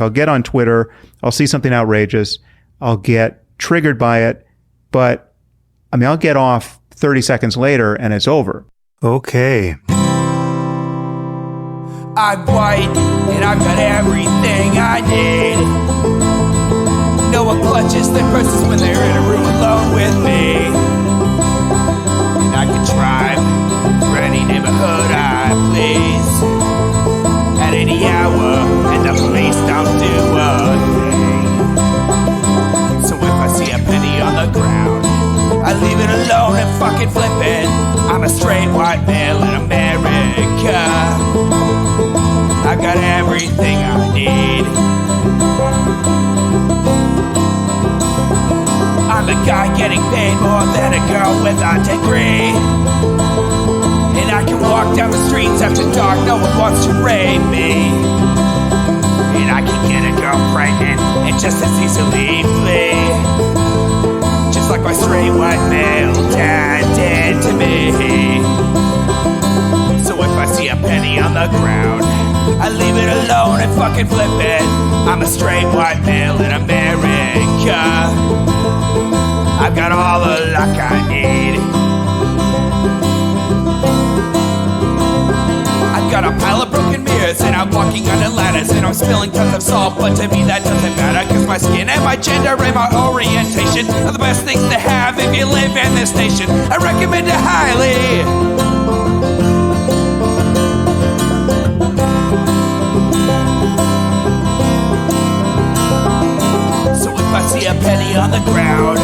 I'll get on Twitter, I'll see something outrageous, I'll get triggered by it, but I mean, I'll get off 30 seconds later and it's over. Okay. I'm white and I've got everything I need. No one clutches their purses when they're in a room alone with me. And I can drive through any neighborhood I please at any hour, and the police don't do a thing. So if I see a penny on the ground, I leave it alone and fucking flip it. I'm a straight white male in America. I got everything I need. I'm a guy getting paid more than a girl with a degree. And I can walk down the streets after dark, no one wants to rape me. And I can get a girl pregnant and just as easily flee. Just like my straight white male dad did to me. So if I see a penny on the ground, I leave it alone and fucking flip it. I'm a straight white male in America. I've got all the luck I need. I've got a pile of broken mirrors and I'm walking under ladders and I'm spilling tons of salt, but to me that doesn't matter, cause my skin and my gender and my orientation are the best things to have if you live in this nation. I recommend it highly. If I see a penny on the ground,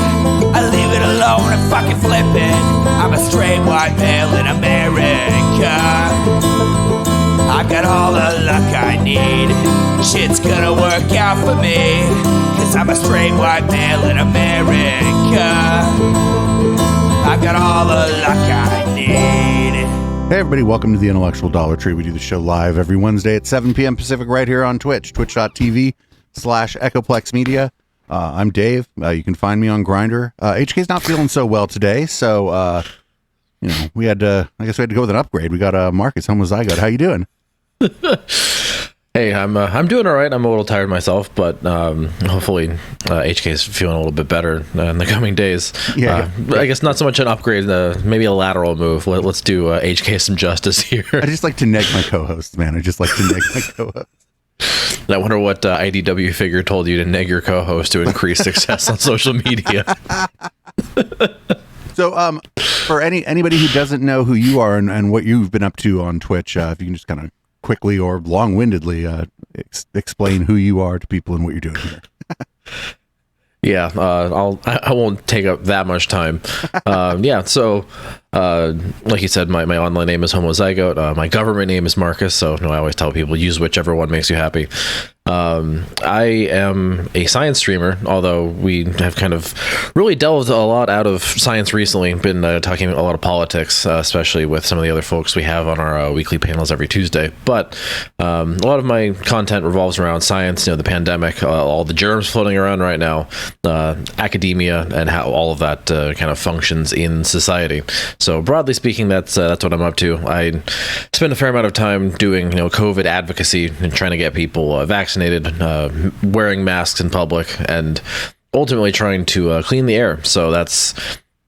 I leave it alone and fucking flip it. I'm a straight white male in America. I've got all the luck I need. Shit's gonna work out for me, cause I'm a straight white male in America. I've got all the luck I need. Hey everybody, welcome to the Intellectual Dollar Tree. We do the show live every Wednesday at 7 p.m. Pacific right here on Twitch, twitch.tv/Echoplex Media. I'm Dave. You can find me on Grindr. HK's not feeling so well today, so you know, we had to. I guess we had to go with an upgrade. We got Marcus Homozygoat. How you doing? Hey, I'm doing all right. I'm a little tired myself, but hopefully HK's feeling a little bit better in the coming days. Yeah. I guess not so much an upgrade, maybe a lateral move. Let's do HK some justice here. I just like to neg my co-hosts, man. I just like to neg my co-hosts. I wonder what IDW figure told you to neg your co-host to increase success on social media. So, for anybody who doesn't know who you are and what you've been up to on Twitch, if you can just kind of quickly or long-windedly explain who you are to people and what you're doing here. Yeah, I won't take up that much time. So like you said, my online name is Homozygoat. My government name is Marcus, so I always tell people use whichever one makes you happy. I am a science streamer, although we have kind of really delved a lot out of science recently. Been talking a lot of politics, especially with some of the other folks we have on our weekly panels every Tuesday. But a lot of my content revolves around science, the pandemic, all the germs floating around right now, academia, and how all of that kind of functions in society. So broadly speaking, that's what I'm up to. I spend a fair amount of time doing COVID advocacy and trying to get people vaccinated, wearing masks in public, and ultimately trying to clean the air. So that's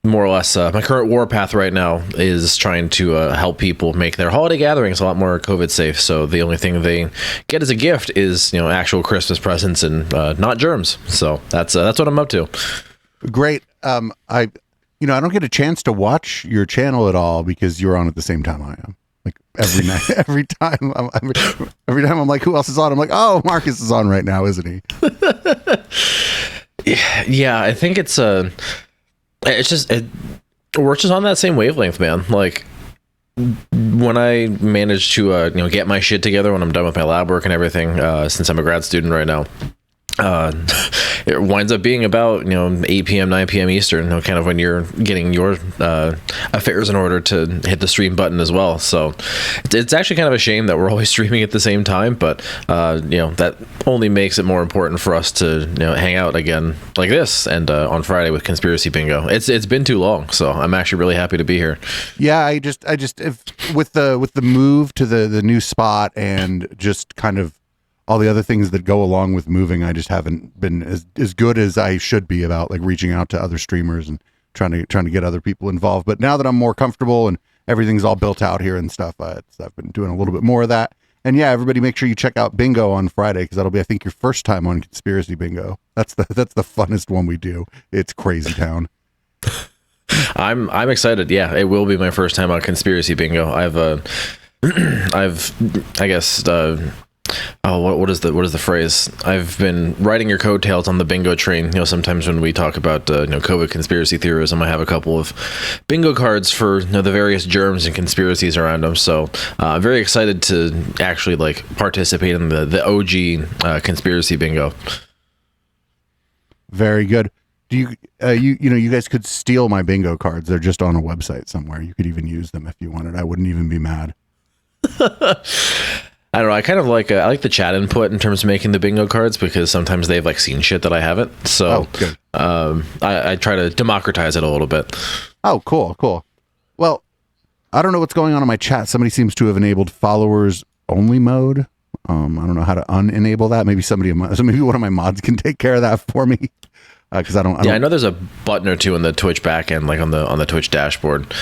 more or less my current warpath right now, is trying to help people make their holiday gatherings a lot more COVID safe. So the only thing they get as a gift is actual Christmas presents and not germs. So that's what I'm up to. Great. I don't get a chance to watch your channel at all because you're on at the same time I am. Like every night, every time I'm like, who else is on? I'm like, oh, Marcus is on right now, isn't he? Yeah, I think we're just on that same wavelength, man. Like when I manage to get my shit together when I'm done with my lab work and everything, since I'm a grad student right now, it winds up being about 8 p.m. 9 p.m. Eastern, kind of when you're getting your affairs in order to hit the stream button as well. So it's actually kind of a shame that we're always streaming at the same time, but that only makes it more important for us to hang out again like this and on Friday with Conspiracy Bingo. It's been too long, so I'm actually really happy to be here. Yeah, I just with the move to the new spot and just kind of all the other things that go along with moving, I just haven't been as good as I should be about like reaching out to other streamers and trying to get other people involved. But now that I'm more comfortable and everything's all built out here and stuff, I've been doing a little bit more of that. And yeah, everybody make sure you check out Bingo on Friday, because that'll be, I think, your first time on Conspiracy Bingo. That's the funnest one we do. It's crazy town. I'm excited. Yeah, it will be my first time on Conspiracy Bingo. I guess what is the phrase? I've been riding your coattails on the bingo train. Sometimes when we talk about COVID conspiracy theorism, I have a couple of bingo cards for the various germs and conspiracies around them. So I'm very excited to actually like participate in the OG conspiracy bingo. Very good. Do you guys could steal my bingo cards. They're just on a website somewhere. You could even use them if you wanted. I wouldn't even be mad. I don't know. I kind of like I like the chat input in terms of making the bingo cards, because sometimes they've like seen shit that I haven't. So good. I try to democratize it a little bit. Oh, cool. Well, I don't know what's going on in my chat. Somebody seems to have enabled followers only mode. I don't know how to unenable that. Maybe maybe one of my mods can take care of that for me. Because I don't. I know there's a button or two in the Twitch backend, like on the Twitch dashboard.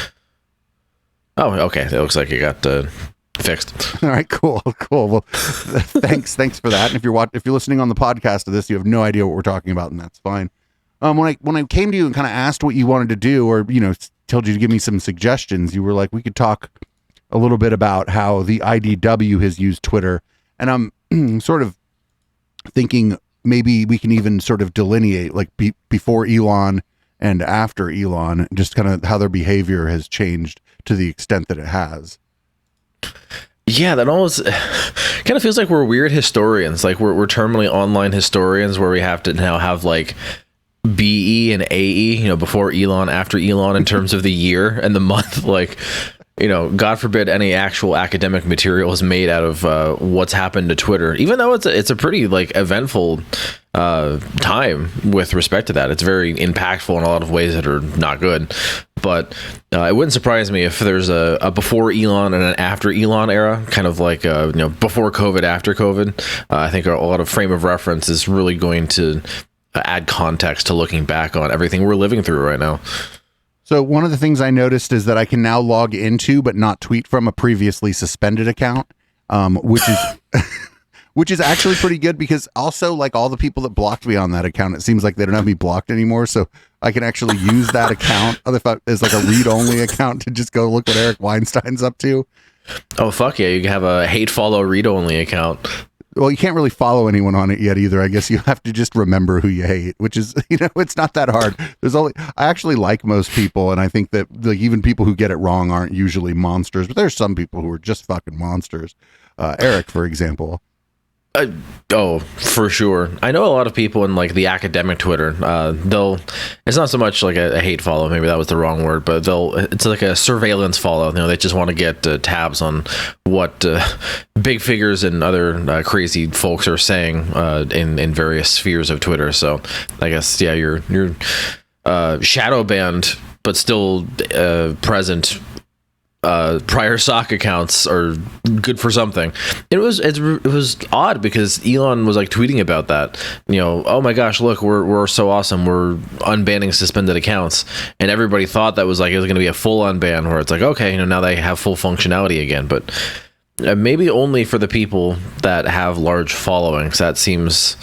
Oh, okay. It looks like it got fixed. All right, cool. Well, thanks for that. And if you're listening on the podcast of this, you have no idea what we're talking about, and that's fine. When I came to you and kind of asked what you wanted to do, or told you to give me some suggestions, you were like, we could talk a little bit about how the IDW has used Twitter, and I'm sort of thinking maybe we can even sort of delineate like before Elon and after Elon, just kind of how their behavior has changed to the extent that it has. Yeah, that almost kind of feels like we're weird historians. Like we're terminally online historians, where we have to now have like BE and AE, before Elon, after Elon, in terms of the year and the month. Like, God forbid any actual academic material is made out of what's happened to Twitter, even though it's a pretty like eventful time with respect to that. It's very impactful in a lot of ways that are not good. But it wouldn't surprise me if there's a before Elon and an after Elon era, kind of like before COVID, after COVID. I think a lot of frame of reference is really going to add context to looking back on everything we're living through right now. So one of the things I noticed is that I can now log into but not tweet from a previously suspended account, which is actually pretty good, because also like all the people that blocked me on that account, it seems like they don't have me blocked anymore. So I can actually use that account as like a read-only account to just go look what Eric Weinstein's up to. Oh, fuck yeah. You can have a hate follow read-only account. Well, you can't really follow anyone on it yet either. I guess you have to just remember who you hate, which is, it's not that hard. I actually like most people, and I think that like even people who get it wrong aren't usually monsters, but there's some people who are just fucking monsters. Eric, for example. Oh, for sure. I know a lot of people in like the academic Twitter. It's not so much like a hate follow. Maybe that was the wrong word, but it's like a surveillance follow. They just want to get tabs on what big figures and other crazy folks are saying in various spheres of Twitter. So I guess you're shadow banned, but still present. Prior sock accounts are good for something. It was odd because Elon was like tweeting about that. Oh my gosh, look, we're so awesome. We're unbanning suspended accounts, and everybody thought that was like it was going to be a full unban, where it's like, okay, now they have full functionality again. But maybe only for the people that have large followings. That seems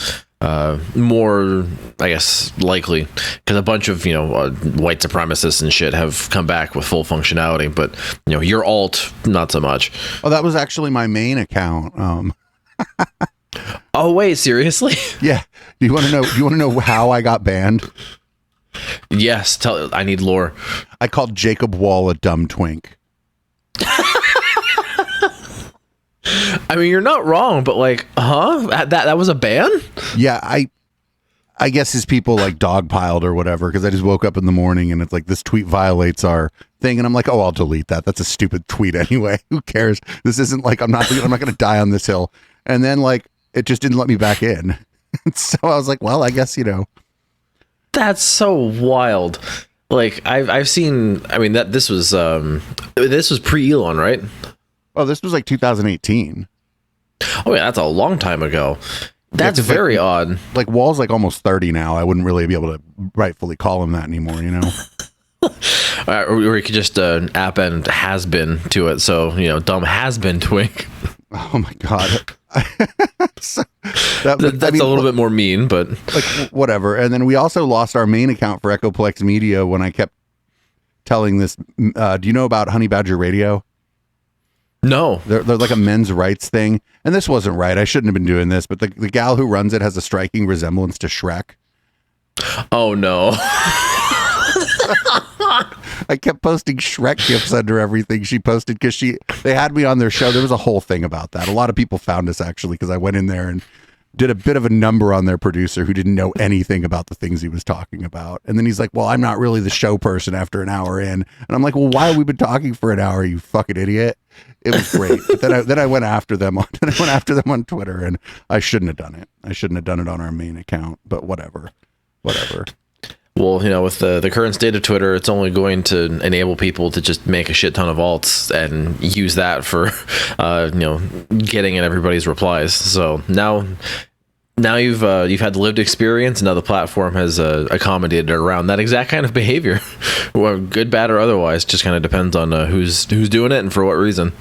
more, I guess, likely, because a bunch of white supremacists and shit have come back with full functionality, but your alt not so much. Oh, that was actually my main account. Oh wait, seriously? Yeah. Do you want to know how I got banned? Yes, I need lore. I called Jacob Wall a dumb twink. I mean, you're not wrong, but like, that was a ban? Yeah, I guess his people like dogpiled or whatever, because I just woke up in the morning and it's like, this tweet violates our thing, and I'm like, oh, I'll delete that. That's a stupid tweet anyway. Who cares? This isn't like I'm not going to die on this hill. And then like it just didn't let me back in. So I was like, well, I guess That's so wild. Like I've seen. I mean, this was pre-Elon, right? Oh, this was like 2018. Oh yeah, that's a long time ago. That's it's very odd. Like Wall's like almost 30 now. I wouldn't really be able to rightfully call him that anymore, you know? Or you could just append has been to it. So, dumb has been twink. Oh my God. So, That's a little bit more mean, but like whatever. And then we also lost our main account for Echoplex Media when I kept telling this. Do you know about Honey Badger Radio? no. They're like a men's rights thing. And this wasn't right. I shouldn't have been doing this, but the gal who runs it has a striking resemblance to Shrek. Oh no. I kept posting Shrek gifs under everything she posted because they had me on their show. There was a whole thing about that. A lot of people found us actually because I went in there and did a bit of a number on their producer who didn't know anything about the things he was talking about. And then he's like, well, I'm not really the show person after an hour in. And I'm like, well, why have we been talking for an hour, you fucking idiot? It was great. But then I went after them on Twitter, and I shouldn't have done it. I shouldn't have done it on our main account, but whatever. Well, with the current state of Twitter, it's only going to enable people to just make a shit ton of alts and use that for, getting in everybody's replies. So now you've had the lived experience. And now the platform has accommodated around that exact kind of behavior, well, good, bad, or otherwise. Just kind of depends on who's doing it and for what reason.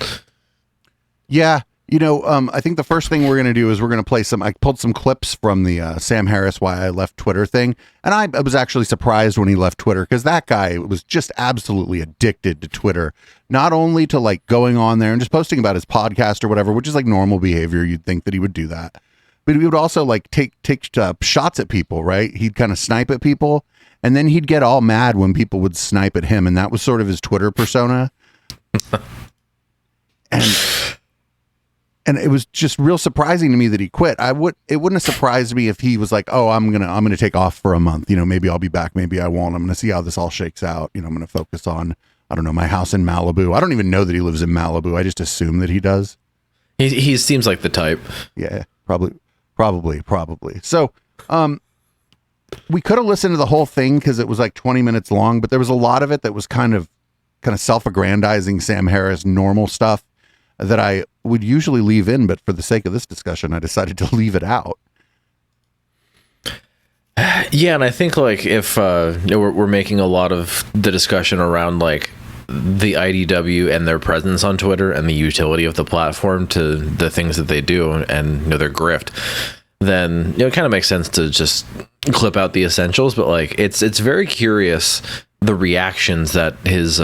Yeah. I think the first thing we're going to do is we're going to play I pulled some clips from the Sam Harris Why I Left Twitter thing. And I was actually surprised when he left Twitter because that guy was just absolutely addicted to Twitter. Not only to like going on there and just posting about his podcast or whatever, which is like normal behavior. You'd think that he would do that. But he would also like take shots at people, right? He'd kind of snipe at people. And then he'd get all mad when people would snipe at him. And that was sort of his Twitter persona. And it was just real surprising to me that he quit. It wouldn't have surprised me if he was like, oh, I'm going to take off for a month. Maybe I'll be back. Maybe I won't. I'm going to see how this all shakes out. I'm going to focus on, I don't know, my house in Malibu. I don't even know that he lives in Malibu. I just assume that he does. He seems like the type. Yeah, probably. So, we could have listened to the whole thing because it was like 20 minutes long, but there was a lot of it that was kind of self-aggrandizing Sam Harris normal stuff that I would usually leave in, but for the sake of this discussion, I decided to leave it out. Yeah, and I think like if we're making a lot of the discussion around like the IDW and their presence on Twitter and the utility of the platform to the things that they do and their grift, then it kind of makes sense to just clip out the essentials. But like it's very curious the reactions that his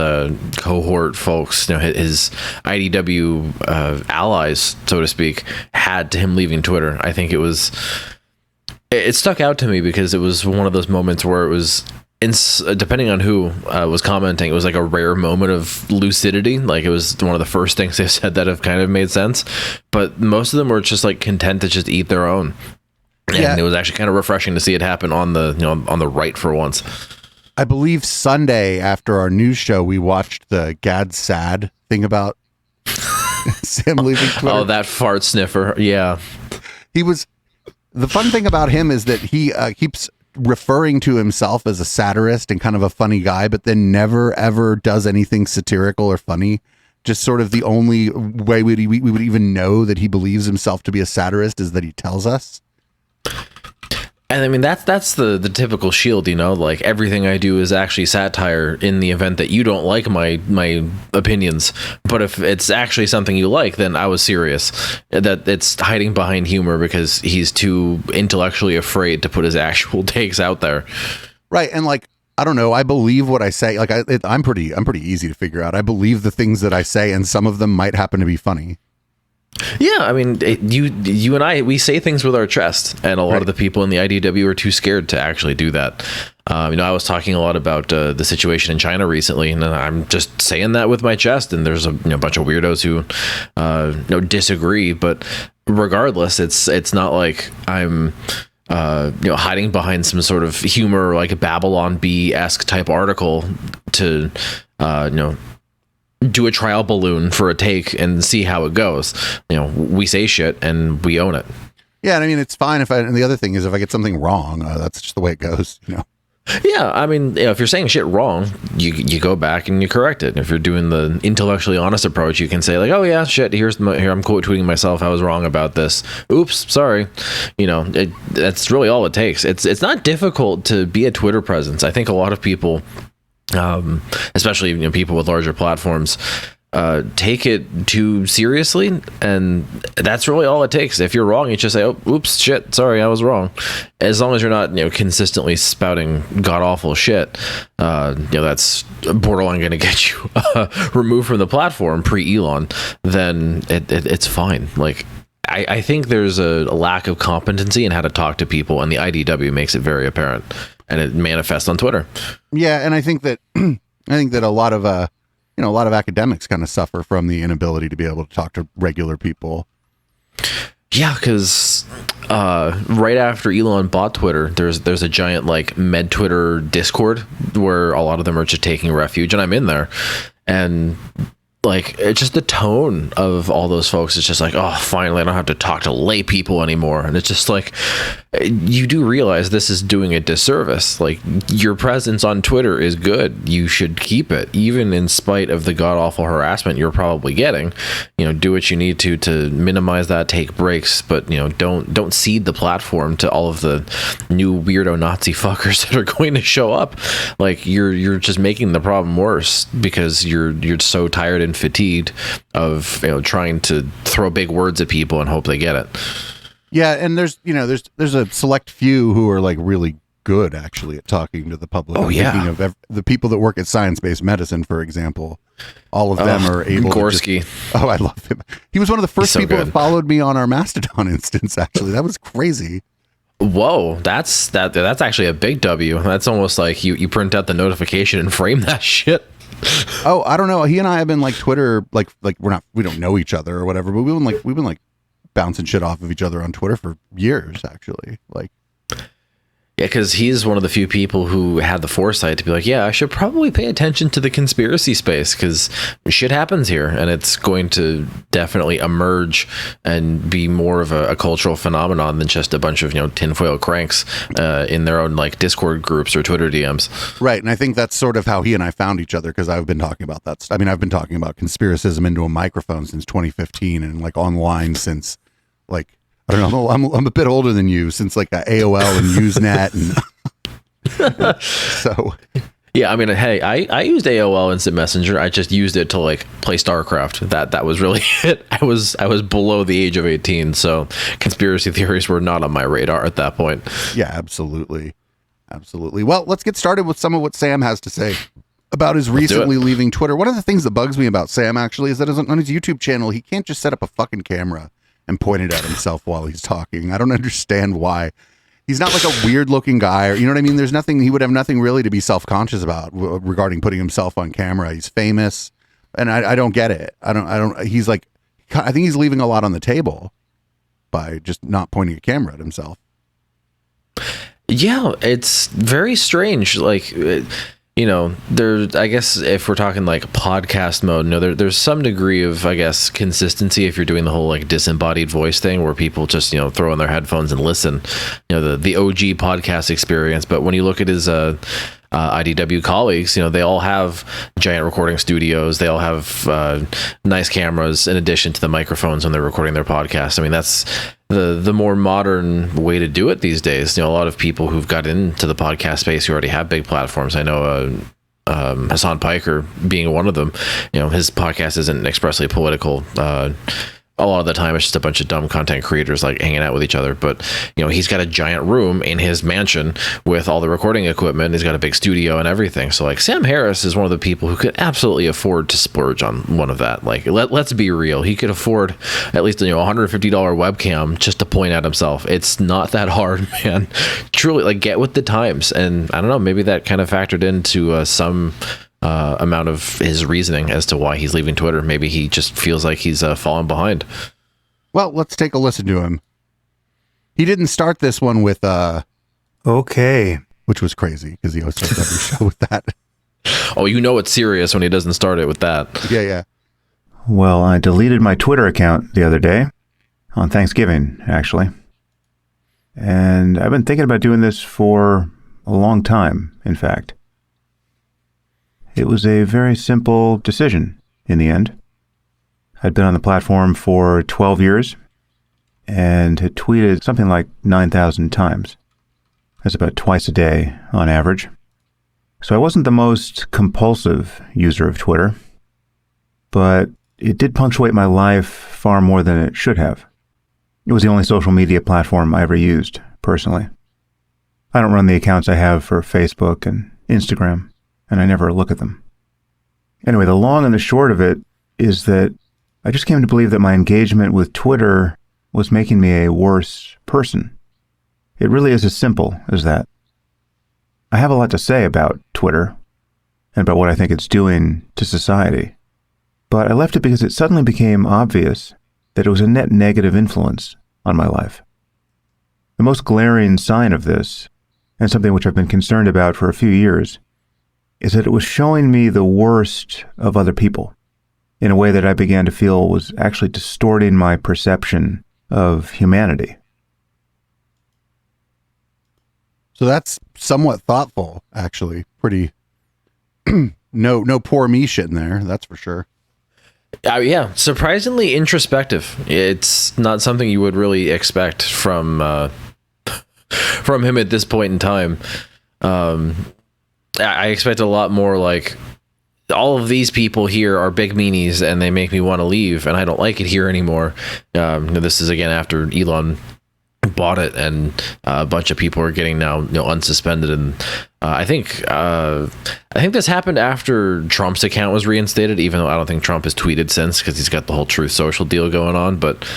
cohort folks, his IDW allies, so to speak, had to him leaving Twitter. I think it stuck out to me because it was one of those moments where it was, depending on who was commenting, it was like a rare moment of lucidity. Like it was one of the first things they said that have kind of made sense. But most of them were just like content to just eat their own. And it was actually kind of refreshing to see it happen on the right for once. I believe Sunday after our news show, we watched the Gad Sad thing about Sam leaving Twitter. Oh, that fart sniffer. Yeah. The fun thing about him is that he keeps referring to himself as a satirist and kind of a funny guy, but then never, ever does anything satirical or funny. Just sort of the only way we would even know that he believes himself to be a satirist is that he tells us. And I mean, that's the typical shield, like everything I do is actually satire in the event that you don't like my opinions. But if it's actually something you like, then I was serious. That it's hiding behind humor because he's too intellectually afraid to put his actual takes out there. Right. And like, I don't know. I believe what I say. Like I'm pretty easy to figure out. I believe the things that I say, and some of them might happen to be funny. Yeah, I mean, you and I, we say things with our chest, and a lot of the people in the IDW are too scared to actually do that. I was talking a lot about the situation in China recently, and I'm just saying that with my chest. And there's a bunch of weirdos who disagree, but regardless, it's not like I'm hiding behind some sort of humor like a Babylon Bee-esque type article to do a trial balloon for a take and see how it goes. We say shit and we own it. Yeah, and I mean, it's fine and the other thing is if I get something wrong, that's just the way it goes. Yeah, I mean, if you're saying shit wrong, you go back and you correct it. If you're doing the intellectually honest approach, you can say like, "Oh yeah, shit. Here I'm quote tweeting myself. I was wrong about this. Oops, sorry." That's really all it takes. It's not difficult to be a Twitter presence. I think a lot of people, especially people with larger platforms, take it too seriously, and that's really all it takes. If you're wrong, you just say, "Oh, oops, shit, sorry, I was wrong." As long as you're not, consistently spouting god awful shit, that's borderline going to get you removed from the platform pre-Elon. Then it's fine. Like, I think there's a lack of competency in how to talk to people, and the IDW makes it very apparent, and it manifests on Twitter. Yeah, and I think that a lot of a lot of academics kind of suffer from the inability to be able to talk to regular people. Yeah, because right after Elon bought Twitter, there's a giant like med Twitter Discord where a lot of them are just taking refuge, and I'm in there, and like it's just the tone of all those folks. It's just like, oh, finally, I don't have to talk to lay people anymore, and it's just like you do realize this is doing a disservice. Like, your presence on Twitter is good. You should keep it, even in spite of the god awful harassment you're probably getting. Do what you need to minimize that, take breaks, but don't cede the platform to all of the new weirdo Nazi fuckers that are going to show up. Like, you're just making the problem worse because you're so tired and fatigued of trying to throw big words at people and hope they get it. Yeah, and there's a select few who are like really good actually at talking to the public. Oh, yeah. Thinking of the people that work at science-based medicine, for example. All of them are able Gorski. to I love him. He was one of the first so people good. that followed me on our Mastodon instance, actually. That was crazy. Whoa, that's actually a big W. That's almost like you print out the notification and frame that shit. Oh, I don't know. He and I have been like Twitter, like we don't know each other or whatever, but we've been bouncing shit off of each other on Twitter for years, actually. Like, yeah, because he's one of the few people who had the foresight to be like, yeah, I should probably pay attention to the conspiracy space because shit happens here, and it's going to definitely emerge and be more of a cultural phenomenon than just a bunch of tinfoil cranks in their own like Discord groups or Twitter DMs. Right, and I think that's sort of how he and I found each other, because I've been talking about that. I mean, I've been talking about conspiracism into a microphone since 2015, and like online since like, I don't know, I'm a bit older than you, since like AOL and Usenet, and so. Yeah, I mean, hey, I used AOL Instant Messenger. I just used it to like play StarCraft. That was really it. I was below the age of 18, so conspiracy theories were not on my radar at that point. Yeah, absolutely. Well, let's get started with some of what Sam has to say about his recently leaving Twitter. One of the things that bugs me about Sam actually is that on his YouTube channel, he can't just set up a fucking camera and point it at himself while he's talking. I don't understand why. He's not like a weird looking guy, or you know what I mean? He would have nothing really to be self-conscious about regarding putting himself on camera. He's famous, and I don't get it. I think he's leaving a lot on the table by just not pointing a camera at himself. Yeah, it's very strange. Like, I guess if we're talking like podcast mode, there's some degree of, I guess, consistency if you're doing the whole like disembodied voice thing where people just, throw in their headphones and listen, the OG podcast experience. But when you look at his IDW colleagues, they all have giant recording studios. They all have nice cameras in addition to the microphones when they're recording their podcast. I mean, that's the more modern way to do it these days. A lot of people who've got into the podcast space who already have big platforms. I know Hassan Piker being one of them. His podcast isn't expressly political. A lot of the time it's just a bunch of dumb content creators like hanging out with each other, but he's got a giant room in his mansion with all the recording equipment. He's got a big studio and everything. So like Sam Harris is one of the people who could absolutely afford to splurge on one of that. Like, let's be real, he could afford at least $150 webcam just to point at himself. It's not that hard, man. Truly, like, get with the times. And I don't know, maybe that kind of factored into some amount of his reasoning as to why he's leaving Twitter. Maybe he just feels like he's fallen behind. Well, let's take a listen to him. He didn't start this one with okay, which was crazy because he always starts every show with that. Oh, it's serious when he doesn't start it with that. Yeah. Well, I deleted my Twitter account the other day, on Thanksgiving, actually. And I've been thinking about doing this for a long time, in fact. It was a very simple decision in the end. I'd been on the platform for 12 years and had tweeted something like 9,000 times. That's about twice a day on average. So I wasn't the most compulsive user of Twitter, but it did punctuate my life far more than it should have. It was the only social media platform I ever used, personally. I don't run the accounts I have for Facebook and Instagram, and I never look at them. Anyway, the long and the short of it is that I just came to believe that my engagement with Twitter was making me a worse person. It really is as simple as that. I have a lot to say about Twitter and about what I think it's doing to society, but I left it because it suddenly became obvious that it was a net negative influence on my life. The most glaring sign of this, and something which I've been concerned about for a few years, is that it was showing me the worst of other people in a way that I began to feel was actually distorting my perception of humanity. So that's somewhat thoughtful, actually. Pretty no poor me shit in there, that's for sure. Yeah, surprisingly introspective. It's not something you would really expect from him at this point in time. I expect a lot more like, all of these people here are big meanies and they make me want to leave and I don't like it here anymore. This is again after Elon bought it and a bunch of people are getting now unsuspended, and I think this happened after Trump's account was reinstated, even though I don't think Trump has tweeted since because he's got the whole Truth Social deal going on. But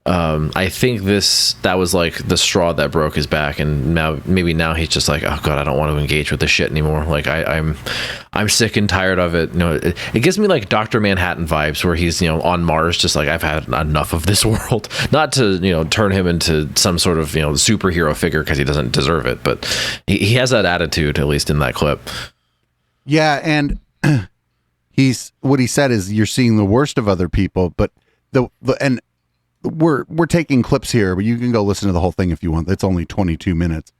I think that was like the straw that broke his back, and maybe now he's just like, oh god, I don't want to engage with this shit anymore. Like I'm sick and tired of it. It gives me like Dr. Manhattan vibes, where he's on Mars, just like, I've had enough of this world. Not to turn him into some sort of superhero figure because he doesn't deserve it, but he has that attitude, at least in that clip. Yeah, and what he said is, you're seeing the worst of other people, but and we're taking clips here, but you can go listen to the whole thing if you want. It's only 22 minutes.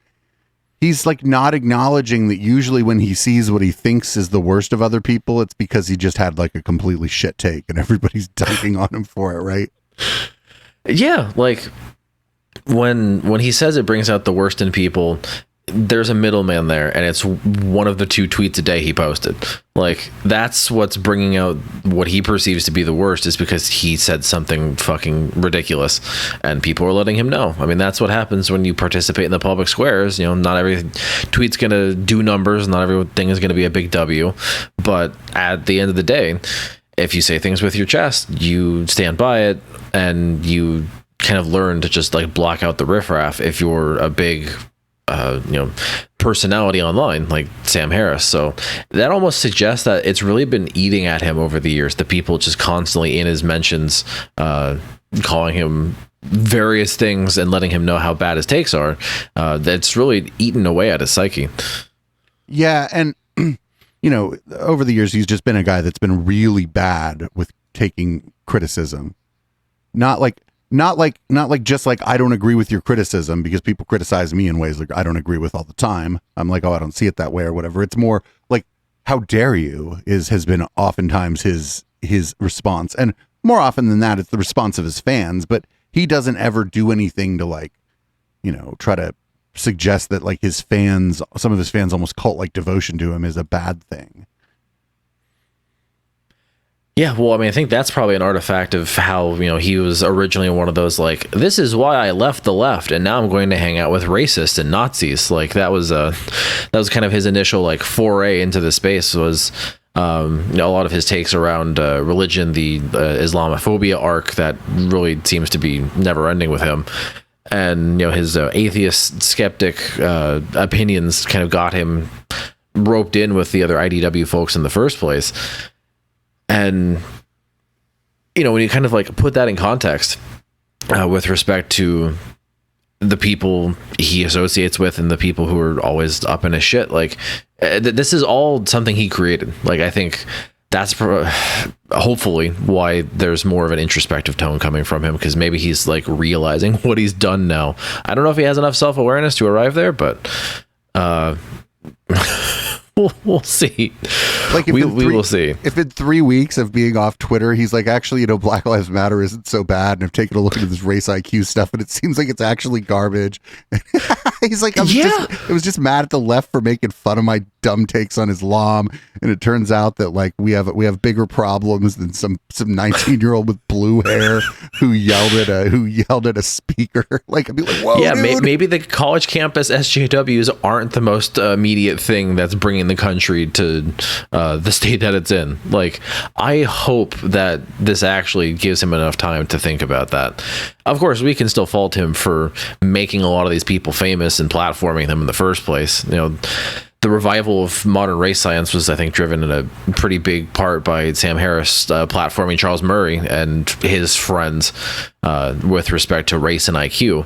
He's like not acknowledging that usually when he sees what he thinks is the worst of other people, it's because he just had like a completely shit take and everybody's dunking on him for it, right? Yeah, like when he says it brings out the worst in people, there's a middleman there, and it's one of the 2 tweets a day he posted. Like, that's what's bringing out what he perceives to be the worst, is because he said something fucking ridiculous and people are letting him know. I mean, that's what happens when you participate in the public squares. Not every tweet's gonna do numbers, not everything is gonna be a big W, but at the end of the day, if you say things with your chest, you stand by it, and you kind of learn to just like block out the riffraff if you're a big personality online like Sam Harris. So that almost suggests that it's really been eating at him over the years. The people just constantly in his mentions calling him various things and letting him know how bad his takes are. That's really eaten away at his psyche. Yeah, and over the years he's just been a guy that's been really bad with taking criticism. Not like just like, I don't agree with your criticism, because people criticize me in ways like I don't agree with all the time. I'm like, oh, I don't see it that way or whatever. It's more like, how dare you has been oftentimes his response. And more often than that, it's the response of his fans, but he doesn't ever do anything to like, try to suggest that like some of his fans almost cult-like devotion to him is a bad thing. Yeah, well, I mean, I think that's probably an artifact of how, he was originally one of those, like, this is why I left the left, and now I'm going to hang out with racists and Nazis. Like, that was kind of his initial, like, foray into the space, was a lot of his takes around religion, the Islamophobia arc that really seems to be never ending with him. And, his atheist skeptic opinions kind of got him roped in with the other IDW folks in the first place. And, when you kind of like put that in context with respect to the people he associates with and the people who are always up in his shit, like this is all something he created. Like, I think that's hopefully why there's more of an introspective tone coming from him, because maybe he's like realizing what he's done now. I don't know if he has enough self-awareness to arrive there, but We'll see. Like we will see. If in 3 weeks of being off Twitter, he's like, actually, Black Lives Matter isn't so bad, and I've taken a look at this race IQ stuff, and it seems like it's actually garbage. He's like, it was just mad at the left for making fun of my dumb takes on Islam, and it turns out that like we have bigger problems than some 19-year-old with blue hair who yelled at a speaker. Like, I'd be like, whoa, dude. Maybe the college campus SJWs aren't the most immediate thing that's bringing the country to the state that it's in. Like, I hope that this actually gives him enough time to think about that. Of course, we can still fault him for making a lot of these people famous and platforming them in the first place. The revival of modern race science was, I think, driven in a pretty big part by Sam Harris platforming Charles Murray and his friends with respect to race and IQ.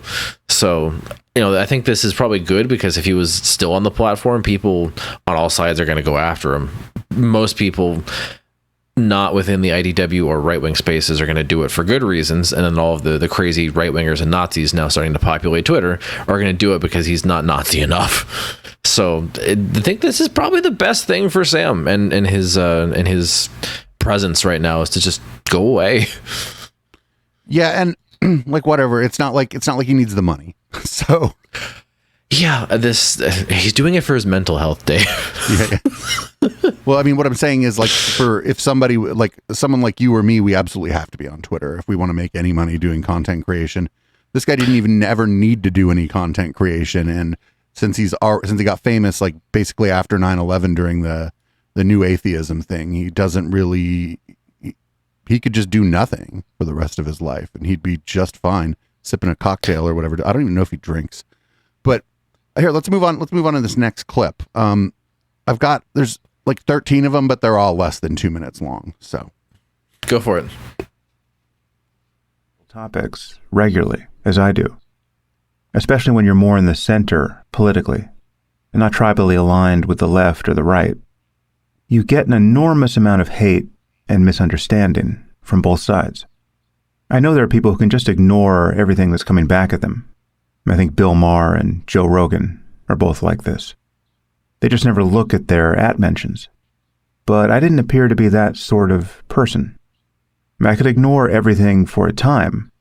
So, I think this is probably good, because if he was still on the platform, people on all sides are going to go after him. Most people not within the IDW or right-wing spaces are going to do it for good reasons, and then all of the crazy right-wingers and Nazis now starting to populate Twitter are going to do it because he's not Nazi enough. So I think this is probably the best thing for Sam and his presence right now is to just go away. Yeah, and like whatever, it's not like he needs the money. So yeah, he's doing it for his mental health, Dave. Yeah. Well, I mean, what I'm saying is, like, if somebody like someone like you or me, we absolutely have to be on Twitter if we want to make any money doing content creation. This guy didn't even ever need to do any content creation, and since he got famous, like basically after 9/11 during the new atheism thing, he doesn't really. He could just do nothing for the rest of his life, and he'd be just fine sipping a cocktail or whatever. I don't even know if he drinks, but here, let's move on. Let's move on to this next clip. There's like 13 of them, but they're all less than 2 minutes long. So go for it. Topics regularly, as I do, especially when you're more in the center politically and not tribally aligned with the left or the right. You get an enormous amount of hate and misunderstanding from both sides. I know there are people who can just ignore everything that's coming back at them. I think Bill Maher and Joe Rogan are both like this. They just never look at their @mentions. But I didn't appear to be that sort of person. I could ignore everything for a time,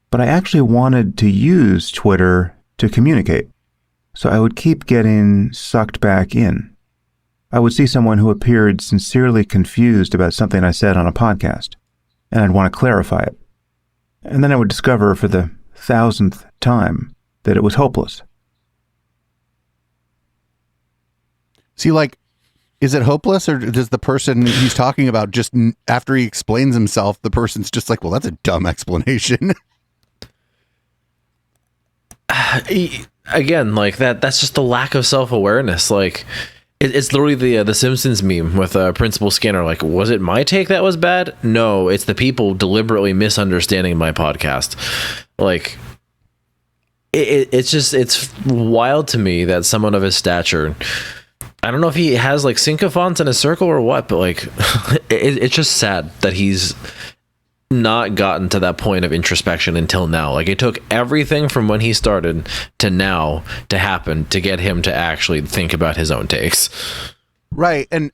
but I actually wanted to use Twitter to communicate. So I would keep getting sucked back in. I would see someone who appeared sincerely confused about something I said on a podcast, and I'd want to clarify it. And then I would discover for the 1,000th time that it was hopeless. See, like, is it hopeless, or does the person he's talking about just after he explains himself, the person's just like, well, that's a dumb explanation? Again, like that's just the lack of self-awareness. Like it's literally the Simpsons meme with Principal Skinner. Like, was it my take that was bad? No, it's the people deliberately misunderstanding my podcast. Like, it's wild to me that someone of his stature, I don't know if he has like sycophants in a circle or what, but like it's just sad that he's not gotten to that point of introspection until now. Like, it took everything from when he started to now to happen to get him to actually think about his own takes. Right. And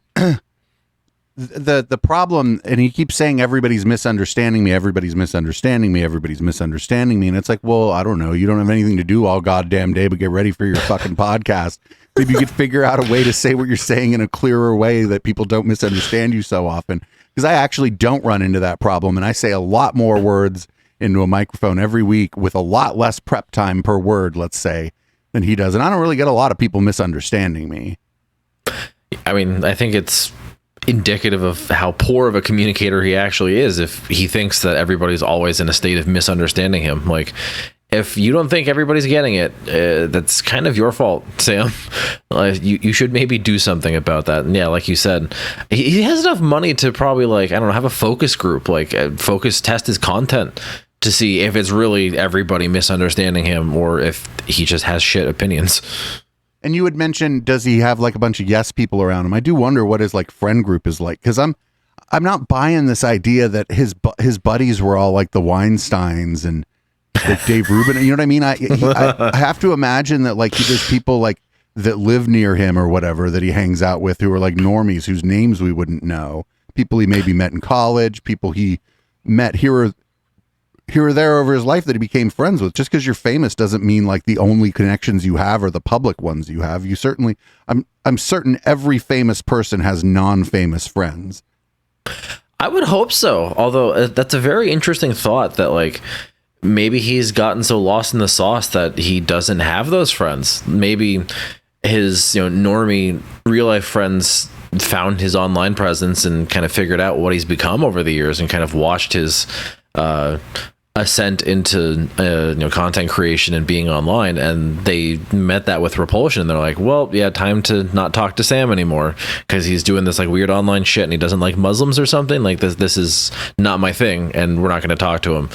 the problem, and he keeps saying everybody's misunderstanding me, everybody's misunderstanding me, everybody's misunderstanding me. And it's like, well, I don't know. You don't have anything to do all goddamn day but get ready for your fucking podcast. Maybe you could figure out a way to say what you're saying in a clearer way that people don't misunderstand you so often. Because I actually don't run into that problem, and I say a lot more words into a microphone every week with a lot less prep time per word, let's say, than he does. And I don't really get a lot of people misunderstanding me. I mean, I think it's indicative of how poor of a communicator he actually is if he thinks that everybody's always in a state of misunderstanding him. Like, if you don't think everybody's getting it, that's kind of your fault, Sam. You should maybe do something about that. And yeah, like you said, he has enough money to probably, like, I don't know, have a focus group, like focus test his content to see if it's really everybody misunderstanding him or if he just has shit opinions. And you had mentioned, does he have like a bunch of yes people around him? I do wonder what his like friend group is like, because I'm not buying this idea that his buddies were all like the Weinsteins and like Dave Rubin. You know what I mean? I have to imagine that like there's people like that live near him or whatever that he hangs out with who are like normies whose names we wouldn't know, people he maybe met in college, people he met here or there over his life that he became friends with. Just because you're famous doesn't mean like the only connections you have are the public ones you have. You certainly, I'm certain every famous person has non-famous friends. I would hope so. Although that's a very interesting thought that like maybe he's gotten so lost in the sauce that he doesn't have those friends. Maybe his, normie real life friends found his online presence and kind of figured out what he's become over the years and kind of watched his ascent into content creation and being online, and they met that with repulsion. They're like, well, yeah, time to not talk to Sam anymore because he's doing this like weird online shit and he doesn't like Muslims or something. Like this is not my thing, and we're not going to talk to him.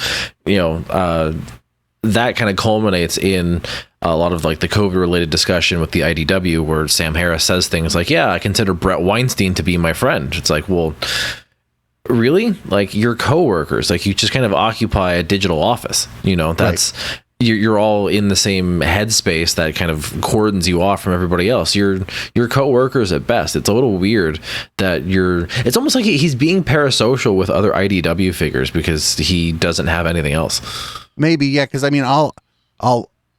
That kind of culminates in a lot of like the COVID related discussion with the IDW, where Sam Harris says things like, yeah, I consider Brett Weinstein to be my friend. It's like, well, really? Like, you're coworkers, like you just kind of occupy a digital office, that's right. You're all in the same headspace that kind of cordons you off from everybody else. You're coworkers at best. It's a little weird that it's almost like he's being parasocial with other IDW figures because he doesn't have anything else. Maybe, yeah, because I mean, I'll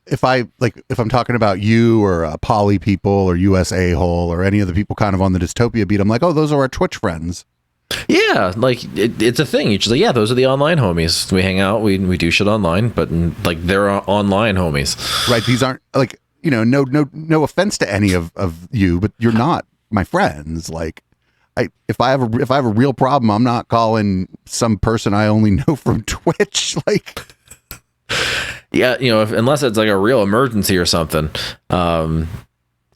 if I'm talking about you or Poly people or US A-hole or any of the people kind of on the dystopia beat, I'm like, oh, those are our Twitch friends. Yeah, like it's a thing. You're just like, yeah, those are the online homies. We hang out, we do shit online, but like they're online homies. Right. These aren't like, no offense to any of you, but you're not my friends. Like, if I have a real problem, I'm not calling some person I only know from Twitch. Like, yeah, unless it's like a real emergency or something,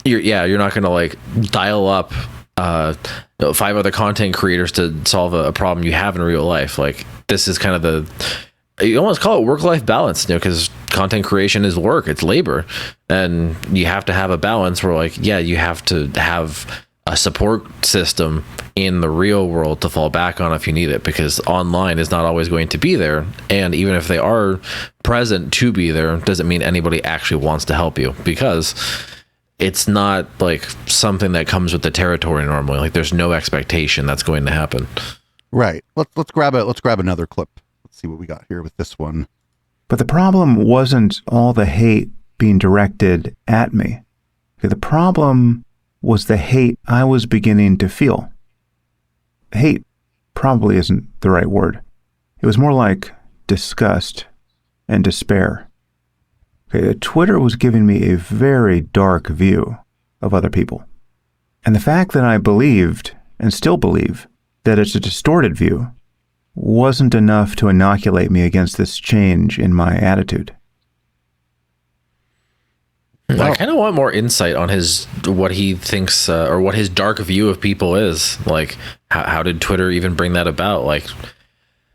you're not gonna like dial up 5 other content creators to solve a problem you have in real life. Like, this is kind of you almost call it work-life balance, because content creation is work, it's labor, and you have to have a balance where like, yeah, you have to have a support system in the real world to fall back on if you need it, because online is not always going to be there, and even if they are present to be there, doesn't mean anybody actually wants to help you, because it's not like something that comes with the territory normally. Like, there's no expectation that's going to happen. Right. Let's grab another clip. Let's see what we got here with this one. But the problem wasn't all the hate being directed at me. The problem was the hate I was beginning to feel. Hate probably isn't the right word. It was more like disgust and despair. Twitter was giving me a very dark view of other people. And the fact that I believed, and still believe, that it's a distorted view wasn't enough to inoculate me against this change in my attitude. I kind of want more insight on what he thinks, or what his dark view of people is. Like, how did Twitter even bring that about? Like,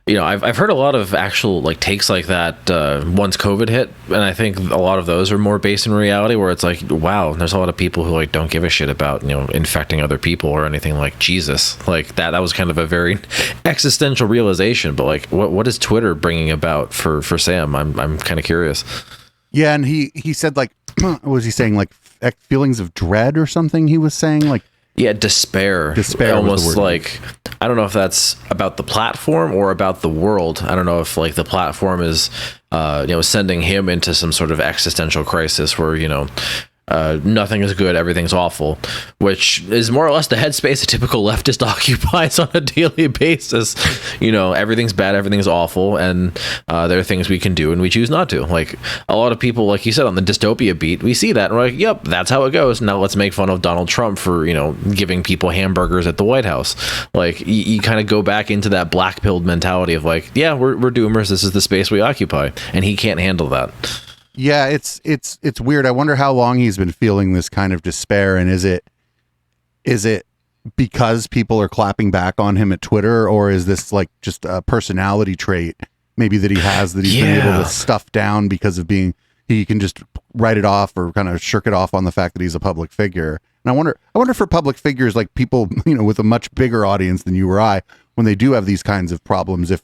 I've heard a lot of actual like takes like that once COVID hit, and I think a lot of those are more based in reality, where it's like, wow, there's a lot of people who like don't give a shit about infecting other people or anything. Like, Jesus, like that was kind of a very existential realization. But like, what is Twitter bringing about for Sam? I'm kind of curious. Yeah, and he said, like, what was he saying, like feelings of dread or something? He was saying, like, yeah, despair almost, like, I don't know if that's about the platform or about the world. I don't know if like the platform is sending him into some sort of existential crisis where nothing is good, everything's awful, which is more or less the headspace a typical leftist occupies on a daily basis. Everything's bad, everything's awful, and there are things we can do and we choose not to. Like, a lot of people, like you said, on the dystopia beat, we see that and we're like, yep, that's how it goes. Now let's make fun of Donald Trump for giving people hamburgers at the White House. Like, you kind of go back into that black pilled mentality of like, yeah, we're doomers, this is the space we occupy, and he can't handle that. Yeah, it's weird. I wonder how long he's been feeling this kind of despair, and is it because people are clapping back on him at Twitter, or is this like just a personality trait maybe that he has that he's been able to stuff down because of he can just write it off or kind of shirk it off on the fact that he's a public figure. And I wonder for public figures, like people, with a much bigger audience than you or I, when they do have these kinds of problems, if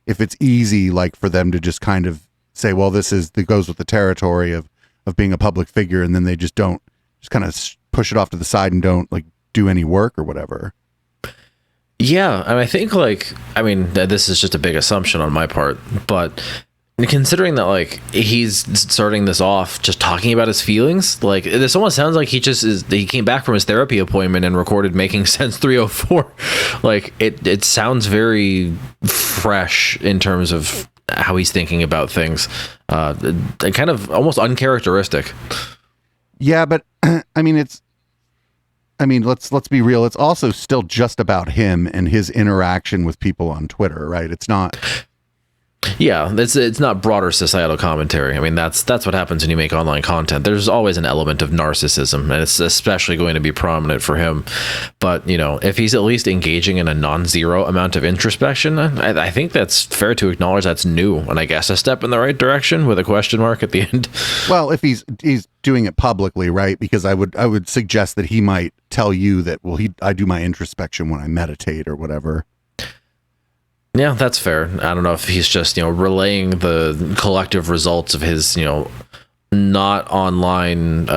it's easy, like, for them to just kind of say, well, that goes with the territory of being a public figure, and then they just don't just kind of push it off to the side and don't like do any work or whatever. Yeah, and I think this is just a big assumption on my part, but considering that he's starting this off just talking about his feelings, this almost sounds like he came back from his therapy appointment and recorded Making Sense 304. It sounds very fresh in terms of how he's thinking about things, and kind of almost uncharacteristic. Yeah, but let's be real. It's also still just about him and his interaction with people on Twitter, right? It's not. Yeah, it's not broader societal commentary. I mean, that's what happens when you make online content. There's always an element of narcissism, and it's especially going to be prominent for him. But, if he's at least engaging in a non-zero amount of introspection, I think that's fair to acknowledge that's new, and I guess a step in the right direction with a question mark at the end. Well, if he's doing it publicly, right? Because I would suggest that he might tell you that, I do my introspection when I meditate or whatever. Yeah, that's fair. I don't know if he's just, relaying the collective results of his, not online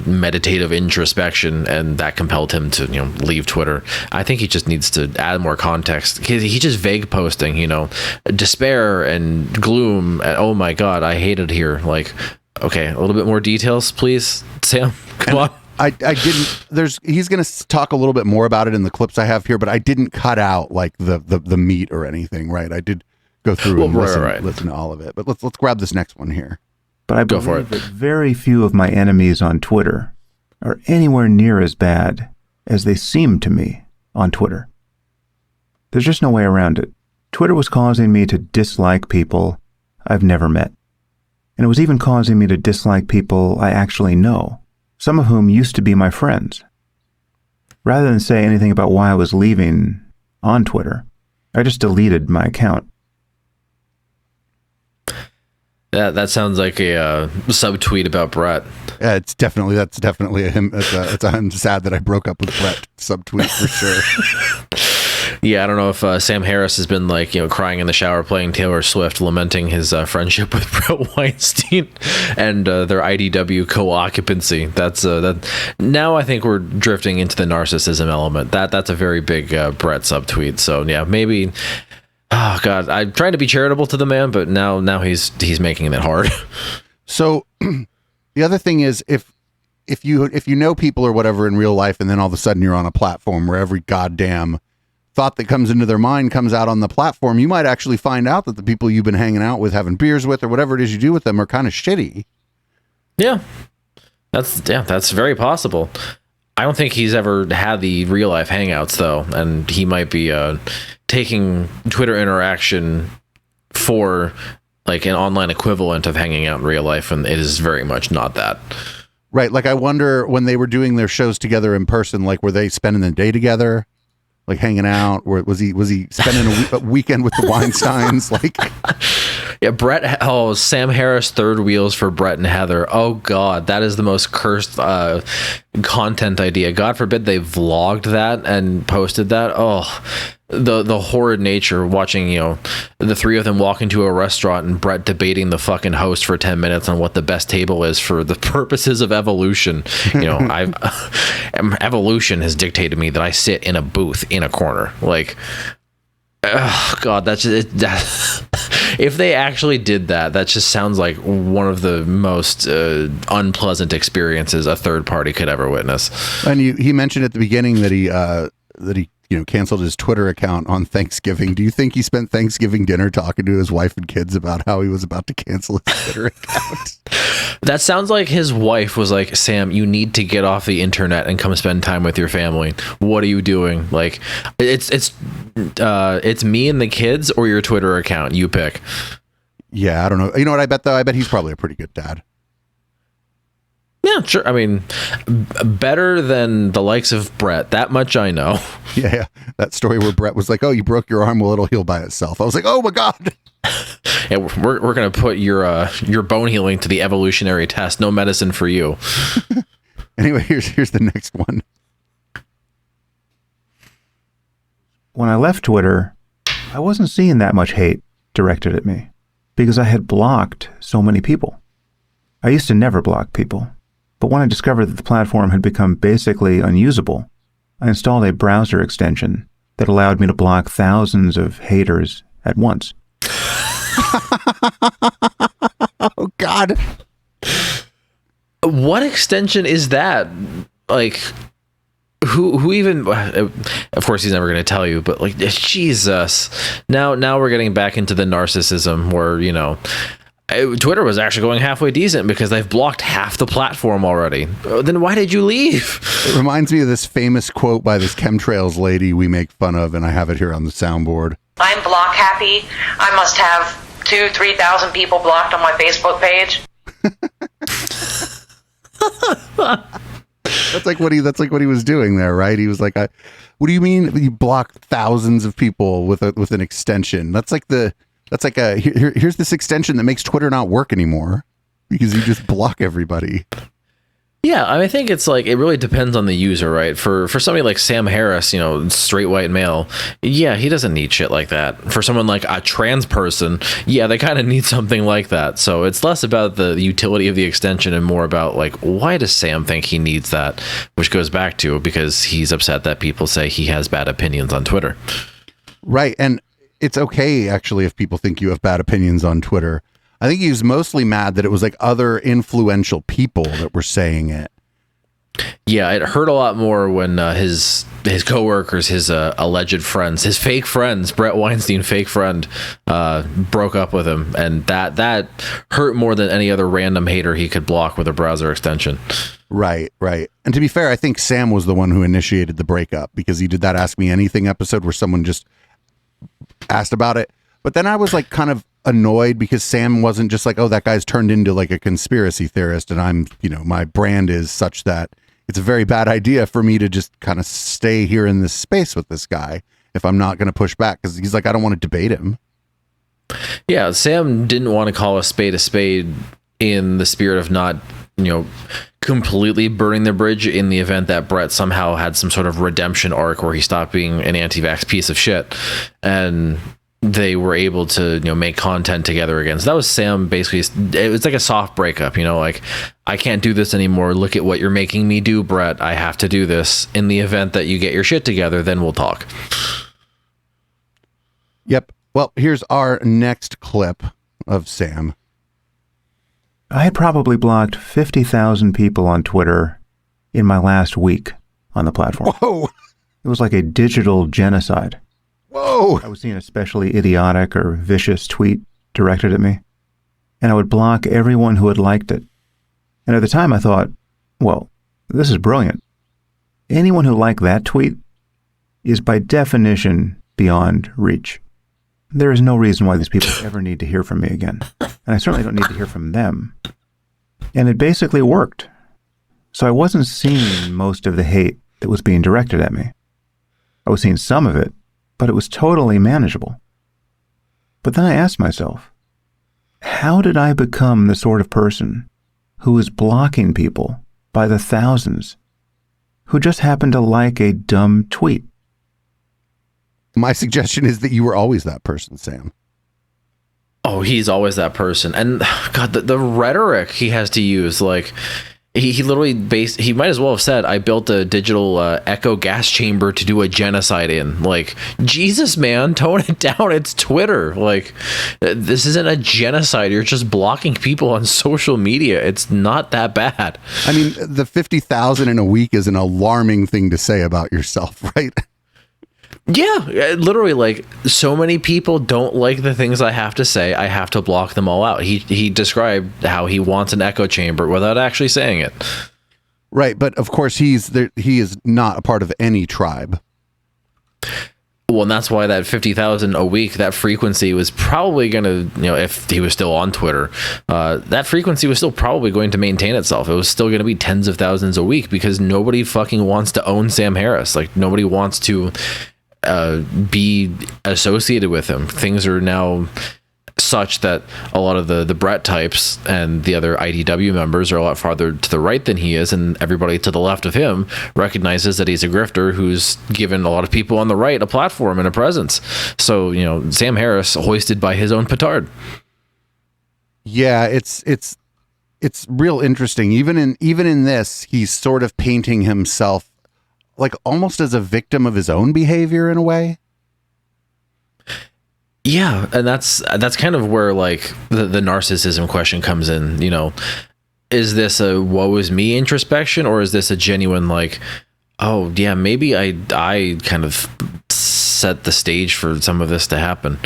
meditative introspection, and that compelled him to, leave Twitter. I think he just needs to add more context. He's just vague posting, despair and gloom. Oh my God, I hate it here. Okay, a little bit more details, please, Sam. Come on. I didn't. He's going to talk a little bit more about it in the clips I have here, but I didn't cut out the meat or anything, right? I did go through and listen to all of it. But let's grab this next one here. But I believe that very few of my enemies on Twitter are anywhere near as bad as they seem to me on Twitter. There's just no way around it. Twitter was causing me to dislike people I've never met, and it was even causing me to dislike people I actually know, some of whom used to be my friends. Rather than say anything about why I was leaving on Twitter, I just deleted my account. That sounds like a subtweet about Brett. That's definitely a him. I'm sad that I broke up with Brett subtweet for sure. Yeah, I don't know if Sam Harris has been crying in the shower playing Taylor Swift, lamenting his friendship with Brett Weinstein and their IDW co-occupancy. That's that. Now I think we're drifting into the narcissism element. That's a very big Brett subtweet. So yeah, maybe. Oh God, I'm trying to be charitable to the man, but now he's making it hard. So the other thing is if you know people or whatever in real life, and then all of a sudden you're on a platform where every goddamn thought that comes into their mind comes out on the platform, you might actually find out that the people you've been hanging out with, having beers with, or whatever it is you do with them are kind of shitty. Yeah, that's very possible. I don't think he's ever had the real life hangouts though, and he might be taking Twitter interaction for an online equivalent of hanging out in real life, and it is very much not that. Right. I wonder when they were doing their shows together in person, were they spending the day together? Hanging out, or was he spending a weekend with the Weinsteins? Yeah, Sam Harris third wheels for Brett and Heather. Oh God, that is the most cursed content idea. God forbid they vlogged that and posted that. Oh, the horrid nature watching the three of them walk into a restaurant and Brett debating the fucking host for 10 minutes on what the best table is for the purposes of evolution. Evolution has dictated me that I sit in a booth in a corner. Oh God, that's just if they actually did that just sounds like one of the most unpleasant experiences a third party could ever witness. And he mentioned at the beginning that he canceled his Twitter account on Thanksgiving. Do you think he spent Thanksgiving dinner talking to his wife and kids about how he was about to cancel his Twitter account? That sounds like his wife was like, Sam, you need to get off the internet and come spend time with your family. What are you doing? It's me and the kids or your Twitter account. You pick. Yeah, I don't know. You know what I bet though? I bet he's probably a pretty good dad. Yeah, sure. I mean, better than the likes of Brett. That much I know. Yeah. That story where Brett was like, "Oh, you broke your arm. Well, it'll heal by itself." I was like, "Oh my God." Yeah, we're gonna put your bone healing to the evolutionary test. No medicine for you. Anyway, here's the next one. When I left Twitter, I wasn't seeing that much hate directed at me because I had blocked so many people. I used to never block people. But when I discovered that the platform had become basically unusable, I installed a browser extension that allowed me to block thousands of haters at once. Oh, God. What extension is that? Like, who even, of course he's never going to tell you, but like, Jesus. Now we're getting back into the narcissism where, you know, Twitter was actually going halfway decent because they've blocked half the platform already. Then why did you leave? It reminds me of this famous quote by this chemtrails lady we make fun of, and I have it here on the soundboard. I'm block happy. I must have 2,000-3,000 people blocked on my Facebook page. That's like what he was doing there, right? He was like, "What do you mean you block thousands of people with an extension? That's like here's this extension that makes Twitter not work anymore because you just block everybody." Yeah, I think it's like, it really depends on the user, right? For somebody like Sam Harris, you know, straight white male, yeah, he doesn't need shit like that. For someone like a trans person, yeah, they kind of need something like that. So it's less about the utility of the extension and more about like, why does Sam think he needs that? Which goes back to because he's upset that people say he has bad opinions on Twitter. Right, and it's okay actually if people think you have bad opinions on Twitter. I think he was mostly mad that it was like other influential people that were saying it. Yeah, it hurt a lot more when his coworkers, his alleged friends, his fake friends, Brett Weinstein, fake friend, broke up with him, and that hurt more than any other random hater he could block with a browser extension. Right. And to be fair, I think Sam was the one who initiated the breakup because he did that Ask Me Anything episode where someone just asked about it. But then I was like kind of annoyed because Sam wasn't just like, oh, that guy's turned into like a conspiracy theorist and I'm, you know, my brand is such that it's a very bad idea for me to just kind of stay here in this space with this guy if I'm not going to push back, because he's like, I don't want to debate him. Yeah, Sam didn't want to call a spade in the spirit of not, you know, completely burning the bridge in the event that Brett somehow had some sort of redemption arc where he stopped being an anti-vax piece of shit and they were able to, you know, make content together again. So that was Sam basically. It was like a soft breakup, you know, like, I can't do this anymore. Look at what you're making me do, Brett. I have to do this. In the event that you get your shit together, then we'll talk. Yep. Well, here's our next clip of Sam. I had probably blocked 50,000 people on Twitter in my last week on the platform. Whoa. It was like a digital genocide. Whoa. I would see an especially idiotic or vicious tweet directed at me, and I would block everyone who had liked it. And at the time I thought, well, this is brilliant. Anyone who liked that tweet is by definition beyond reach. There is no reason why these people ever need to hear from me again. And I certainly don't need to hear from them. And it basically worked. So I wasn't seeing most of the hate that was being directed at me. I was seeing some of it, but it was totally manageable. But then I asked myself, how did I become the sort of person who is blocking people by the thousands who just happened to like a dumb tweet? My suggestion is that you were always that person, Sam. Oh, he's always that person. And God, the rhetoric he has to use, like, he literally he might as well have said, I built a digital echo gas chamber to do a genocide in. Like, Jesus, man, tone it down. It's Twitter. Like, this isn't a genocide. You're just blocking people on social media. It's not that bad. I mean, the 50,000 in a week is an alarming thing to say about yourself, right? Yeah, literally, like, so many people don't like the things I have to say. I have to block them all out. He described how he wants an echo chamber without actually saying it. Right, but of course he is not a part of any tribe. Well, and that's why that 50,000 a week, that frequency was probably going to, you know, if he was still on Twitter, that frequency was still probably going to maintain itself. It was still going to be tens of thousands a week because nobody fucking wants to own Sam Harris. Like, nobody wants to be associated with him. Things are now such that a lot of the Brett types and the other IDW members are a lot farther to the right than he is, and everybody to the left of him recognizes that he's a grifter who's given a lot of people on the right a platform and a presence. So, you know, Sam Harris hoisted by his own petard. Yeah, it's it's real interesting. Even in this, he's sort of painting himself like almost as a victim of his own behavior in a way. Yeah, and that's kind of where like the narcissism question comes in. You know, is this a woe is me introspection, or is this a genuine like, oh yeah, maybe I kind of set the stage for some of this to happen?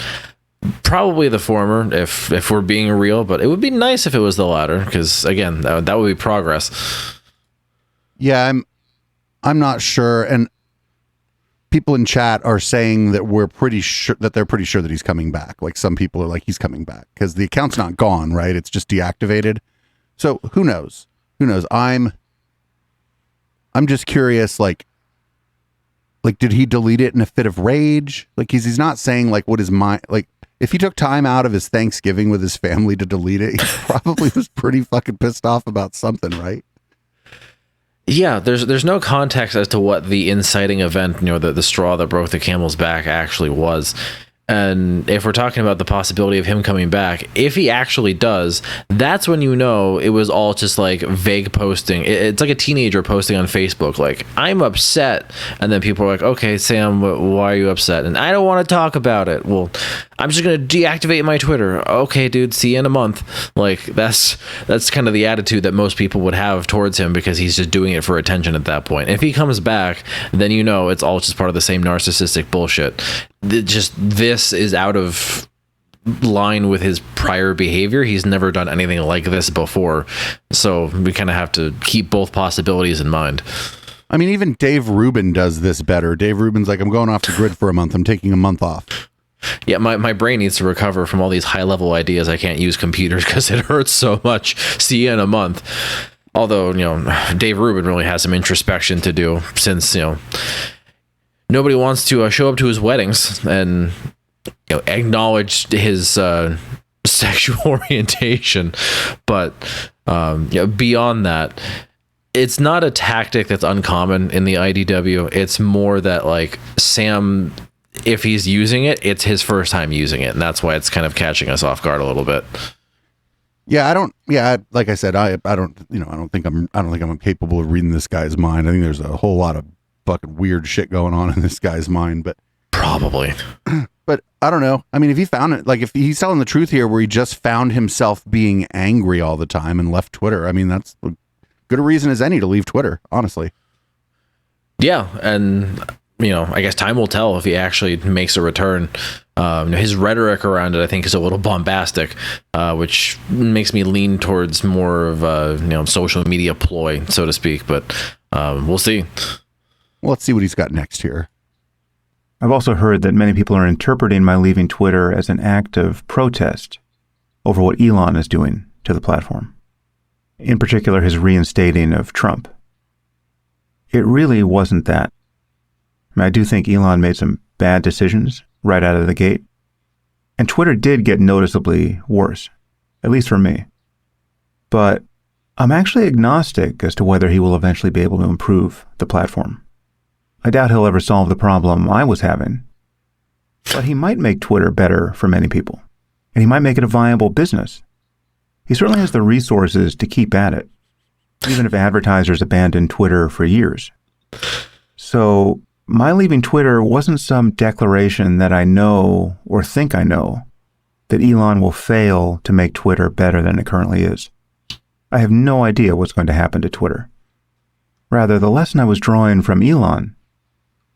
Probably the former, if we're being real, but it would be nice if it was the latter, because again, that would be progress. Yeah, I'm not sure, and people in chat are saying that they're pretty sure that he's coming back. Like some people are like he's coming back because the account's not gone, right? It's just deactivated. So who knows? I'm just curious, like did he delete it in a fit of rage? Like he's not saying like what his mind, like if he took time out of his Thanksgiving with his family to delete it, he probably was pretty fucking pissed off about something, right? Yeah, there's no context as to what the inciting event, the straw that broke the camel's back actually was. And if we're talking about the possibility of him coming back, if he actually does, that's when it was all just like vague posting. It's like a teenager posting on Facebook, like, I'm upset. And then people are like, okay, Sam, why are you upset? And I don't want to talk about it. Well, I'm just going to deactivate my Twitter. Okay, dude, see you in a month. Like, that's kind of the attitude that most people would have towards him because he's just doing it for attention at that point. If he comes back, then it's all just part of the same narcissistic bullshit. This is out of line with his prior behavior. He's never done anything like this before, so we kind of have to keep both possibilities in mind. I mean, even Dave Rubin does this better. Dave Rubin's like, I'm going off the grid for a month. I'm taking a month off. Yeah, my brain needs to recover from all these high level ideas. I can't use computers because it hurts so much. See you in a month. Although, Dave Rubin really has some introspection to do since, nobody wants to show up to his weddings and acknowledge his sexual orientation. But beyond that, it's not a tactic that's uncommon in the IDW. It's more that like Sam, if he's using it, it's his first time using it, and that's why it's kind of catching us off guard a little bit. Yeah, like I said, I don't think I'm capable of reading this guy's mind. I think there's a whole lot of fucking weird shit going on in this guy's mind, but probably. But I don't know. I mean, if he found it, like if he's telling the truth here, where he just found himself being angry all the time and left Twitter, I mean, that's good a reason as any to leave Twitter, honestly. Yeah, and I guess time will tell if he actually makes a return. His rhetoric around it, I think, is a little bombastic, which makes me lean towards more of a social media ploy, so to speak. But we'll see. Well, let's see what he's got next here. I've also heard that many people are interpreting my leaving Twitter as an act of protest over what Elon is doing to the platform. In particular, his reinstating of Trump. It really wasn't that. I mean, I do think Elon made some bad decisions right out of the gate, and Twitter did get noticeably worse, at least for me. But I'm actually agnostic as to whether he will eventually be able to improve the platform. I doubt he'll ever solve the problem I was having, but he might make Twitter better for many people, and he might make it a viable business. He certainly has the resources to keep at it, even if advertisers abandon Twitter for years. So my leaving Twitter wasn't some declaration that I know or think I know that Elon will fail to make Twitter better than it currently is. I have no idea what's going to happen to Twitter. Rather, the lesson I was drawing from Elon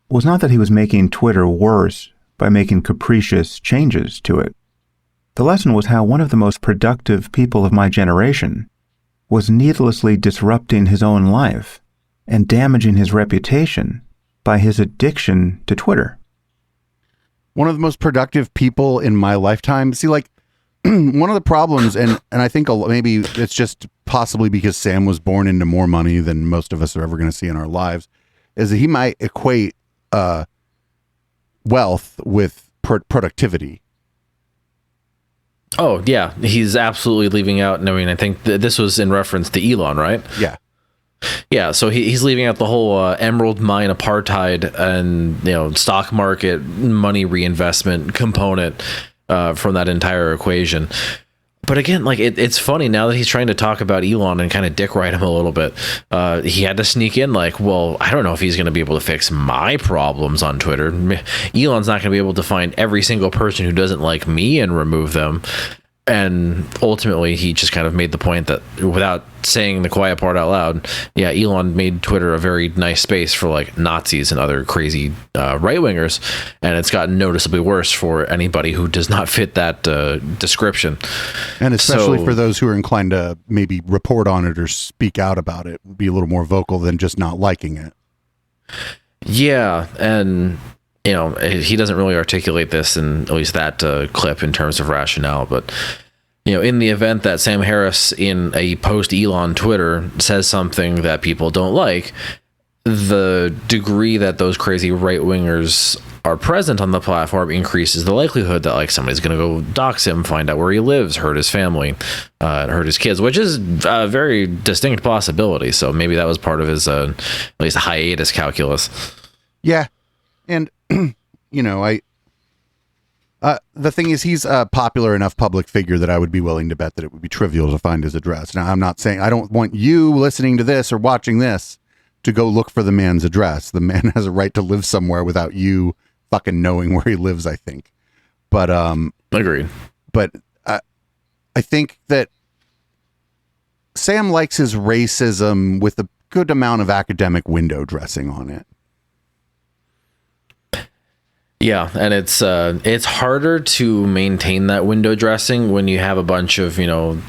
was not that he was making Twitter worse by making capricious changes to it. The lesson was how one of the most productive people of my generation was needlessly disrupting his own life and damaging his reputation by his addiction to Twitter. One of the most productive people in my lifetime. See, like, one of the problems, and I think maybe it's just possibly because Sam was born into more money than most of us are ever going to see in our lives, is that he might equate wealth with productivity. Oh, yeah. He's absolutely leaving out. I mean, I think this was in reference to Elon, right? Yeah. Yeah, so he's leaving out the whole emerald mine apartheid and stock market money reinvestment component from that entire equation. But again, like it's funny now that he's trying to talk about Elon and kind of dick ride him a little bit. He had to sneak in like, well, I don't know if he's going to be able to fix my problems on Twitter. Elon's not going to be able to find every single person who doesn't like me and remove them. And ultimately, he just kind of made the point that without saying the quiet part out loud, yeah, Elon made Twitter a very nice space for like Nazis and other crazy right wingers, and it's gotten noticeably worse for anybody who does not fit that description. And especially for those who are inclined to maybe report on it or speak out about it, be a little more vocal than just not liking it. Yeah, and you know, he doesn't really articulate this in at least that clip in terms of rationale, but you know, in the event that Sam Harris in a post Elon Twitter says something that people don't like, the degree that those crazy right wingers are present on the platform increases the likelihood that like somebody's going to go dox him, find out where he lives, hurt his family, hurt his kids, which is a very distinct possibility. So maybe that was part of his at least hiatus calculus. Yeah. And, you know, the thing is, he's a popular enough public figure that I would be willing to bet that it would be trivial to find his address. Now, I'm not saying I don't want you listening to this or watching this to go look for the man's address. The man has a right to live somewhere without you fucking knowing where he lives, I think. But, agreed. But I think that Sam likes his racism with a good amount of academic window dressing on it. Yeah, and it's harder to maintain that window dressing when you have a bunch of, you know,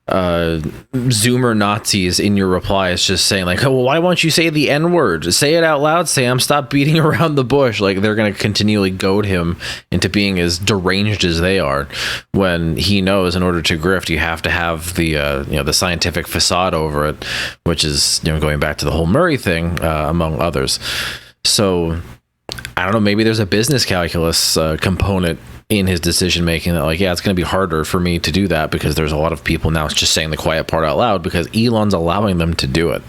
Zoomer Nazis in your replies just saying like, oh, well, why won't you say the N-word? Say it out loud, Sam. Stop beating around the bush. Like they're going to continually goad him into being as deranged as they are, when he knows in order to grift, you have to have the, you know, the scientific facade over it, which is, you know, going back to the whole Murray thing, among others. So I don't know, maybe there's a business calculus component in his decision making that like, yeah, it's going to be harder for me to do that because there's a lot of people now just saying the quiet part out loud because Elon's allowing them to do it.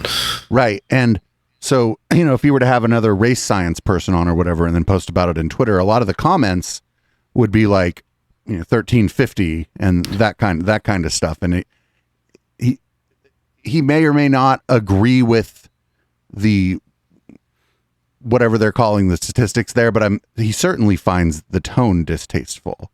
Right. And so, you know, if you were to have another race science person on or whatever and then post about it in Twitter, a lot of the comments would be like, you know, 1350 and that kind of stuff. And he may or may not agree with the whatever they're calling the statistics there, but he certainly finds the tone distasteful.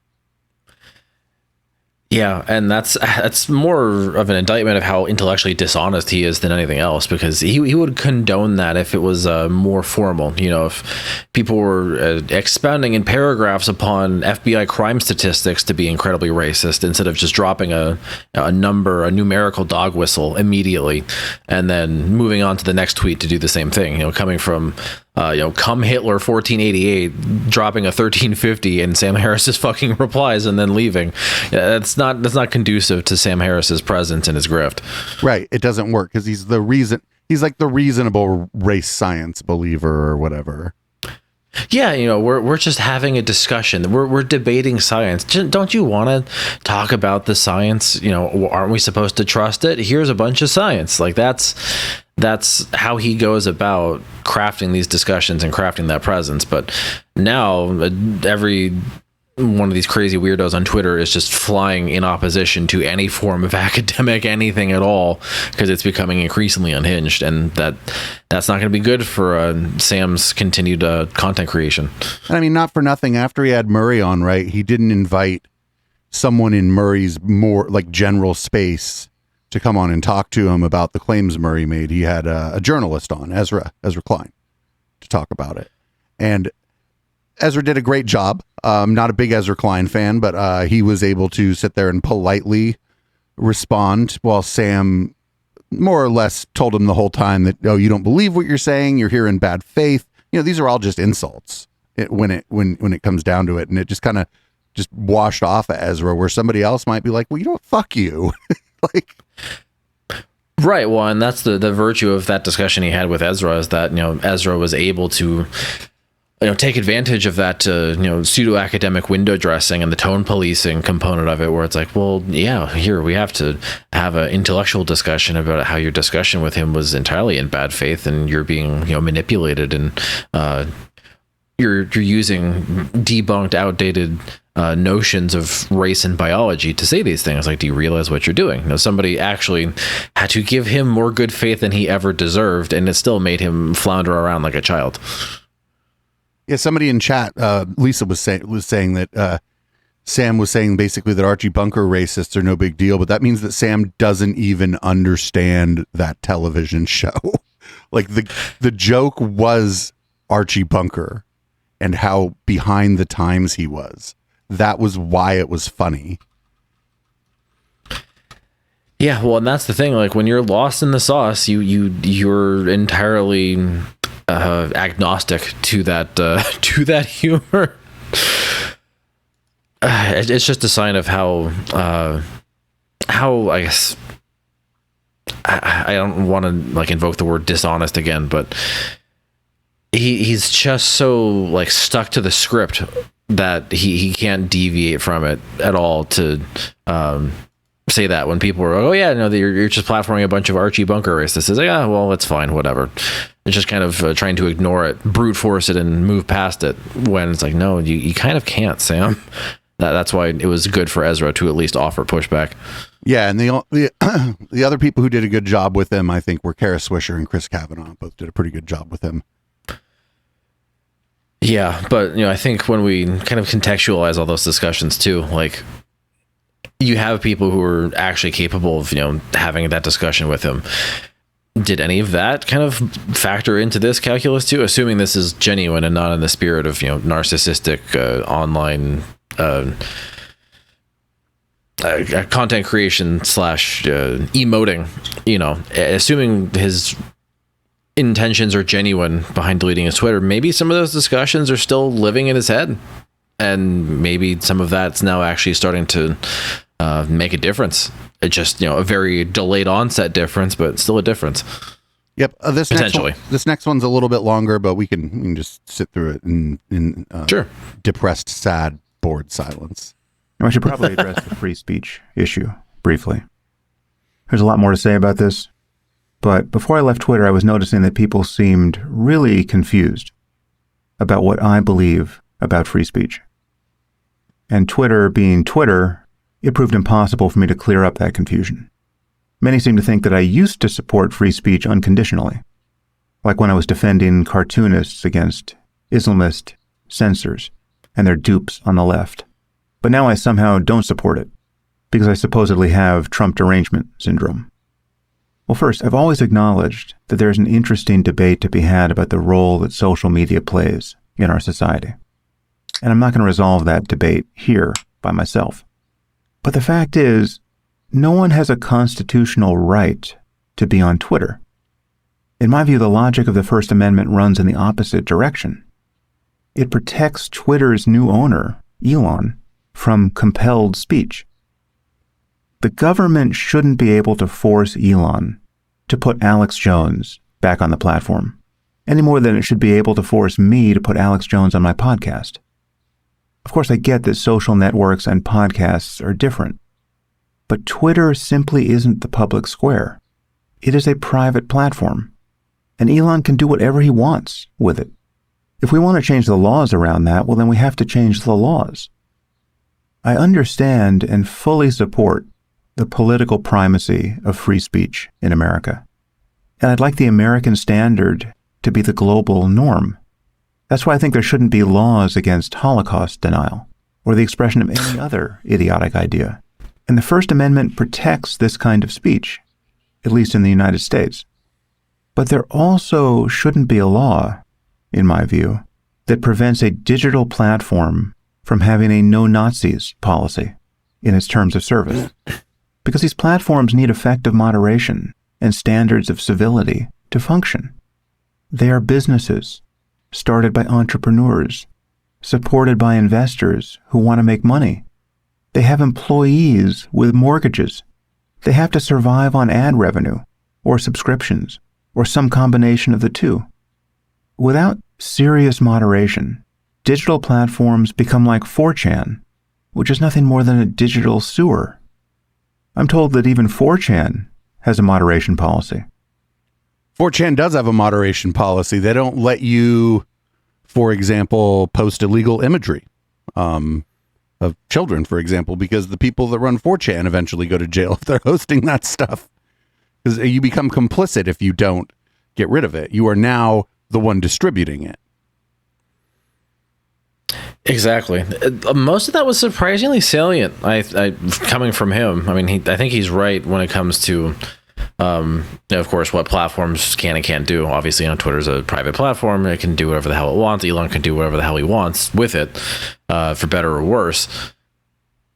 Yeah, and that's more of an indictment of how intellectually dishonest he is than anything else, because he would condone that if it was more formal. You know, if people were expounding in paragraphs upon FBI crime statistics to be incredibly racist instead of just dropping a numerical dog whistle immediately and then moving on to the next tweet to do the same thing. You know, coming from you know, come Hitler 1488, dropping a 1350 and Sam Harris's fucking replies and then leaving. That's not conducive to Sam Harris's presence and his grift. Right. It doesn't work because he's like the reasonable race science believer or whatever. Yeah, you know, we're just having a discussion. We're debating science. Don't you want to talk about the science? You know, aren't we supposed to trust it? Here's a bunch of science. Like that's how he goes about crafting these discussions and crafting that presence. But now every one of these crazy weirdos on Twitter is just flying in opposition to any form of academic anything at all because it's becoming increasingly unhinged, and that's not going to be good for Sam's continued content creation. And I mean, not for nothing, after he had Murray on, right, he didn't invite someone in Murray's more like general space to come on and talk to him about the claims Murray made. He had a journalist on, Ezra Klein, to talk about it. And Ezra did a great job. Not a big Ezra Klein fan, but he was able to sit there and politely respond while Sam more or less told him the whole time that, oh, you don't believe what you're saying. You're here in bad faith. You know, these are all just insults when it comes down to it. And it just kind of just washed off of Ezra, where somebody else might be like, well, you know what? Fuck you. Like, right. Well, and that's the virtue of that discussion he had with Ezra, is that, you know, Ezra was able to, you know, take advantage of that, you know, pseudo-academic window dressing and the tone policing component of it, where it's like, well, yeah, here we have to have an intellectual discussion about how your discussion with him was entirely in bad faith and you're being, you know, manipulated and you're using debunked, outdated notions of race and biology to say these things. Like, do you realize what you're doing? You know, somebody actually had to give him more good faith than he ever deserved, and it still made him flounder around like a child. Yeah, somebody in chat, Lisa was saying that Sam was saying basically that Archie Bunker racists are no big deal, but that means that Sam doesn't even understand that television show. Like the joke was Archie Bunker and how behind the times he was. That was why it was funny. Yeah, well, and that's the thing. Like, when you're lost in the sauce, you're entirely agnostic to that humor. It's just a sign of how I guess I don't want to like invoke the word dishonest again, but he's just so like stuck to the script that he can't deviate from it at all to say that when people are, oh yeah, no, you're just platforming a bunch of Archie Bunker racists. It's like, well, it's fine, whatever. It's just kind of trying to ignore it, brute force it, and move past it, when it's like, no, you kind of can't, Sam. That's why it was good for Ezra to at least offer pushback. Yeah, and the other people who did a good job with him, I think, were Kara Swisher and Chris Kavanaugh. Both did a pretty good job with him. Yeah, but I think when we kind of contextualize all those discussions too, like, you have people who are actually capable of having that discussion with him. Did any of that kind of factor into this calculus too? Assuming this is genuine and not in the spirit of narcissistic online content creation / emoting, assuming his intentions are genuine behind deleting his Twitter, maybe some of those discussions are still living in his head, and maybe some of that's now actually starting to make a difference. It's just a very delayed onset difference, but still a difference. Yep. This next one's a little bit longer, but we can just sit through it in sure. Depressed, sad, bored silence. I should probably address the free speech issue briefly. There's a lot more to say about this, but before I left Twitter, I was noticing that people seemed really confused about what I believe about free speech. And Twitter being Twitter, it proved impossible for me to clear up that confusion. Many seem to think that I used to support free speech unconditionally, like when I was defending cartoonists against Islamist censors and their dupes on the left. But now I somehow don't support it, because I supposedly have Trump derangement syndrome. Well, first, I've always acknowledged that there's an interesting debate to be had about the role that social media plays in our society. And I'm not going to resolve that debate here by myself. But the fact is, no one has a constitutional right to be on Twitter. In my view, the logic of the First Amendment runs in the opposite direction. It protects Twitter's new owner, Elon, from compelled speech. The government shouldn't be able to force Elon to put Alex Jones back on the platform, any more than it should be able to force me to put Alex Jones on my podcast. Of course, I get that social networks and podcasts are different, but Twitter simply isn't the public square. It is a private platform, and Elon can do whatever he wants with it. If we want to change the laws around that, well, then we have to change the laws. I understand and fully support the political primacy of free speech in America, and I'd like the American standard to be the global norm. That's why I think there shouldn't be laws against Holocaust denial or the expression of any other idiotic idea. And the First Amendment protects this kind of speech, at least in the United States. But there also shouldn't be a law, in my view, that prevents a digital platform from having a no Nazis policy in its terms of service. Because these platforms need effective moderation and standards of civility to function. They are businesses started by entrepreneurs, supported by investors who want to make money. They have employees with mortgages. They have to survive on ad revenue or subscriptions or some combination of the two. Without serious moderation, digital platforms become like 4chan, which is nothing more than a digital sewer. I'm told that even 4chan has a moderation policy. 4chan does have a moderation policy. They don't let you, for example, post illegal imagery. of children, for example, because the people that run 4chan eventually go to jail if they're hosting that stuff. Because you become complicit if you don't get rid of it. You are now the one distributing it. Exactly. Most of that was surprisingly salient. I coming from him. I mean, I think he's right when it comes to, of course, what platforms can and can't do. Obviously, Twitter's a private platform. It can do whatever the hell it wants. Elon can do whatever the hell he wants with it, for better or worse.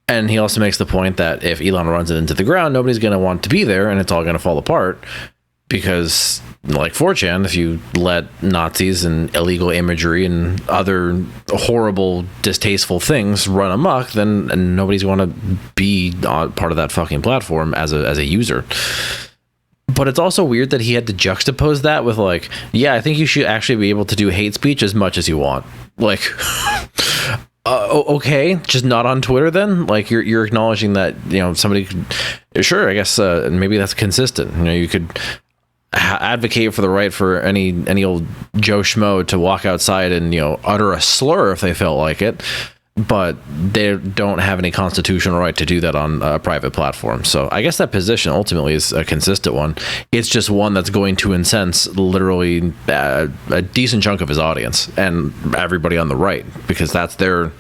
And he also makes the point that if Elon runs it into the ground, nobody's going to want to be there, and it's all going to fall apart. Because, like 4chan, if you let Nazis and illegal imagery and other horrible, distasteful things run amok, then nobody's going to be part of that fucking platform as a user. But it's also weird that he had to juxtapose that with like, yeah, I think you should actually be able to do hate speech as much as you want. Like, okay, just not on Twitter then? Like, you're acknowledging that, somebody could, sure, I guess maybe that's consistent. You could advocate for the right for any old Joe Schmo to walk outside and utter a slur if they felt like it, but they don't have any constitutional right to do that on a private platform. So I guess that position ultimately is a consistent one. It's just one that's going to incense literally a decent chunk of his audience and everybody on the right, because that's their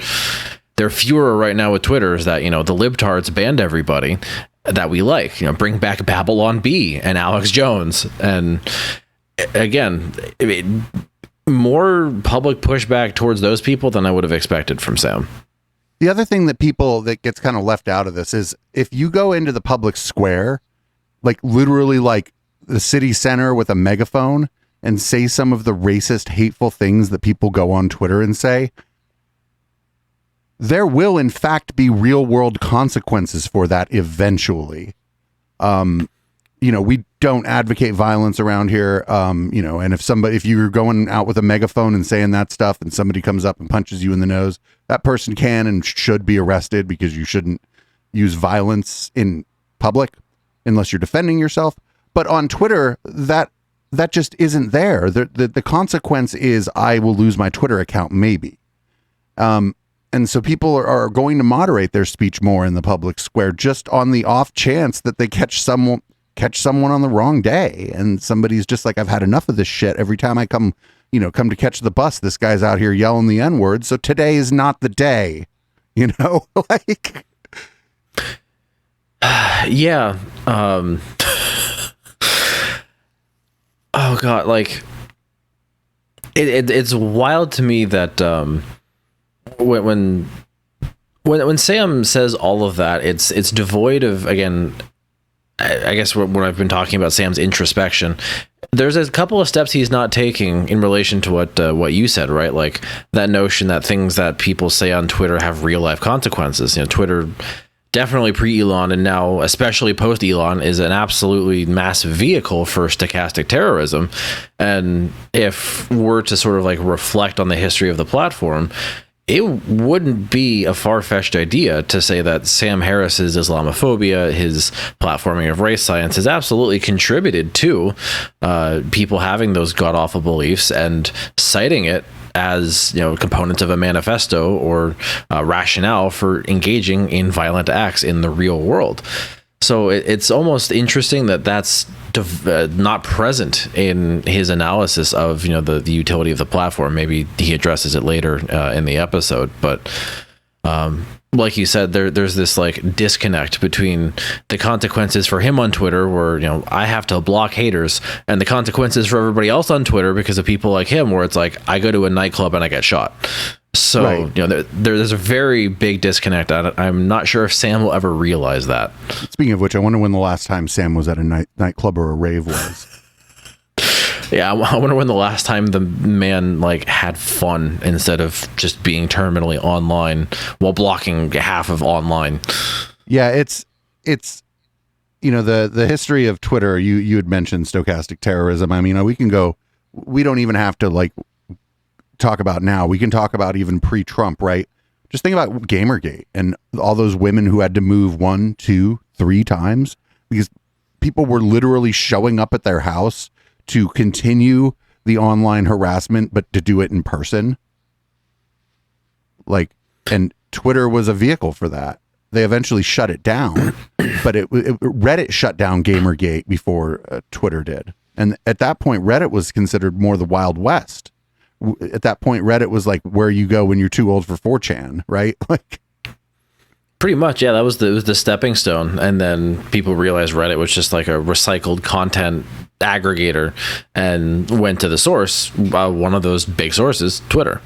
furor right now with Twitter is that the libtards banned everybody that we like, bring back Babylon B and Alex Jones. And again, more public pushback towards those people than I would have expected from Sam. The other thing that gets kind of left out of this is if you go into the public square, like literally like the city center with a megaphone and say some of the racist, hateful things that people go on Twitter and say, there will, in fact, be real world consequences for that eventually. We don't advocate violence around here. And if you're going out with a megaphone and saying that stuff and somebody comes up and punches you in the nose, that person can and should be arrested because you shouldn't use violence in public unless you're defending yourself. But on Twitter, that just isn't there. The consequence is I will lose my Twitter account, maybe. And so people are going to moderate their speech more in the public square just on the off chance that they catch someone on the wrong day. And somebody's just like, I've had enough of this shit. Every time I come to catch the bus, this guy's out here yelling the N-word. So today is not the day, like. Yeah. Oh God. Like it's wild to me that, when Sam says all of that, it's devoid of, again, I guess what I've been talking about, Sam's introspection. There's a couple of steps he's not taking in relation to what you said, right? Like that notion that things that people say on Twitter have real life consequences. Twitter definitely pre-Elon and now especially post-Elon is an absolutely massive vehicle for stochastic terrorism. And if we're to sort of like reflect on the history of the platform, it wouldn't be a far-fetched idea to say that Sam Harris's Islamophobia, his platforming of race science, has absolutely contributed to people having those god-awful beliefs and citing it as components of a manifesto or rationale for engaging in violent acts in the real world. So it's almost interesting that that's not present in his analysis of the utility of the platform. Maybe he addresses it later in the episode, but like you said, there's this like disconnect between the consequences for him on Twitter, where I have to block haters, and the consequences for everybody else on Twitter because of people like him, where it's like I go to a nightclub and I get shot. So right. There's a very big disconnect. I'm not sure if Sam will ever realize that. Speaking of which, I wonder when the last time Sam was at a nightclub or a rave was. Yeah, I wonder when the last time the man like had fun instead of just being terminally online while blocking half of online. Yeah, it's the history of Twitter. You had mentioned stochastic terrorism. I mean, we don't even have to like talk about now. We can talk about even pre-Trump, right? Just think about Gamergate and all those women who had to move 1, 2, 3 times because people were literally showing up at their house to continue the online harassment, but to do it in person. Like, and Twitter was a vehicle for that. They eventually shut it down, but Reddit shut down Gamergate before Twitter did. And at that point, Reddit was considered more the Wild West. At that point, Reddit was like where you go when you're too old for 4chan, right? Like, pretty much, yeah. That was the stepping stone, and then people realized Reddit was just like a recycled content aggregator, and went to the source. One of those big sources, Twitter.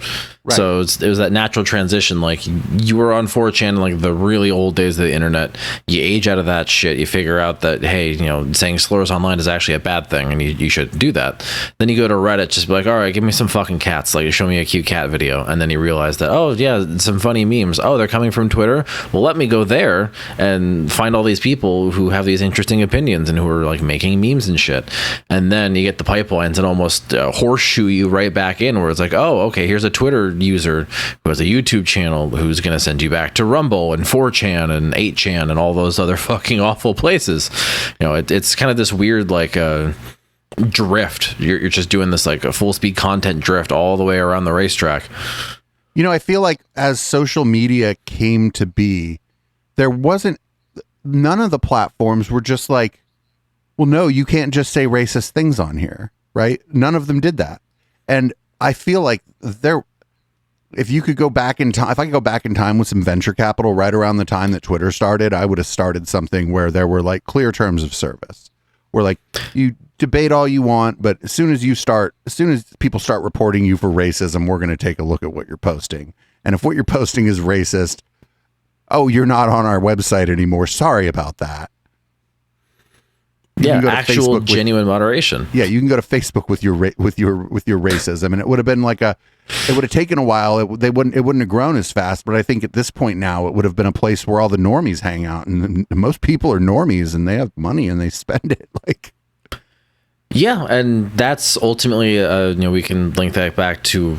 Right. So it was that natural transition. Like, you were on 4chan, like the really old days of the internet. You age out of that shit. You figure out that, hey, saying slurs online is actually a bad thing, and you shouldn't do that. Then you go to Reddit, just be like, all right, give me some fucking cats. Like, show me a cute cat video, and then you realize that, oh yeah, some funny memes. Oh, they're coming from Twitter. Well, let me go there and find all these people who have these interesting opinions and who are like making memes and shit. And then you get the pipelines and almost horseshoe you right back in, where it's like, oh, okay, here's a Twitter user who has a YouTube channel who's going to send you back to Rumble and 4chan and 8chan and all those other fucking awful places. It's kind of this weird like drift. You're just doing this like a full speed content drift all the way around the racetrack. I feel like as social media came to be, none of the platforms were just like, well, no, you can't just say racist things on here, right? None of them did that. And I feel like if you could go back in time, if I could go back in time with some venture capital right around the time that Twitter started, I would have started something where there were like clear terms of service, where like you debate all you want, but as soon as people start reporting you for racism, we're going to take a look at what you're posting. And if what you're posting is racist, oh, you're not on our website anymore. Sorry about that. Yeah, actual genuine moderation. Yeah, you can go to Facebook with your racism, and it would have been like it would have taken a while. It wouldn't have grown as fast. But I think at this point now, it would have been a place where all the normies hang out, and most people are normies, and they have money and they spend it. Like, yeah, and that's ultimately, we can link that back to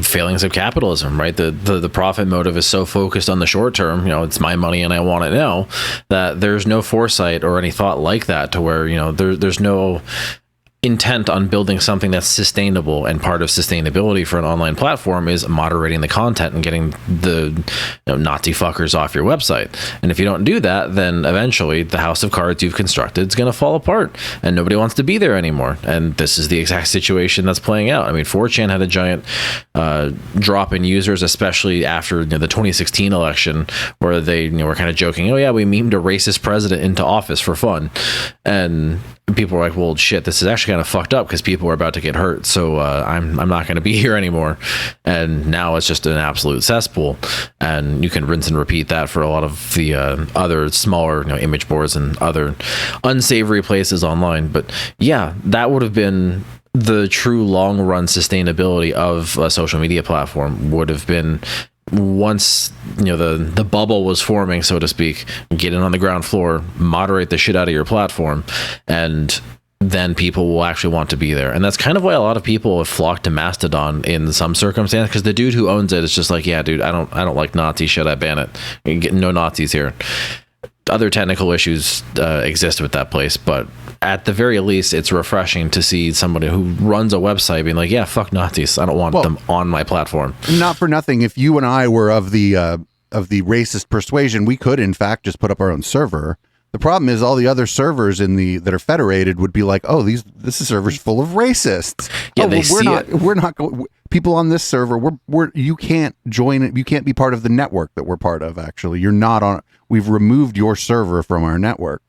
failings of capitalism, right? The profit motive is so focused on the short term, it's my money and I want it now, that there's no foresight or any thought like that to where, there's no intent on building something that's sustainable. And part of sustainability for an online platform is moderating the content and getting the Nazi fuckers off your website. And if you don't do that, then eventually the house of cards you've constructed is going to fall apart and nobody wants to be there anymore. And this is the exact situation that's playing out. I mean, 4chan had a giant drop in users, especially after the 2016 election, where they were kind of joking, oh yeah, we memed a racist president into office for fun. And people were like, well, shit, this is actually kind of fucked up because people are about to get hurt. So I'm not going to be here anymore. And now it's just an absolute cesspool. And you can rinse and repeat that for a lot of the other smaller image boards and other unsavory places online. But yeah, that would have been the true long run sustainability of a social media platform. Would have been once the bubble was forming, so to speak, get in on the ground floor, moderate the shit out of your platform, and then people will actually want to be there. And that's kind of why a lot of people have flocked to Mastodon in some circumstance, because the dude who owns it is just like, yeah, dude, I don't like Nazi shit, I ban it. No Nazis here. Other technical issues exist with that place, but at the very least, it's refreshing to see somebody who runs a website being like, yeah, fuck Nazis, I don't want them on my platform. Not for nothing, if you and I were of the racist persuasion, we could in fact just put up our own server. The problem is all the other servers that are federated would be like, oh, this is server's full of racists. Yeah, we're not going. People on this server, you can't join it. You can't be part of the network that we're part of. Actually, you're not on. We've removed your server from our network.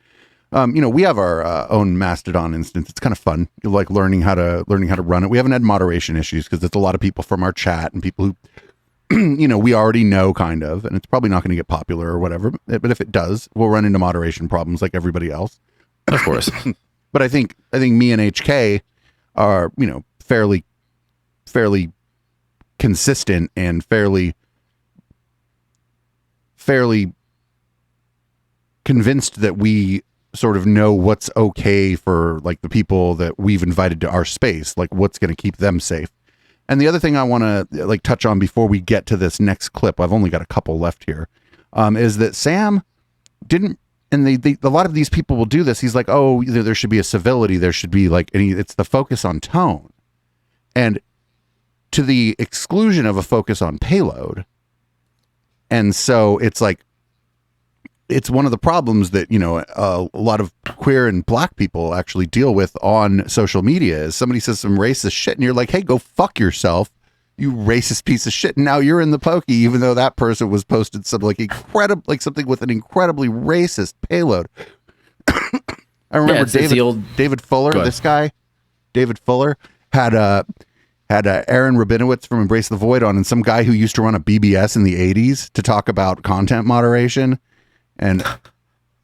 We have our own Mastodon instance. It's kind of fun, like learning how to run it. We haven't had moderation issues because it's a lot of people from our chat and people who we already know kind of, and it's probably not going to get popular or whatever. But if it does, we'll run into moderation problems like everybody else. Of course. But I think me and HK are, fairly consistent and fairly convinced that we sort of know what's okay for like the people that we've invited to our space, like what's going to keep them safe. And the other thing I want to like touch on before we get to this next clip, I've only got a couple left here, is that Sam didn't, and a lot of these people will do this. He's like, oh, there should be a civility. There should be like, it's the focus on tone. And to the exclusion of a focus on payload, And so it's like, it's one of the problems that, you know, a lot of queer and black people actually deal with on social media is somebody says some racist shit and you're like, hey, go fuck yourself, you racist piece of shit. And now you're in the pokey, even though that person was posted something like something with an incredibly racist payload. I remember David Fuller, this guy, David Fuller, had Aaron Rabinowitz from Embrace the Void on, and some guy who used to run a BBS in the 80s to talk about content moderation. And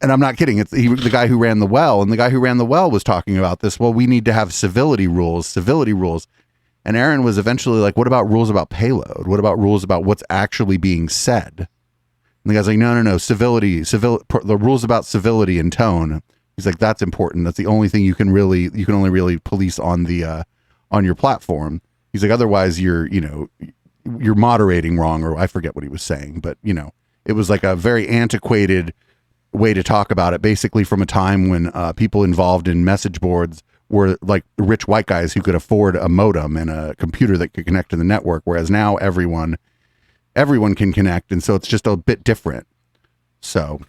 I'm not kidding. It's the guy who ran the well, and the guy who ran the well was talking about this. Well, we need to have civility rules. And Aaron was eventually like, what about rules about payload? What about rules about what's actually being said? And the guy's like, no, the rules about civility and tone. He's like, that's important. That's the only thing you can only really police on on your platform. He's like, otherwise you're moderating wrong, or I forget what he was saying, but you know, it was like a very antiquated way to talk about it, basically from a time when people involved in message boards were like rich white guys who could afford a modem and a computer that could connect to the network, whereas now everyone can connect, and so it's just a bit different. So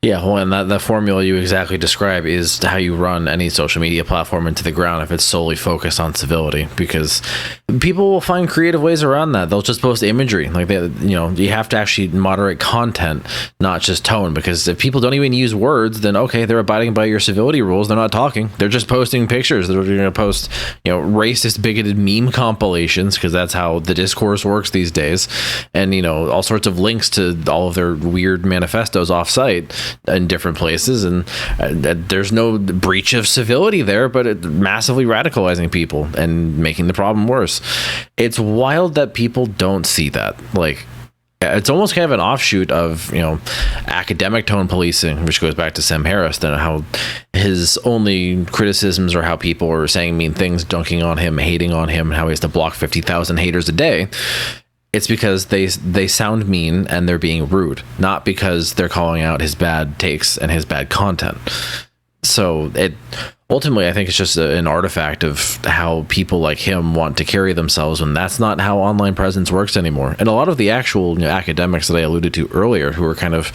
yeah, well, and that formula you exactly describe is how you run any social media platform into the ground if it's solely focused on civility, because people will find creative ways around that. They'll just post imagery. Like, you have to actually moderate content, not just tone, because if people don't even use words, then okay, they're abiding by your civility rules. They're not talking. They're just posting pictures. They're going to post, racist, bigoted meme compilations, because that's how the discourse works these days. And, all sorts of links to all of their weird manifestos offsite in different places, and there's no breach of civility there, but it massively radicalizing people and making the problem worse. It's wild that people don't see that. Like, it's almost kind of an offshoot of academic tone policing, which goes back to Sam Harris, and how his only criticisms are how people are saying mean things, dunking on him, hating on him, and how he has to block 50,000 haters a day. It's because they sound mean and they're being rude, not because they're calling out his bad takes and his bad content. So ultimately, I think it's just an artifact of how people like him want to carry themselves, when that's not how online presence works anymore. And a lot of the actual academics that I alluded to earlier, who are kind of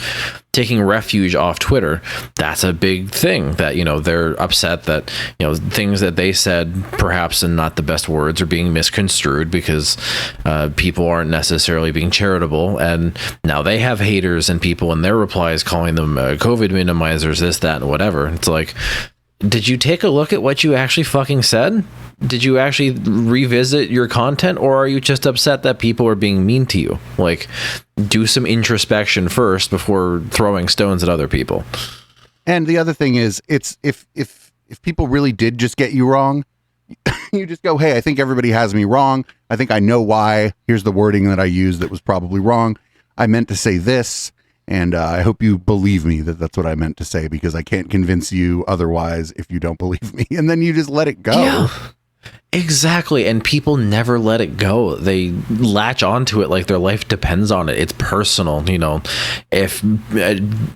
taking refuge off Twitter, that's a big thing, that they're upset that things that they said, perhaps in not the best words, are being misconstrued because people aren't necessarily being charitable, and now they have haters and people in their replies calling them COVID minimizers, this, that, and whatever. It's like, did you take a look at what you actually fucking said? Did you actually revisit your content, or are you just upset that people are being mean to you? Like, do some introspection first before throwing stones at other people. And the other thing is, it's if people really did just get you wrong, you just go, hey, I think everybody has me wrong. I think I know why. Here's the wording that I used that was probably wrong. I meant to say this. And I hope you believe me that that's what I meant to say, because I can't convince you otherwise if you don't believe me. And then you just let it go. Yeah, exactly. And people never let it go. They latch onto it like their life depends on it. It's personal. If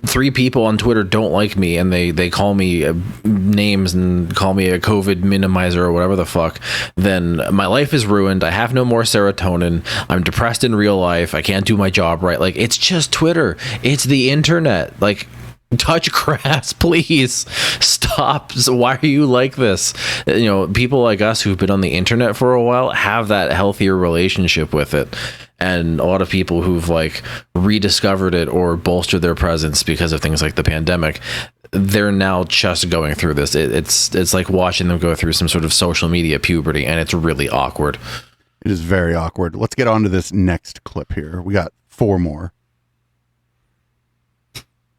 3 people on Twitter don't like me and they call me names and call me a COVID minimizer or whatever the fuck, then my life is ruined. I have no more serotonin. I'm depressed in real life. I can't do my job right. Like, it's just Twitter. It's the internet. Like, touch grass, please stop. So why are you like this? People like us who've been on the internet for a while have that healthier relationship with it, and a lot of people who've like rediscovered it or bolstered their presence because of things like the pandemic, they're now just going through this. It's like watching them go through some sort of social media puberty, and it's really awkward. It is very awkward. Let's get on to this next clip here. We got 4 more.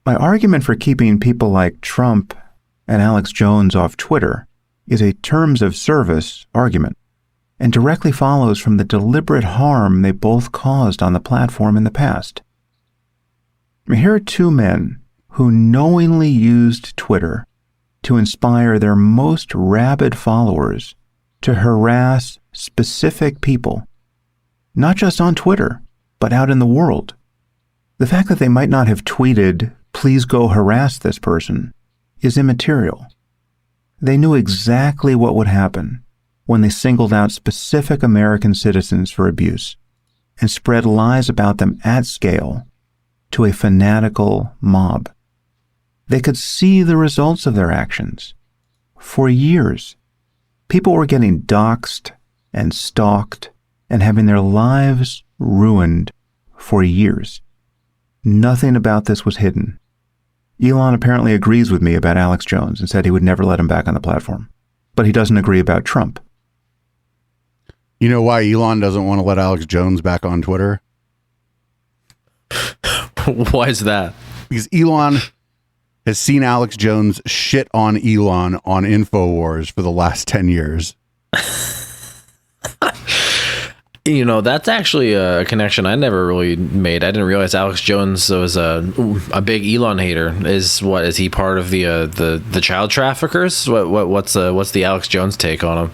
My argument for keeping people like Trump and Alex Jones off Twitter is a terms of service argument, and directly follows from the deliberate harm they both caused on the platform in the past. Here are 2 men who knowingly used Twitter to inspire their most rabid followers to harass specific people, not just on Twitter, but out in the world. The fact that they might not have tweeted, "Please go harass this person," is immaterial. They knew exactly what would happen when they singled out specific American citizens for abuse. and spread lies about them at scale to a fanatical mob. They could see the results of their actions. For years, people were getting doxxed and stalked and having their lives ruined for years. Nothing about this was hidden. Elon apparently agrees with me about Alex Jones and said he would never let him back on the platform. But he doesn't agree about Trump. You know why Elon doesn't want to let Alex Jones back on Twitter? Why is that? Because Elon has seen Alex Jones shit on Elon on InfoWars for the last 10 years. You know, that's actually a connection I never really made. I didn't realize Alex Jones was a big Elon hater. Is he part of the child traffickers? What's the Alex Jones take on him?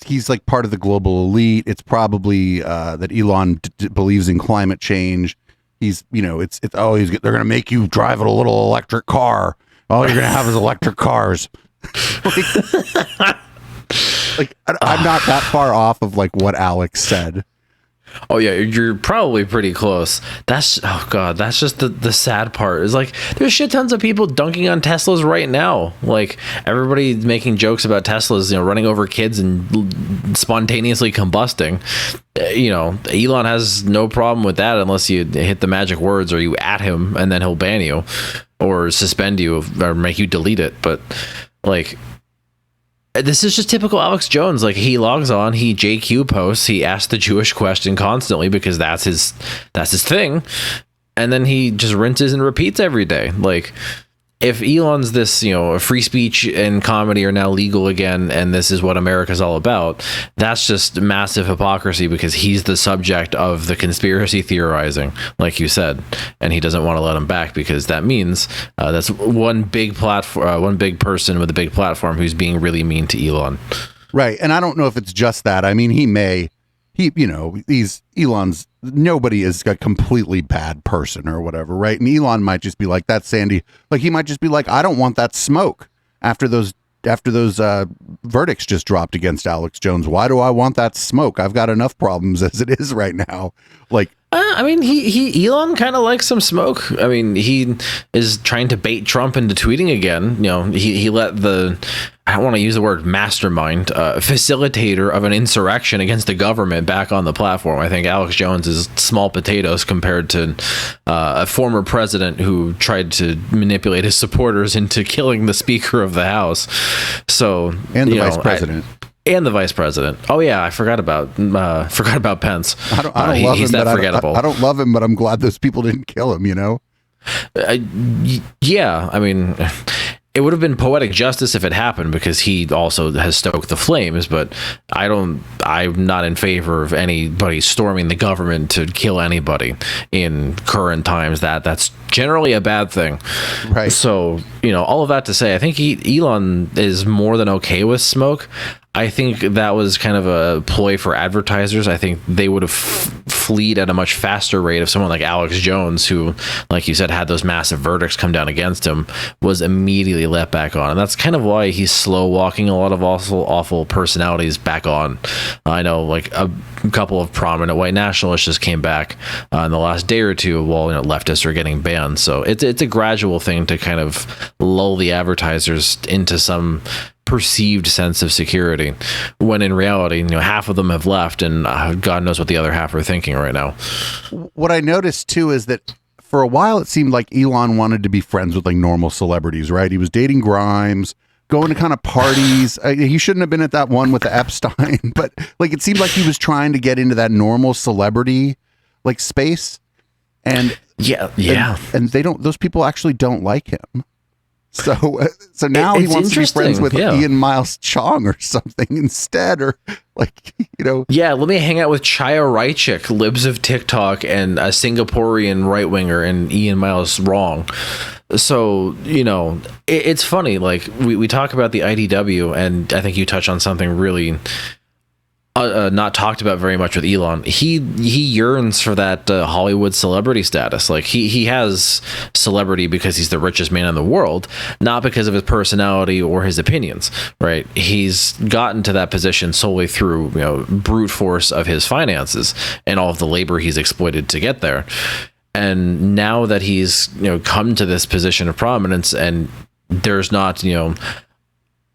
He's like part of the global elite. It's probably that Elon believes in climate change. He's, you know, they're going to make you drive a little electric car. All you're going to have is electric cars. I'm not that far off of like what Alex said. Oh yeah, you're probably pretty close. That's just the sad part is like there's shit tons of people dunking on Teslas right now. Like everybody making jokes about Teslas, you know, running over kids and spontaneously combusting. You know, Elon has no problem with that unless you hit the magic words or you at him and then he'll ban you or suspend you or make you delete it. But like, this is just typical Alex Jones. Like he logs on, he JQ posts, he asks the Jewish question constantly because that's his thing, and then he just rinses and repeats every day. Like if Elon's this, you know, free speech and comedy are now legal again, and this is what America's all about, that's just massive hypocrisy because he's the subject of the conspiracy theorizing, like you said, and he doesn't want to let him back because that means that's one big platform, one big person with a big platform who's being really mean to Elon. Right. And I don't know if it's just that. I mean, nobody is a completely bad person or whatever, right? And Elon might just be like, that's Sandy. Like he might just be like, I don't want that smoke after those verdicts just dropped against Alex Jones. Why do I want that smoke? I've got enough problems as it is right now. Like, I mean, Elon kind of likes some smoke. I mean, he is trying to bait Trump into tweeting again. You know, he let I don't want to use the word mastermind, facilitator of an insurrection against the government back on the platform. I think Alex Jones is small potatoes compared to a former president who tried to manipulate his supporters into killing the Speaker of the House. So, and the Vice President. And the vice president. Oh yeah, I forgot about Pence. I don't love he's him, that but forgettable. I don't love him, but I'm glad those people didn't kill him. You know. Yeah, I mean, it would have been poetic justice if it happened because he also has stoked the flames. But I'm not in favor of anybody storming the government to kill anybody in current times. That's generally a bad thing. Right. So, you know, all of that to say, I think Elon is more than okay with smoke. I think that was kind of a ploy for advertisers. I think they would have fleed at a much faster rate if someone like Alex Jones, who, like you said, had those massive verdicts come down against him, was immediately let back on. And that's kind of why he's slow walking a lot of awful personalities back on. I know like a couple of prominent white nationalists just came back in the last day or two while, you know, leftists are getting banned. So it's a gradual thing to kind of lull the advertisers into some perceived sense of security, when in reality, you know, half of them have left, and God knows what the other half are thinking right now. What I noticed too is that for a while it seemed like Elon wanted to be friends with like normal celebrities, right? He was dating Grimes, going to kind of parties. He shouldn't have been at that one with the Epstein, but like it seemed like he was trying to get into that normal celebrity like space, and and they don't. Those people actually don't like him. So now he wants to be friends with Ian Miles Chong or something instead, or like, you know. Yeah, let me hang out with Chaya Raichik, libs of TikTok, and a Singaporean right winger, and Ian Miles wrong. So, you know, it's funny. Like we talk about the IDW, and I think you touch on something really not talked about very much with Elon. He yearns for that Hollywood celebrity status. Like he has celebrity because he's the richest man in the world, not because of his personality or his opinions. Right? He's gotten to that position solely through brute force of his finances and all of the labor he's exploited to get there. And now that he's come to this position of prominence, and there's not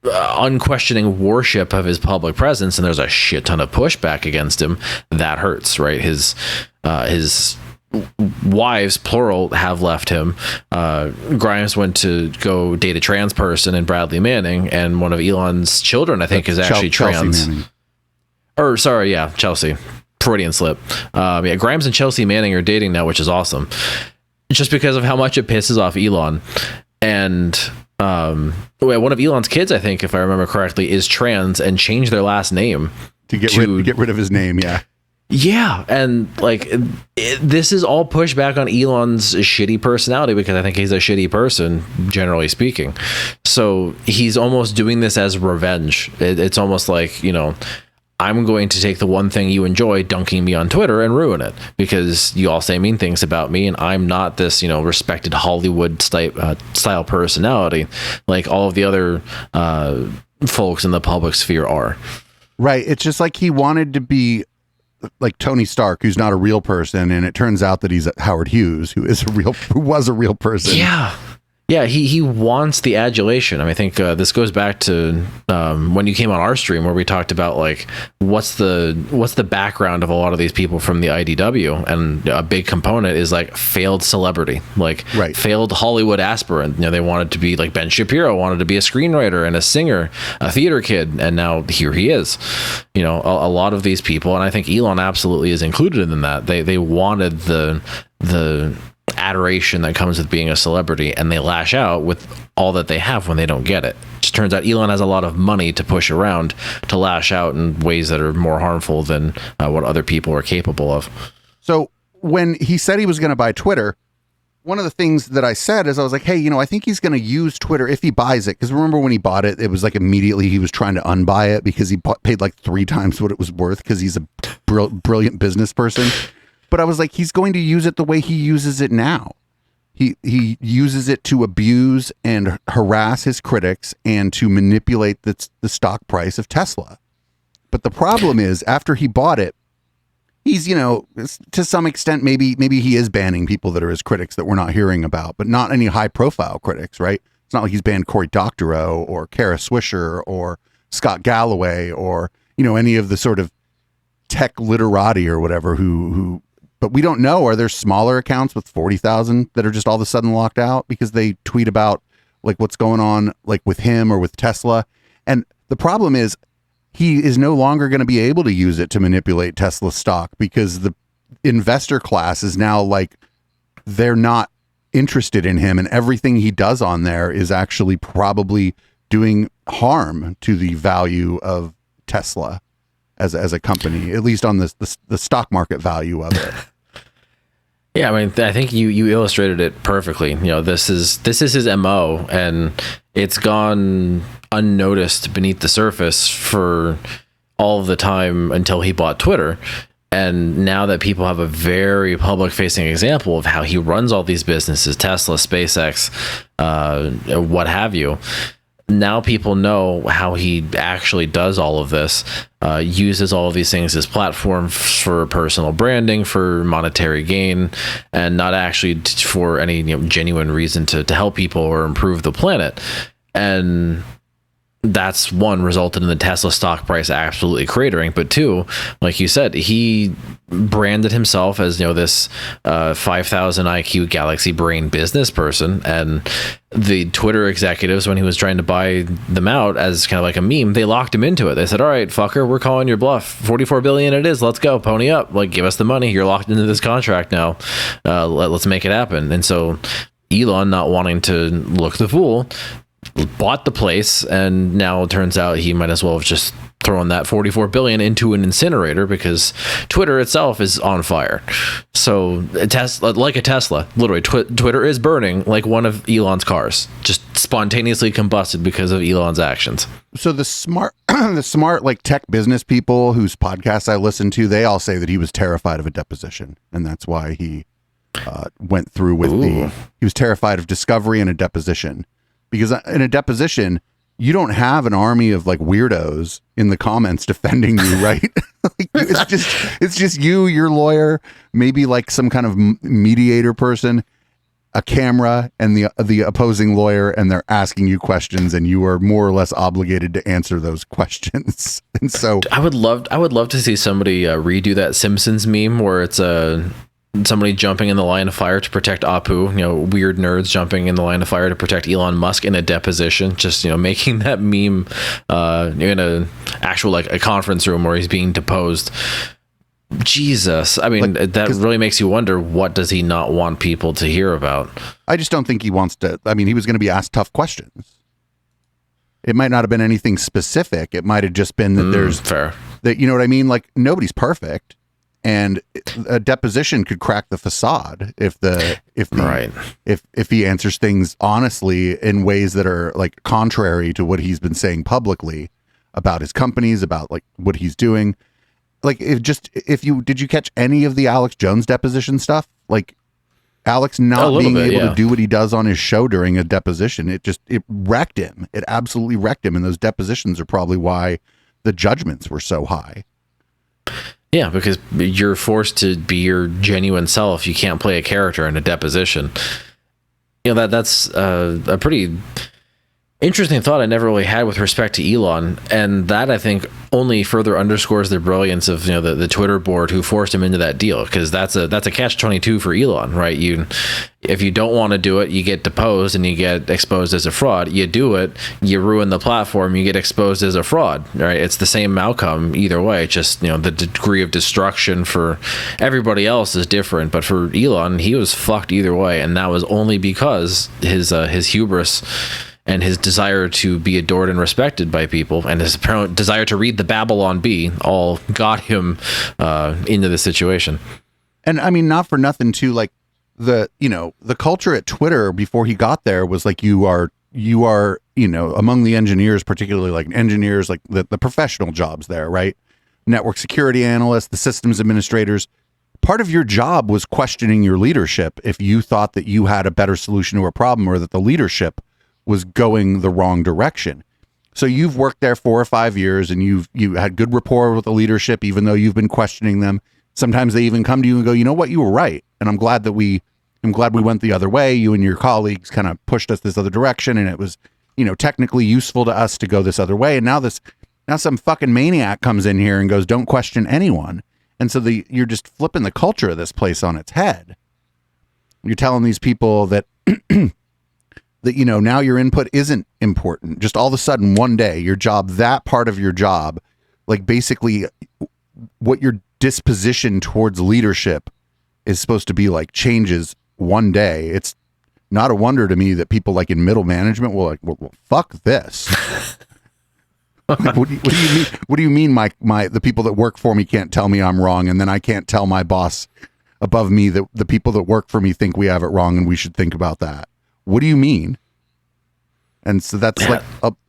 unquestioning worship of his public presence, and there's a shit ton of pushback against him, that hurts, right? His wives, plural, have left him. Grimes went to go date a trans person in Bradley Manning, and one of Elon's children, I think, is actually trans. Or sorry, yeah, Chelsea. Freudian slip. Grimes and Chelsea Manning are dating now, which is awesome, just because of how much it pisses off Elon. And one of Elon's kids, I think, if I remember correctly, is trans and changed their last name to get rid of his name. Yeah, and this is all pushback on Elon's shitty personality, because I think he's a shitty person, generally speaking. So he's almost doing this as revenge. It's almost like, I'm going to take the one thing you enjoy, dunking me on Twitter, and ruin it, because you all say mean things about me, and I'm not this, respected Hollywood style personality like all of the other folks in the public sphere are. Right. It's just like he wanted to be like Tony Stark, who's not a real person, and it turns out that he's Howard Hughes, who was a real person. Yeah, he wants the adulation. I mean, I think this goes back to when you came on our stream, where we talked about what's the background of a lot of these people from the IDW, and a big component is failed celebrity, failed Hollywood aspirant. They wanted to be like Ben Shapiro, wanted to be a screenwriter and a singer, a theater kid, and now here he is. A lot of these people, and I think Elon absolutely is included in that. They wanted the adoration that comes with being a celebrity, and they lash out with all that they have when they don't get it. It just turns out Elon has a lot of money to push around to lash out in ways that are more harmful than what other people are capable of. So when he said he was going to buy Twitter, one of the things that I said is I was like, hey, I think he's going to use Twitter if he buys it. Because remember when he bought it, it was immediately he was trying to unbuy it because he paid 3 times what it was worth, because he's a brilliant business person. But I was like, he's going to use it the way he uses it now. He uses it to abuse and harass his critics and to manipulate the stock price of Tesla. But the problem is, after he bought it, he's, to some extent, maybe he is banning people that are his critics that we're not hearing about, but not any high profile critics, right? It's not like he's banned Cory Doctorow or Kara Swisher or Scott Galloway or, any of the sort of tech literati or whatever who but we don't know. Are there smaller accounts with 40,000 that are just all of a sudden locked out because they tweet about what's going on with him or with Tesla? And the problem is he is no longer going to be able to use it to manipulate Tesla stock, because the investor class is now they're not interested in him, and everything he does on there is actually probably doing harm to the value of Tesla as a company, at least on the stock market value of it. Yeah, I mean, I think you illustrated it perfectly. This is his MO, and it's gone unnoticed beneath the surface for all of the time until he bought Twitter. And now that people have a very public-facing example of how he runs all these businesses, Tesla, SpaceX, what have you, now people know how he actually does all of this, uses all of these things as platforms for personal branding, for monetary gain, and not actually for any genuine reason to help people or improve the planet. And that's, one, resulted in the Tesla stock price absolutely cratering, but two, like you said, he branded himself as this 5,000 IQ galaxy brain business person, and the Twitter executives, when he was trying to buy them out as kind of like a meme, they locked him into it. They said, all right, fucker, we're calling your bluff, 44 billion it is, let's go, pony up, give us the money, you're locked into this contract now, let's make it happen. And so Elon, not wanting to look the fool, bought the place, and now it turns out he might as well have just throwing that 44 billion into an incinerator because Twitter itself is on fire. So Tesla, like a Tesla, literally Twitter is burning like one of Elon's cars, just spontaneously combusted because of Elon's actions. So the smart like tech business people whose podcasts I listen to, they all say that he was terrified of a deposition, and that's why he went through with he was terrified of discovery and a deposition, because in a deposition you don't have an army of like weirdos in the comments defending you, right? Like, it's just you, your lawyer, maybe like some kind of mediator person, a camera, and the opposing lawyer, and they're asking you questions, and you are more or less obligated to answer those questions. And so I would love to see somebody redo that Simpsons meme where it's somebody jumping in the line of fire to protect Apu, weird nerds jumping in the line of fire to protect Elon Musk in a deposition, just making that meme in a actual like a conference room where he's being deposed. Jesus, I mean, that really makes you wonder, what does he not want people to hear about? I just don't think he wants to. I mean, he was going to be asked tough questions. It might not have been anything specific. It might have just been that there's fair. That, you know what I mean? Like, nobody's perfect. And a deposition could crack the facade if he answers things honestly in ways that are like contrary to what he's been saying publicly about his companies, about like what he's doing. Like, did you catch any of the Alex Jones deposition stuff? Like, Alex not being able to do what he does on his show during a deposition, it wrecked him. It absolutely wrecked him. And those depositions are probably why the judgments were so high. Yeah, because you're forced to be your genuine self. You can't play a character in a deposition. That's a pretty interesting thought I never really had with respect to Elon, and that I think only further underscores the brilliance of the Twitter board who forced him into that deal, because that's a catch-22 for Elon, right? If you don't want to do it, you get deposed and you get exposed as a fraud. You do it, you ruin the platform, you get exposed as a fraud, right? It's the same outcome either way, just the degree of destruction for everybody else is different, but for Elon, he was fucked either way, and that was only because his hubris and his desire to be adored and respected by people, and his apparent desire to read the Babylon Bee, all got him into this situation. And I mean, not for nothing too, like the culture at Twitter before he got there was like, you are among the engineers, particularly like engineers, like the professional jobs there, right? Network security analysts, the systems administrators. Part of your job was questioning your leadership if you thought that you had a better solution to a problem, or that the leadership was going the wrong direction. So you've worked there 4 or 5 years, and you had good rapport with the leadership, even though you've been questioning them. Sometimes they even come to you and go, you know what, you were right. And I'm glad we went the other way. You and your colleagues kind of pushed us this other direction, and it was, technically useful to us to go this other way. And now some fucking maniac comes in here and goes, don't question anyone. And so you're just flipping the culture of this place on its head. You're telling these people that that now your input isn't important. Just all of a sudden one day your job, that part of your job, like basically what your disposition towards leadership is supposed to be like, changes one day. It's not a wonder to me that people like in middle management will like, well fuck this. Like, what do you mean the people that work for me can't tell me I'm wrong, and then I can't tell my boss above me that the people that work for me think we have it wrong and we should think about that? What do you mean? And so that's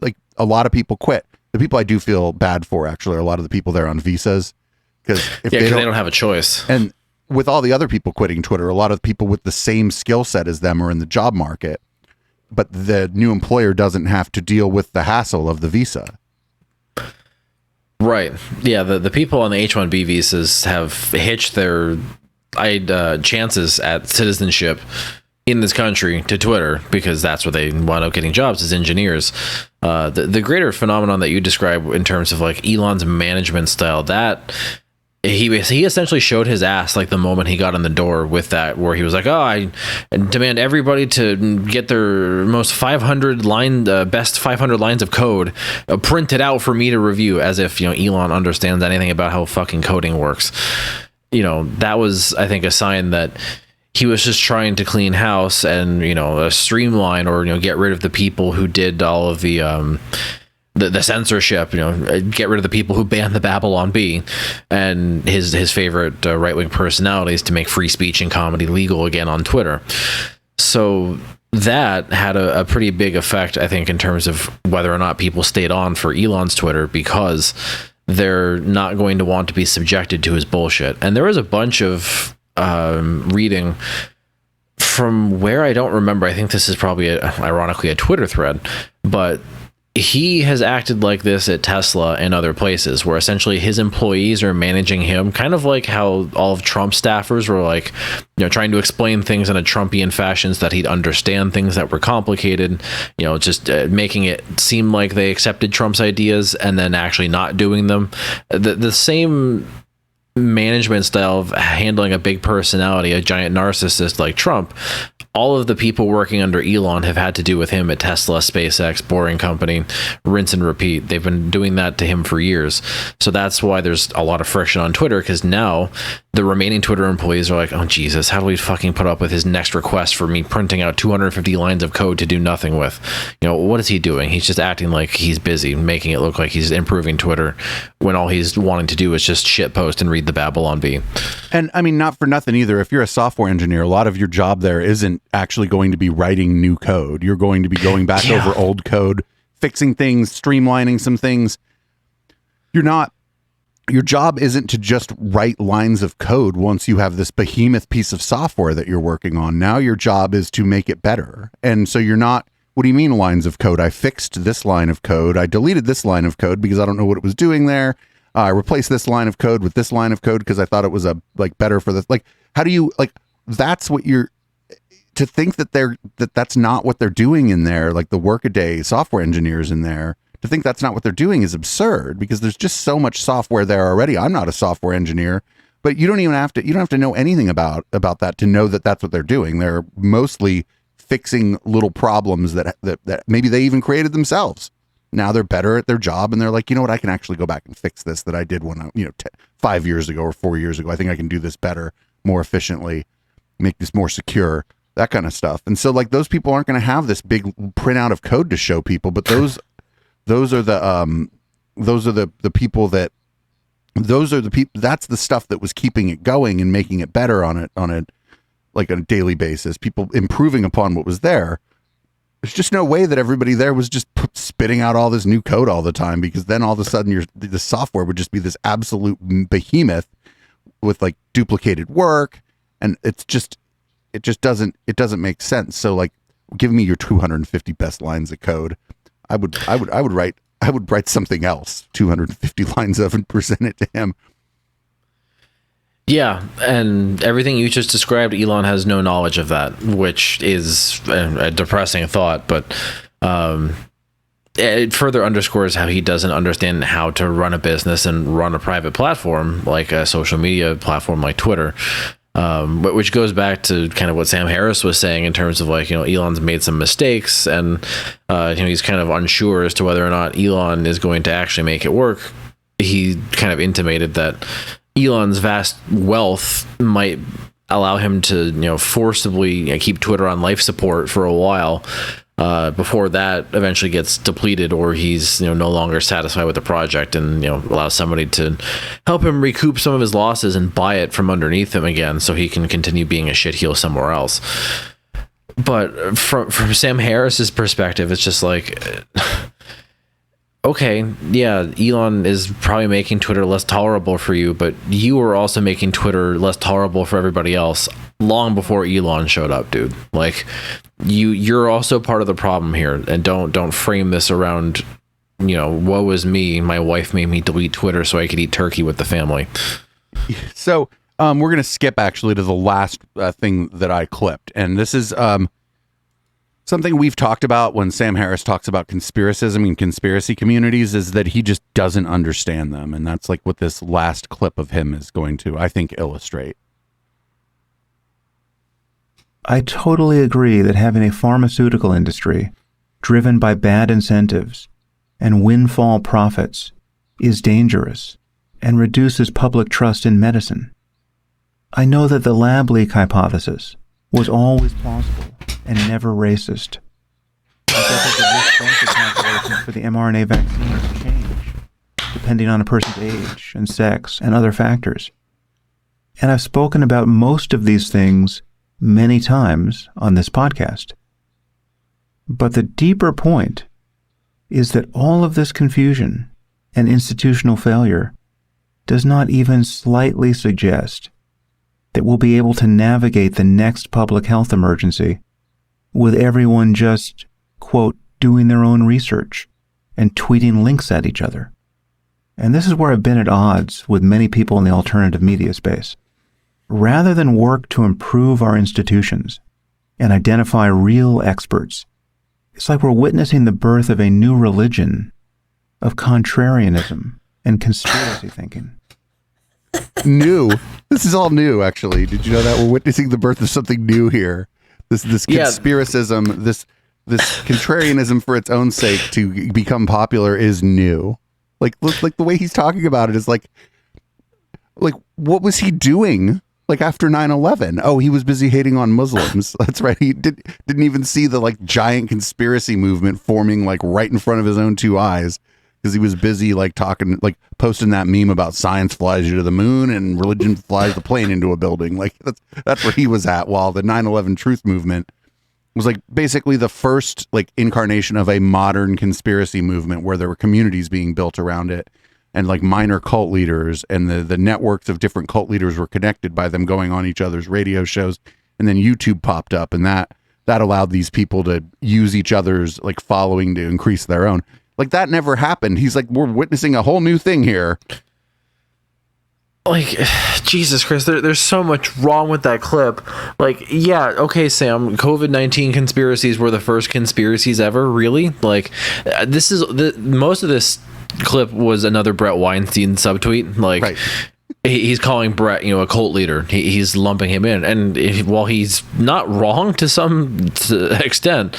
like a lot of people quit. The people I do feel bad for actually are a lot of the people there on visas, because they don't have a choice. And with all the other people quitting Twitter, a lot of people with the same skill set as them are in the job market, but the new employer doesn't have to deal with the hassle of the visa. Right. Yeah. The people on the H-1B visas have hitched their chances at citizenship in this country to Twitter, because that's where they wind up getting jobs as engineers. The greater phenomenon that you describe in terms of like Elon's management style, that he essentially showed his ass like the moment he got in the door with that, where he was like, oh, I demand everybody to get their most 500 best 500 lines of code printed out for me to review, as if Elon understands anything about how fucking coding works. That was, I think, a sign that he was just trying to clean house and streamline, or get rid of the people who did all of the the censorship, get rid of the people who banned the Babylon Bee, and his favorite right-wing personalities to make free speech and comedy legal again on Twitter. So that had a pretty big effect, I think, in terms of whether or not people stayed on for Elon's Twitter, because they're not going to want to be subjected to his bullshit. And there was a bunch of reading from where I don't remember. I think this is probably ironically a Twitter thread, but he has acted like this at Tesla and other places, where essentially his employees are managing him, kind of like how all of Trump's staffers were like, trying to explain things in a Trumpian fashion so that he'd understand things that were complicated, just making it seem like they accepted Trump's ideas and then actually not doing them. The same management style of handling a big personality, a giant narcissist like Trump, all of the people working under Elon have had to do with him at Tesla, SpaceX, Boring Company, rinse and repeat. They've been doing that to him for years. So that's why there's a lot of friction on Twitter, because now the remaining Twitter employees are like, oh, Jesus, how do we fucking put up with his next request for me printing out 250 lines of code to do nothing with? What is he doing? He's just acting like he's busy, making it look like he's improving Twitter, when all he's wanting to do is just shitpost and read the Babylon Bee. And I mean, not for nothing either. If you're a software engineer, a lot of your job there isn't actually going to be writing new code. You're going to be going back over old code, fixing things, streamlining some things. Your job isn't to just write lines of code once you have this behemoth piece of software that you're working on. Now your job is to make it better. And so you're not, what do you mean lines of code? I fixed this line of code. I deleted this line of code because I don't know what it was doing there. I replaced this line of code with this line of code because I thought it was better for this. How do you that's what you're, to think that that's not what they're doing in there, like the workaday software engineers in there, to think that's not what they're doing is absurd, because there's just so much software there already. I'm not a software engineer, but you don't have to know anything about that to know that that's what they're doing. They're mostly fixing little problems that maybe they even created themselves. Now they're better at their job, and they're like, what, I can actually go back and fix this that I did when I, 5 years ago or 4 years ago. I think I can do this better, more efficiently, make this more secure, that kind of stuff. And so those people aren't going to have this big printout of code to show people, but those are the people that's the stuff that was keeping it going and making it better on a daily basis, people improving upon what was there. There's just no way that everybody there was just spitting out all this new code all the time, because then all of a sudden the software would just be this absolute behemoth with duplicated work, and it just doesn't make sense. So give me your 250 best lines of code. I would write something else 250 lines of and present it to him. Yeah, and everything you just described, Elon has no knowledge of that, which is a depressing thought, but it further underscores how he doesn't understand how to run a business and run a private platform, like a social media platform like Twitter. But which goes back to kind of what Sam Harris was saying in terms of Elon's made some mistakes, and he's kind of unsure as to whether or not Elon is going to actually make it work. He kind of intimated that Elon's vast wealth might allow him to forcibly keep Twitter on life support for a while, before that eventually gets depleted, or he's no longer satisfied with the project, and allows somebody to help him recoup some of his losses and buy it from underneath him again, so he can continue being a shitheel somewhere else. But from Sam Harris's perspective, it's just okay, yeah, Elon is probably making Twitter less tolerable for you, but you were also making Twitter less tolerable for everybody else long before Elon showed up, dude. You're also part of the problem here, and don't frame this around, woe is me, my wife made me delete Twitter so I could eat turkey with the family. So we're going to skip actually to the last thing that I clipped, and this is something we've talked about when Sam Harris talks about conspiracism and conspiracy communities, is that he just doesn't understand them. And that's what this last clip of him is going to, I think, illustrate. I totally agree that having a pharmaceutical industry driven by bad incentives and windfall profits is dangerous and reduces public trust in medicine. I know that the lab leak hypothesis was always plausible and never racist. I bet that the risk-benefit calculation for the mRNA vaccines change, depending on a person's age and sex and other factors. And I've spoken about most of these things many times on this podcast. But the deeper point is that all of this confusion and institutional failure does not even slightly suggest that we'll be able to navigate the next public health emergency with everyone just, quote, doing their own research and tweeting links at each other. And this is where I've been at odds with many people in the alternative media space. Rather than work to improve our institutions and identify real experts, it's like we're witnessing the birth of a new religion of contrarianism and conspiracy thinking. New. This is all new, actually. Did you know that we're witnessing the birth of something new here? This conspiracism, this contrarianism for its own sake to become popular is new. Like the way he's talking about it is like what was he doing? Like after 9/11, oh, he was busy hating on Muslims. That's right. He didn't even see the like giant conspiracy movement forming like right in front of his own two eyes because he was busy like talking, like posting that meme about science flies you to the moon and religion flies the plane into a building. Like that's where he was at. While the 9/11 truth movement was like basically the first like incarnation of a modern conspiracy movement where there were communities being built around it. And like minor cult leaders and the networks of different cult leaders were connected by them going on each other's radio shows. And then YouTube popped up and that allowed these people to use each other's like following to increase their own. Like that never happened. He's like, we're witnessing a whole new thing here. Like, Jesus Christ, there's so much wrong with that clip. Like, yeah, okay, Sam, COVID-19 conspiracies were the first conspiracies ever, really? Like, most of this clip was another Brett Weinstein subtweet. Like, right. He's calling Brett, a cult leader. He's lumping him in. And while he's not wrong to some extent,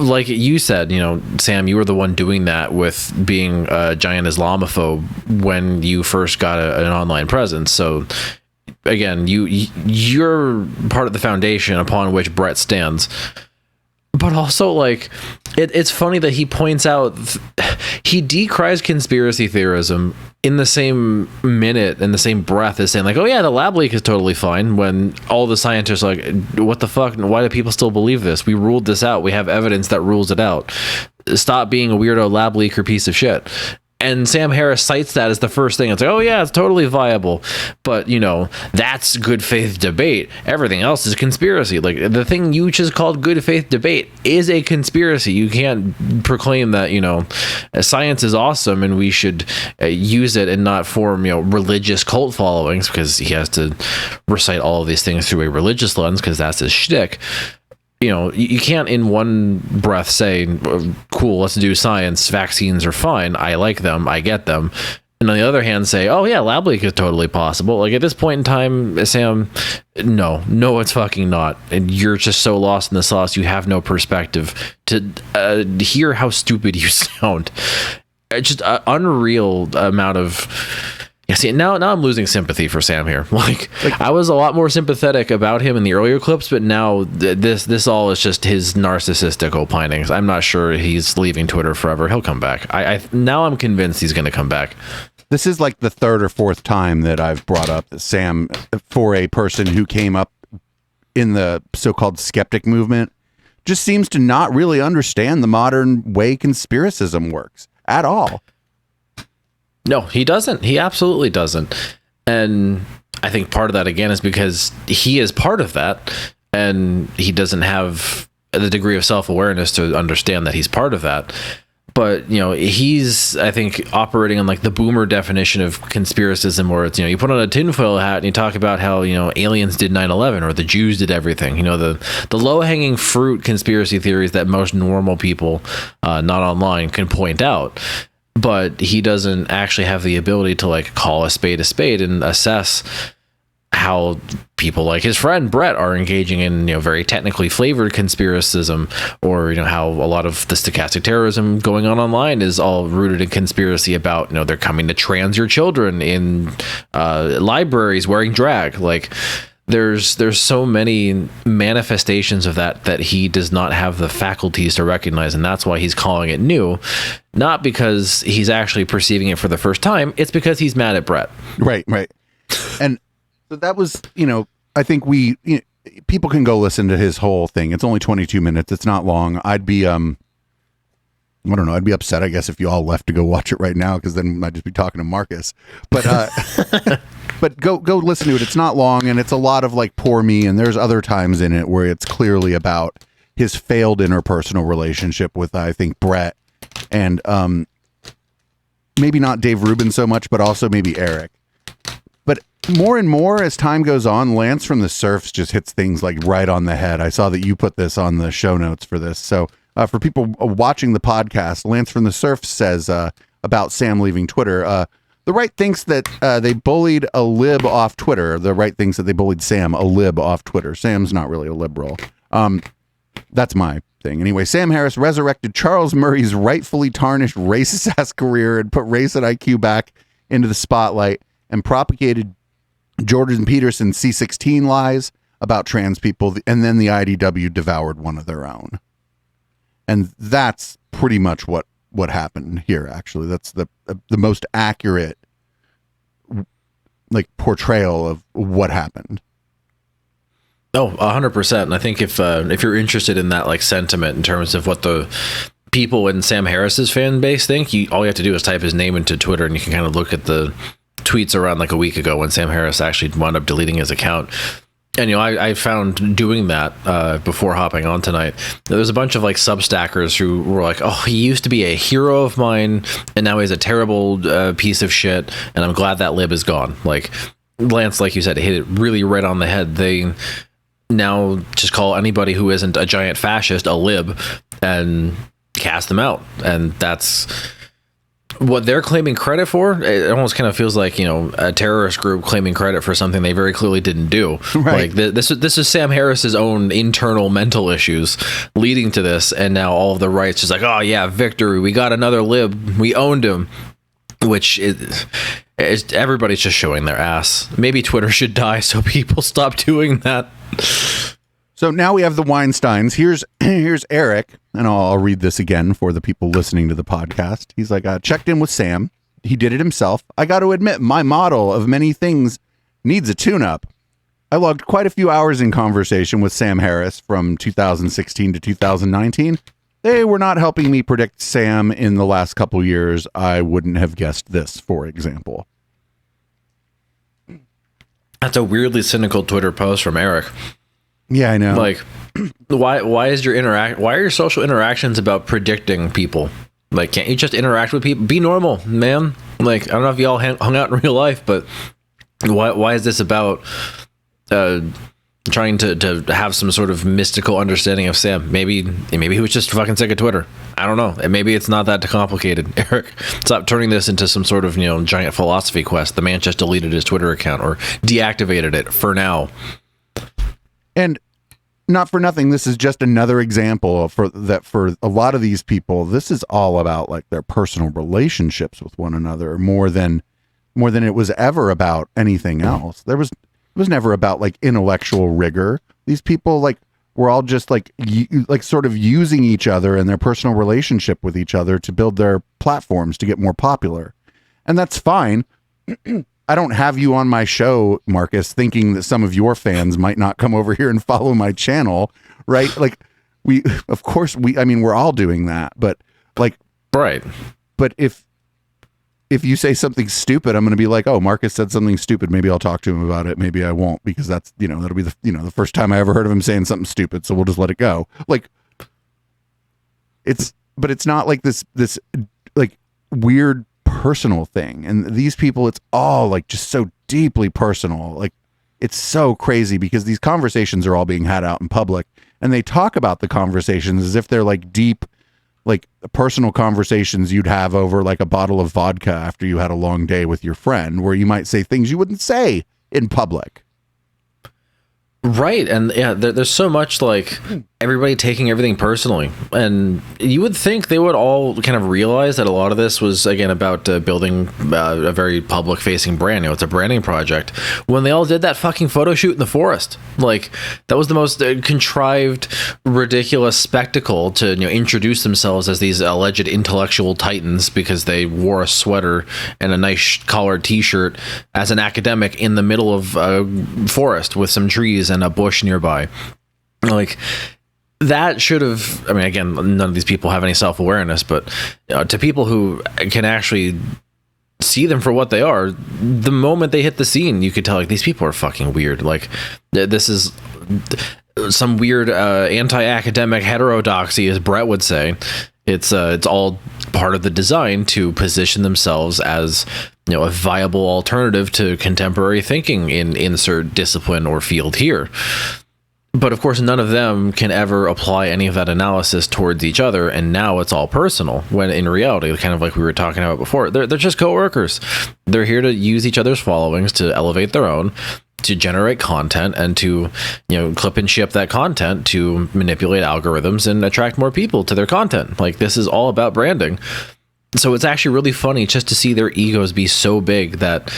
like you said, Sam, you were the one doing that with being a giant Islamophobe when you first got an online presence. So again, you're part of the foundation upon which Brett stands. But also, like, it's funny that he points out he decries conspiracy theorism in the same minute, in the same breath as saying, like, oh yeah, the lab leak is totally fine, when all the scientists are like, what the fuck? Why do people still believe this? We ruled this out. We have evidence that rules it out. Stop being a weirdo lab leaker piece of shit. And Sam Harris cites that as the first thing. It's like, oh yeah, it's totally viable. But, that's good faith debate. Everything else is conspiracy. Like, the thing you just called good faith debate is a conspiracy. You can't proclaim that, science is awesome and we should use it and not form, religious cult followings, because he has to recite all of these things through a religious lens because that's his shtick. You can't in one breath say, cool, let's do science. Vaccines are fine. I like them. I get them. And on the other hand, say, oh yeah, lab leak is totally possible. Like at this point in time, Sam, no, it's fucking not. And you're just so lost in the sauce. You have no perspective to hear how stupid you sound. Just an unreal amount of... Yeah, see, now I'm losing sympathy for Sam here. Like I was a lot more sympathetic about him in the earlier clips, but now this all is just his narcissistic opinings. I'm not sure he's leaving Twitter forever. He'll come back. Now I'm convinced he's going to come back. This is like the third or fourth time that I've brought up Sam for a person who came up in the so-called skeptic movement, just seems to not really understand the modern way conspiracism works at all. No, he doesn't. He absolutely doesn't. And I think part of that, again, is because he is part of that and he doesn't have the degree of self-awareness to understand that he's part of that. But, he's, I think, operating on like the boomer definition of conspiracism, where it's, you put on a tinfoil hat and you talk about how, aliens did 9/11 or the Jews did everything. The low-hanging fruit conspiracy theories that most normal people not online can point out. But he doesn't actually have the ability to like call a spade and assess how people like his friend Brett are engaging in, very technically flavored conspiracism, or, how a lot of the stochastic terrorism going on online is all rooted in conspiracy about, they're coming to trans your children in libraries wearing drag. Like, there's so many manifestations of that he does not have the faculties to recognize, and that's why he's calling it new, not because he's actually perceiving it for the first time. It's because he's mad at Brett. Right. And so that was, I think people can go listen to his whole thing. It's only 22 minutes. It's not long. I'd be I don't know. I'd be upset, I guess, if you all left to go watch it right now, because then I'd just be talking to Marcus. But but go listen to it. It's not long, and it's a lot of like poor me, and there's other times in it where it's clearly about his failed interpersonal relationship with, I think, Brett, and maybe not Dave Rubin so much, but also maybe Eric. But more and more as time goes on, Lance from the Surfs just hits things like right on the head. I saw that you put this on the show notes for this. So for people watching the podcast, Lance from the Surfs says about Sam leaving Twitter, the right thinks that they bullied a lib off Twitter. The right thinks that they bullied Sam, a lib, off Twitter. Sam's not really a liberal. That's my thing. Anyway, Sam Harris resurrected Charles Murray's rightfully tarnished racist-ass career and put race and IQ back into the spotlight and propagated Jordan Peterson's C16 lies about trans people, and then the IDW devoured one of their own. And that's pretty much what happened here, actually. That's the most accurate like portrayal of what happened. Oh, 100%. And I think if you're interested in that like sentiment in terms of what the people in Sam Harris's fan base think, all you have to do is type his name into Twitter, and you can kind of look at the tweets around like a week ago when Sam Harris actually wound up deleting his account. And, I found doing that before hopping on tonight, there was a bunch of like Substackers who were like, oh, he used to be a hero of mine, and now he's a terrible piece of shit, and I'm glad that lib is gone. Like, Lance, like you said, hit it really right on the head. They now just call anybody who isn't a giant fascist a lib and cast them out. And that's what they're claiming credit for. It almost kind of feels like, a terrorist group claiming credit for something they very clearly didn't do. Right. Like this is Sam Harris's own internal mental issues leading to this. And now all of the rights just like, oh yeah, victory. We got another lib. We owned him, which is everybody's just showing their ass. Maybe Twitter should die so people stop doing that. So now we have the Weinsteins. Here's Eric, and I'll read this again for the people listening to the podcast. He's like, checked in with Sam. He did it himself. I got to admit, my model of many things needs a tune-up. I logged quite a few hours in conversation with Sam Harris from 2016 to 2019. They were not helping me predict Sam in the last couple years. I wouldn't have guessed this, for example. That's a weirdly cynical Twitter post from Eric. Yeah, I know. Like, why are your social interactions about predicting people? Like, can't you just interact with people? Be normal, man. Like, I don't know if y'all hung out in real life, but why is this about trying to have some sort of mystical understanding of Sam? Maybe he was just fucking sick of Twitter. I don't know. And maybe it's not that complicated. Eric, stop turning this into some sort of giant philosophy quest. The man just deleted his Twitter account or deactivated it for now. And not for nothing, this is just another example for a lot of these people. This is all about like their personal relationships with one another more than it was ever about anything else. It was never about like intellectual rigor. These people like were all just like sort of using each other and their personal relationship with each other to build their platforms to get more popular, and that's fine. I don't have you on my show, Marcus, thinking that some of your fans might not come over here and follow my channel, right? Like we're all doing that, but like, right. But if you say something stupid, I'm going to be like, oh, Marcus said something stupid. Maybe I'll talk to him about it. Maybe I won't, because that's, that'll be the first time I ever heard of him saying something stupid. So we'll just let it go. Like it's not like this like weird personal thing. And these people, it's all like just so deeply personal. Like it's so crazy because these conversations are all being had out in public, and they talk about the conversations as if they're like deep, like personal conversations you'd have over like a bottle of vodka after you had a long day with your friend, where you might say things you wouldn't say in public. Right. And yeah, there's so much like everybody taking everything personally. And you would think they would all kind of realize that a lot of this was, again, about building a very public facing brand. You know, it's a branding project. When they all did that fucking photo shoot in the forest, like, that was the most contrived, ridiculous spectacle to, you know, introduce themselves as these alleged intellectual titans because they wore a sweater and a nice collared t-shirt as an academic in the middle of a forest with some trees and a bush nearby. Like, that should have, I mean, again, none of these people have any self-awareness, but to people who can actually see them for what they are, the moment they hit the scene, you could tell, like, these people are fucking weird. Like, this is some weird anti-academic heterodoxy, as Brett would say. It's all part of the design to position themselves as, you know, a viable alternative to contemporary thinking in insert discipline or field here. But of course, none of them can ever apply any of that analysis towards each other, and now it's all personal. When in reality, kind of like we were talking about before, they're just coworkers. They're here to use each other's followings to elevate their own, to generate content, and to, you know, clip and ship that content to manipulate algorithms and attract more people to their content. Like, this is all about branding. So it's actually really funny just to see their egos be so big that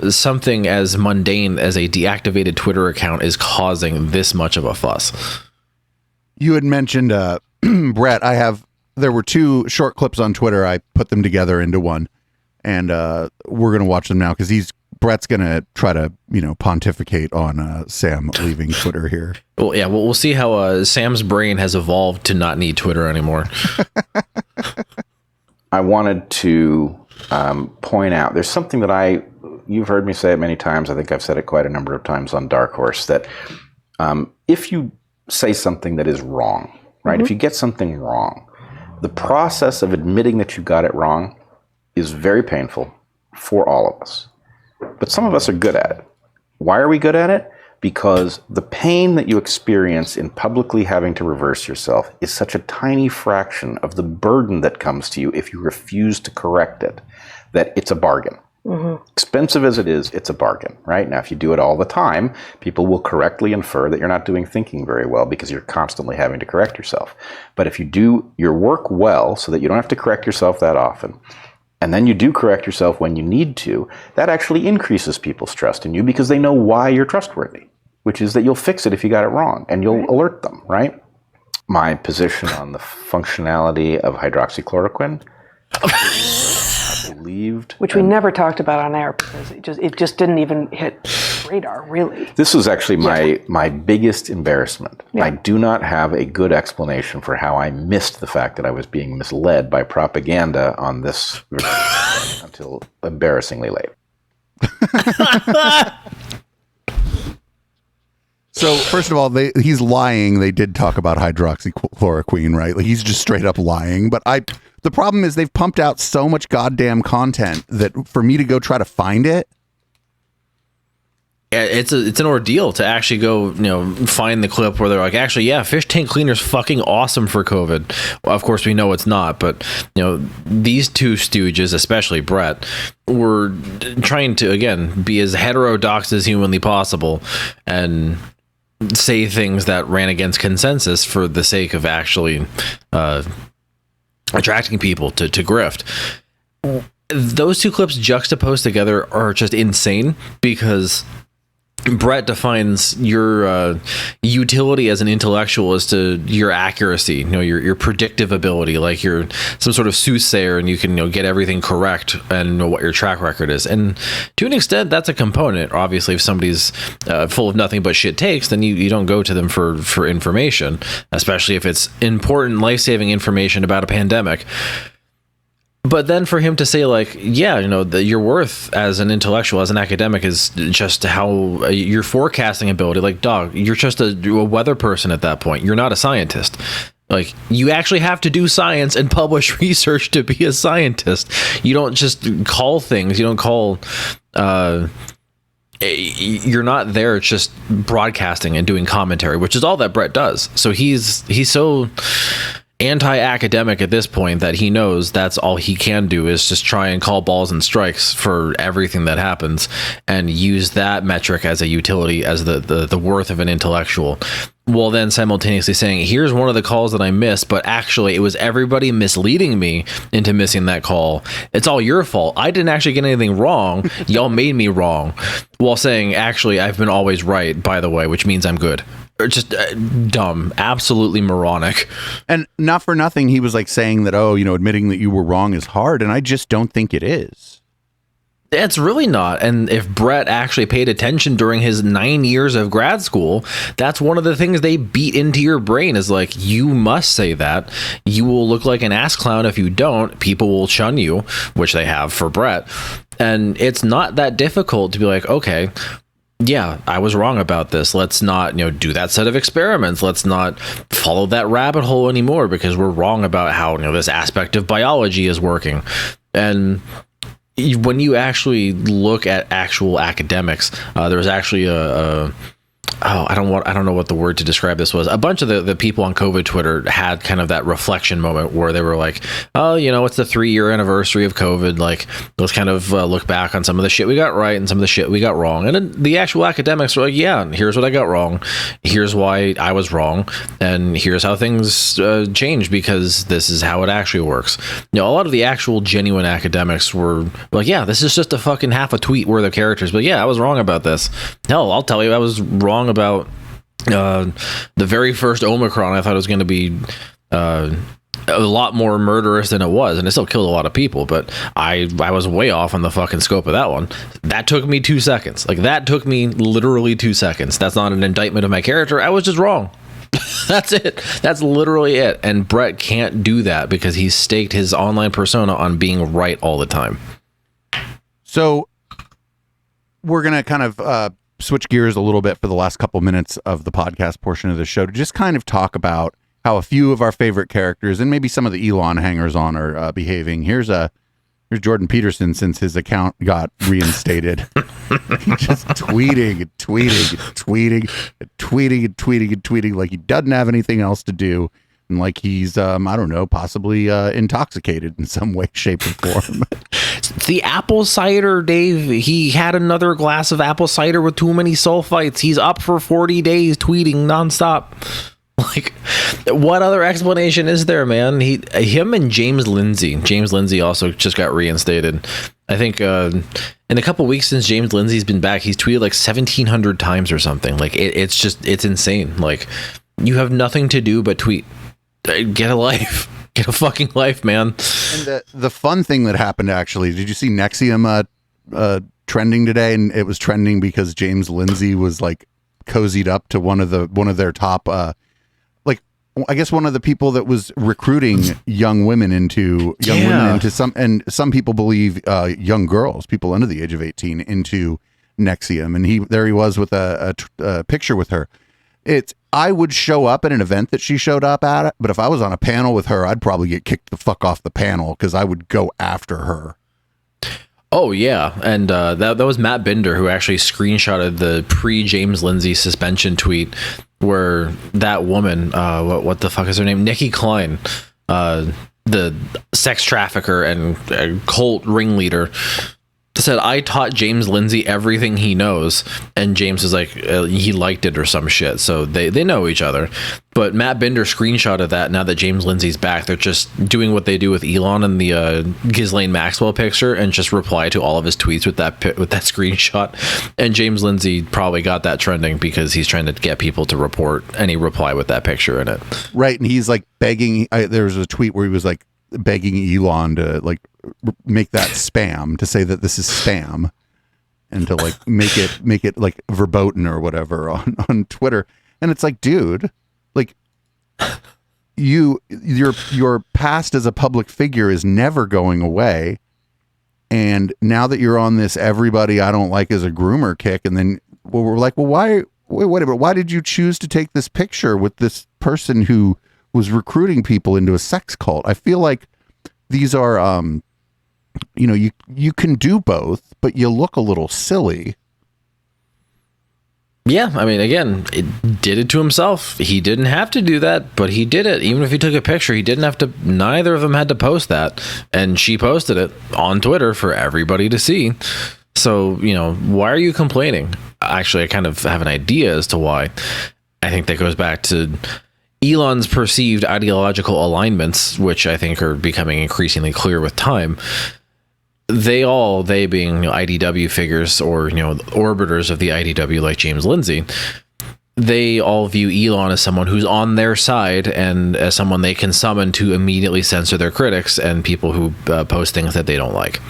something as mundane as a deactivated Twitter account is causing this much of a fuss. You had mentioned, Brett, there were 2 short clips on Twitter. I put them together into one, and we're going to watch them now because Brett's going to try to, you know, pontificate on Sam leaving Twitter here. Well, yeah, we'll see how Sam's brain has evolved to not need Twitter anymore. I wanted to point out, there's something that you've heard me say it many times. I think I've said it quite a number of times on Dark Horse, that if you say something that is wrong, right? Mm-hmm. If you get something wrong, the process of admitting that you got it wrong is very painful for all of us. But some of us are good at it. Why are we good at it? Because the pain that you experience in publicly having to reverse yourself is such a tiny fraction of the burden that comes to you if you refuse to correct it, that it's a bargain. Mm-hmm. Expensive as it is, it's a bargain, right? Now, if you do it all the time, people will correctly infer that you're not doing thinking very well because you're constantly having to correct yourself. But if you do your work well so that you don't have to correct yourself that often, and then you do correct yourself when you need to, that actually increases people's trust in you because they know why you're trustworthy, which is that you'll fix it if you got it wrong, and you'll alert them, right? My position on the functionality of hydroxychloroquine, I believed... Which we never talked about on air because it just didn't even hit radar, really. This was actually my biggest embarrassment. Yeah. I do not have a good explanation for how I missed the fact that I was being misled by propaganda on this until embarrassingly late. So, first of all, he's lying. They did talk about hydroxychloroquine, right? Like, he's just straight up lying. But the problem is they've pumped out so much goddamn content that for me to go try to find it, yeah, it's an ordeal to actually go, you know, find the clip where they're like, actually, yeah, fish tank cleaner's fucking awesome for COVID. Well, of course, we know it's not, but, you know, these 2 stooges, especially Brett, were trying to, again, be as heterodox as humanly possible and say things that ran against consensus for the sake of actually attracting people to grift. Those 2 clips juxtaposed together are just insane because Brett defines your utility as an intellectual as to your accuracy, you know, your predictive ability, like you're some sort of soothsayer and you can, you know, get everything correct and know what your track record is. And to an extent, that's a component. Obviously, if somebody's full of nothing but shit takes, then you don't go to them for information, especially if it's important life-saving information about a pandemic. But then for him to say, like, yeah, you know, your worth as an intellectual, as an academic, is just how your forecasting ability. Like, dog, you're just a weather person at that point. You're not a scientist. Like, you actually have to do science and publish research to be a scientist. You don't just call things. You don't call... you're not there just broadcasting and doing commentary, which is all that Brett does. So he's so... anti-academic at this point that he knows that's all he can do is just try and call balls and strikes for everything that happens and use that metric as a utility, as the worth of an intellectual, while then simultaneously saying, here's one of the calls that I missed, but actually it was everybody misleading me into missing that call. It's all your fault. I didn't actually get anything wrong. Y'all made me wrong. While saying, actually, I've been always right, by the way, which means I'm good. Or just dumb, absolutely moronic. And not for nothing, he was like saying that, oh, admitting that you were wrong is hard. And I just don't think it is. It's really not. And if Brett actually paid attention during his 9 years of grad school, that's one of the things they beat into your brain is like, you must say that. You will look like an ass clown if you don't. People will shun you, which they have for Brett. And it's not that difficult to be like, okay, yeah, I was wrong about this. Let's not, do that set of experiments. Let's not follow that rabbit hole anymore because we're wrong about how, this aspect of biology is working. And when you actually look at actual academics, there was actually I don't know what the word to describe this was. A bunch of the people on COVID Twitter had kind of that reflection moment where they were like, oh, it's the 3-year anniversary of COVID. Like, let's kind of look back on some of the shit we got right and some of the shit we got wrong. And then the actual academics were like, yeah, here's what I got wrong. Here's why I was wrong. And here's how things change because this is how it actually works. A lot of the actual genuine academics were like, yeah, this is just a fucking half a tweet worth of characters. But yeah, I was wrong about this. Hell, I'll tell you, I was wrong about the very first Omicron. I thought it was going to be a lot more murderous than it was, and it still killed a lot of people, but I was way off on the fucking scope of that one. That took me 2 seconds. Like, that took me literally 2 seconds. That's not an indictment of my character. I was just wrong. That's it. That's literally it. And Brett can't do that because he's staked his online persona on being right all the time. So we're going to kind of switch gears a little bit for the last couple minutes of the podcast portion of the show to just kind of talk about how a few of our favorite characters and maybe some of the Elon hangers on are behaving. Here's Jordan Peterson since his account got reinstated. Just tweeting like he doesn't have anything else to do. And like he's, I don't know, possibly intoxicated in some way, shape, or form. The apple cider, Dave. He had another glass of apple cider with too many sulfites. He's up for 40 days tweeting nonstop. Like, what other explanation is there, man? Him and James Lindsay. James Lindsay also just got reinstated. I think in a couple weeks since James Lindsay's been back, he's tweeted like 1,700 times or something. Like, it's insane. Like, you have nothing to do but tweet. Get a life. Get a fucking life, man. And the fun thing that happened, actually, did you see Nexium trending today? And it was trending because James Lindsay was like cozied up to one of their top I guess one of the people that was recruiting young women into some people believe young girls, people under the age of 18, into Nexium, and there he was with a picture with her. I would show up at an event that she showed up at, but if I was on a panel with her, I'd probably get kicked the fuck off the panel because I would go after her. Oh yeah, and that was Matt Binder who actually screenshotted the pre-James Lindsay suspension tweet where that woman, what the fuck is her name? Nikki Klein, the sex trafficker and cult ringleader, said, I taught James Lindsay everything he knows, and James is like, he liked it or some shit, so they know each other. But Matt Binder screenshotted that. Now that James Lindsay's back, they're just doing what they do with Elon and the Ghislaine Maxwell picture, and just reply to all of his tweets with that screenshot. And James Lindsay probably got that trending because he's trying to get people to report any reply with that picture in it. Right, and he's like begging. There was a tweet where he was like begging Elon to like make that spam, to say that this is spam, and to like make it like verboten or whatever on Twitter. And it's like, dude, like your past as a public figure is never going away, and now that you're on this everybody I don't like as a groomer kick, and then we're like, well, why did you choose to take this picture with this person who was recruiting people into a sex cult? I feel like these are you can do both, but you look a little silly. Yeah, I mean, again, did it to himself. He didn't have to do that, but he did it. Even if he took a picture, he didn't have to. Neither of them had to post that. And she posted it on Twitter for everybody to see. So, why are you complaining? Actually, I kind of have an idea as to why. I think that goes back to Elon's perceived ideological alignments, which I think are becoming increasingly clear with time. They being IDW figures or orbiters of the IDW like James Lindsay, they all view Elon as someone who's on their side and as someone they can summon to immediately censor their critics and people who post things that they don't like.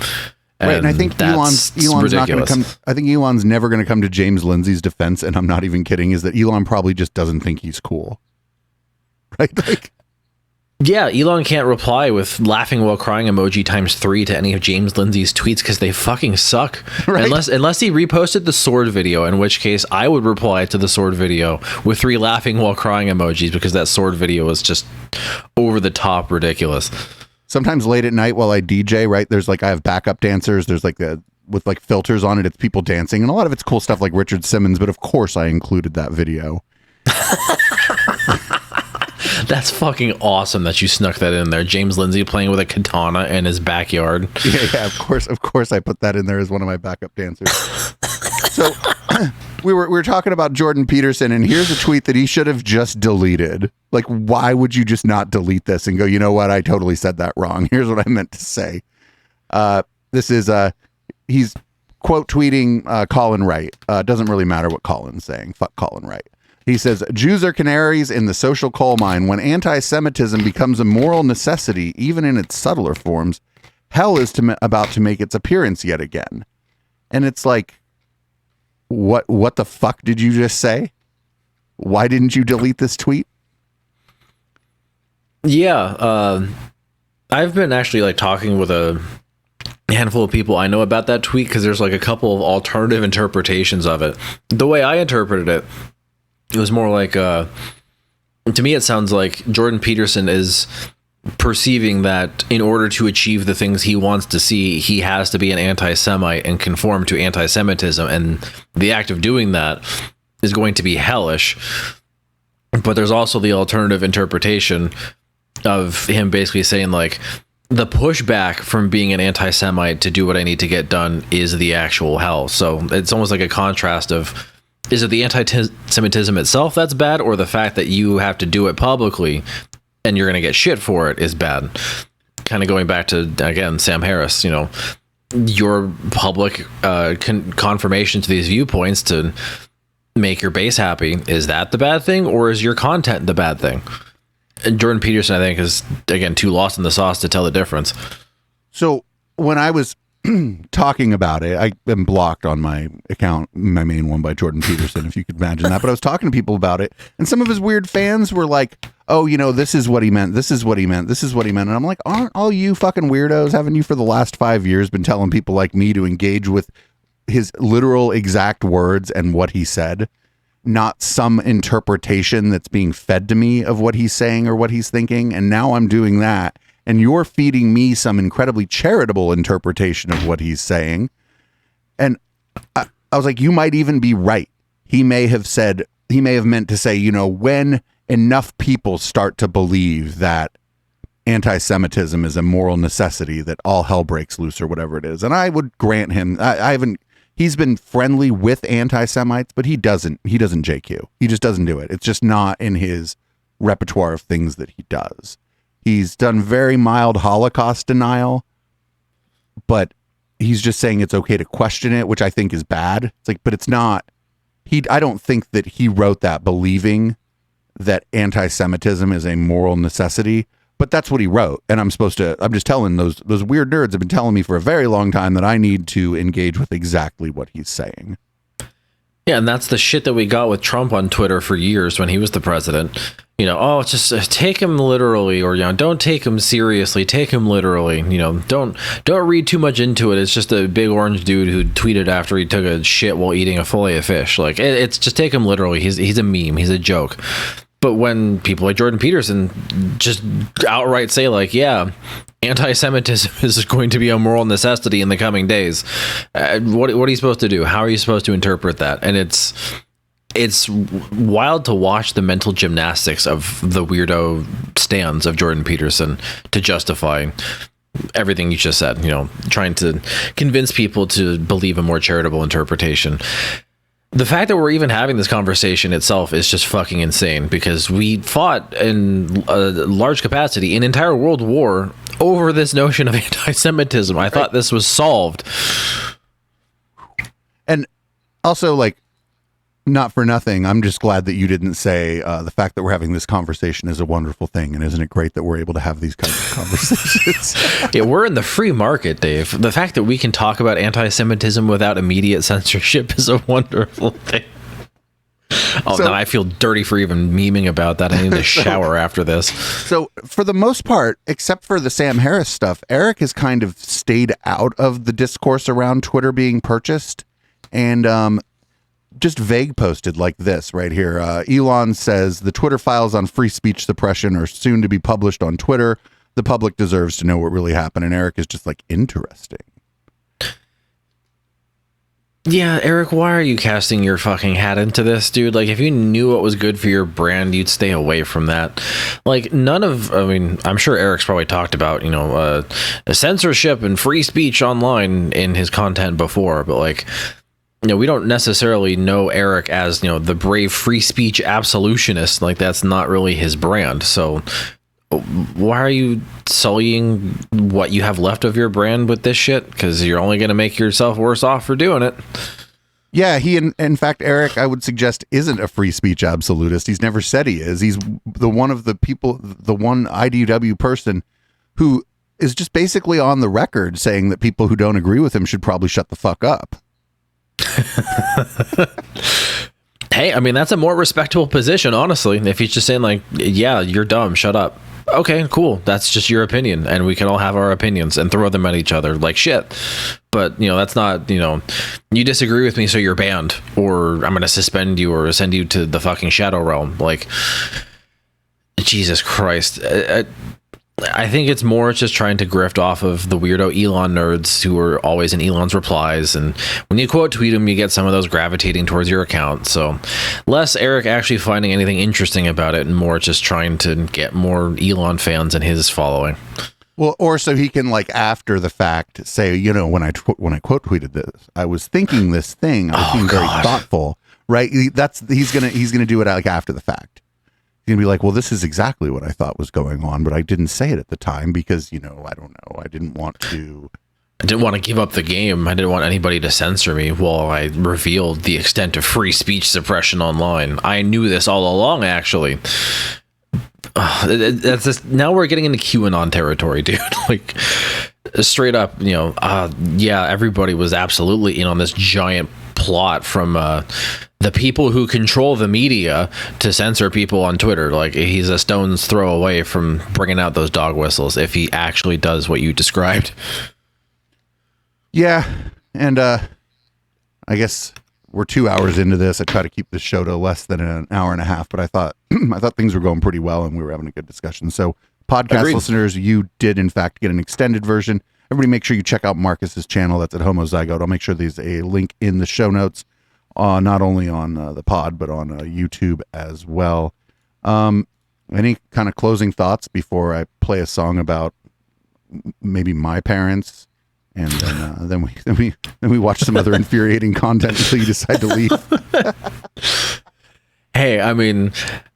Right, and I think Elon's not going to come. I think Elon's never going to come to James Lindsay's defense, and I'm not even kidding. Is that Elon probably just doesn't think he's cool, right? Like, yeah, Elon can't reply with laughing while crying emoji ×3 to any of James Lindsay's tweets because they fucking suck. Right? Unless he reposted the sword video, in which case I would reply to the sword video with 3 laughing while crying emojis because that sword video was just over the top ridiculous. Sometimes late at night while I DJ, right, there's like, I have backup dancers. There's like with like filters on it. It's people dancing. And a lot of it's cool stuff like Richard Simmons. But of course I included that video. That's fucking awesome that you snuck that in there. James Lindsay playing with a katana in his backyard. Yeah, of course I put that in there as one of my backup dancers. So we were talking about Jordan Peterson, and here's a tweet that he should have just deleted. Like, why would you just not delete this and go, you know what, I totally said that wrong. Here's what I meant to say. This is he's quote tweeting Colin Wright. Doesn't really matter what Colin's saying. Fuck Colin Wright. He says, Jews are canaries in the social coal mine. When anti-Semitism becomes a moral necessity, even in its subtler forms, hell is about to make its appearance yet again. And it's like, what the fuck did you just say? Why didn't you delete this tweet? Yeah, I've been actually like talking with a handful of people I know about that tweet because there's like a couple of alternative interpretations of it. The way I interpreted it, it was more like, to me, it sounds like Jordan Peterson is perceiving that in order to achieve the things he wants to see, he has to be an anti-Semite and conform to anti-Semitism. And the act of doing that is going to be hellish. But there's also the alternative interpretation of him basically saying, like, the pushback from being an anti-Semite to do what I need to get done is the actual hell. So it's almost like a contrast of, is it the anti-Semitism itself that's bad, or the fact that you have to do it publicly and you're going to get shit for it is bad? Kind of going back to, again, Sam Harris, your public confirmation to these viewpoints to make your base happy. Is that the bad thing, or is your content the bad thing? And Jordan Peterson, I think, is, again, too lost in the sauce to tell the difference. So when I was talking about it, I am blocked on my account, my main one, by Jordan Peterson, if you could imagine that. But I was talking to people about it, and some of his weird fans were like, oh, this is what he meant. This is what he meant. This is what he meant. And I'm like, aren't all you fucking weirdos? Haven't you for the last 5 years been telling people like me to engage with his literal exact words and what he said, not some interpretation that's being fed to me of what he's saying or what he's thinking? And now I'm doing that, and you're feeding me some incredibly charitable interpretation of what he's saying. And I was like, you might even be right. He may have meant to say, when enough people start to believe that anti-Semitism is a moral necessity, that all hell breaks loose or whatever it is. And I would grant him, he's been friendly with anti-Semites, but he doesn't JQ. He just doesn't do it. It's just not in his repertoire of things that he does. He's done very mild Holocaust denial, but he's just saying it's okay to question it, which I think is bad. It's like, but it's not. I don't think that he wrote that believing that anti-Semitism is a moral necessity, but that's what he wrote. And I'm just telling those weird nerds have been telling me for a very long time that I need to engage with exactly what he's saying. Yeah, and that's the shit that we got with Trump on Twitter for years when he was the president. Just take him literally, or don't take him seriously. Take him literally. Don't read too much into it. It's just a big orange dude who tweeted after he took a shit while eating a fillet of fish. Like, it's just take him literally. He's a meme. He's a joke. But when people like Jordan Peterson just outright say, like, yeah, anti-Semitism is going to be a moral necessity in the coming days, what are you supposed to do? How are you supposed to interpret that? And it's it's wild to watch the mental gymnastics of the weirdo stands of Jordan Peterson to justify everything you just said, trying to convince people to believe a more charitable interpretation. The fact that we're even having this conversation itself is just fucking insane, because we fought in a large capacity an entire world war over this notion of anti-Semitism. I thought this was solved. And also, like, not for nothing, I'm just glad that you didn't say the fact that we're having this conversation is a wonderful thing, and isn't it great that we're able to have these kinds of conversations? Yeah, we're in the free market, Dave. The fact that we can talk about anti-Semitism without immediate censorship is a wonderful thing. Oh, now I feel dirty for even memeing about that. I need to shower after this. So, for the most part, except for the Sam Harris stuff, Eric has kind of stayed out of the discourse around Twitter being purchased, and just vague posted like this right here. Elon says the Twitter files on free speech suppression are soon to be published on Twitter. The public deserves to know what really happened. And Eric is just like, interesting. Yeah, Eric, why are you casting your fucking hat into this, dude? Like, if you knew what was good for your brand, you'd stay away from that. Like, I'm sure Eric's probably talked about, censorship and free speech online in his content before, but like, we don't necessarily know Eric as, the brave free speech absolutionist. Like, that's not really his brand. So why are you sullying what you have left of your brand with this shit? Because you're only going to make yourself worse off for doing it. Yeah, in fact, Eric, I would suggest, isn't a free speech absolutist. He's never said he is. He's the one IDW person who is just basically on the record saying that people who don't agree with him should probably shut the fuck up. Hey, that's a more respectable position, honestly. If he's just saying like, yeah, you're dumb, shut up. Okay, cool. That's just your opinion, and we can all have our opinions and throw them at each other like shit. But, that's not, you disagree with me, so you're banned, or I'm going to suspend you or send you to the fucking Shadow Realm. Like, Jesus Christ. I think it's more just trying to grift off of the weirdo Elon nerds who are always in Elon's replies. And when you quote tweet him, you get some of those gravitating towards your account. So less Eric actually finding anything interesting about it and more just trying to get more Elon fans in his following. Well, or so he can, like, after the fact say, when I quote tweeted this, I was thinking this thing. I was being very thoughtful, right? He's gonna do it like after the fact. He's gonna be like, well, this is exactly what I thought was going on, but I didn't say it at the time because, I don't know. I didn't want to give up the game. I didn't want anybody to censor me while I revealed the extent of free speech suppression online. I knew this all along, actually. That's just, now we're getting into QAnon territory, dude. Like, straight up, yeah, everybody was absolutely in on this giant plot from the people who control the media to censor people on Twitter. Like, he's a stone's throw away from bringing out those dog whistles if he actually does what you described. Yeah, and I guess we're 2 hours into this. I try to keep this show to less than an hour and a half, but I thought things were going pretty well and we were having a good discussion. So podcast listeners, you did in fact get an extended version. Everybody make sure you check out Marcus's channel. That's at Homozygoat. I'll make sure there's a link in the show notes, not only on the pod, but on YouTube as well. Any kind of closing thoughts before I play a song about maybe my parents? And then we watch some other infuriating content until you decide to leave. Hey,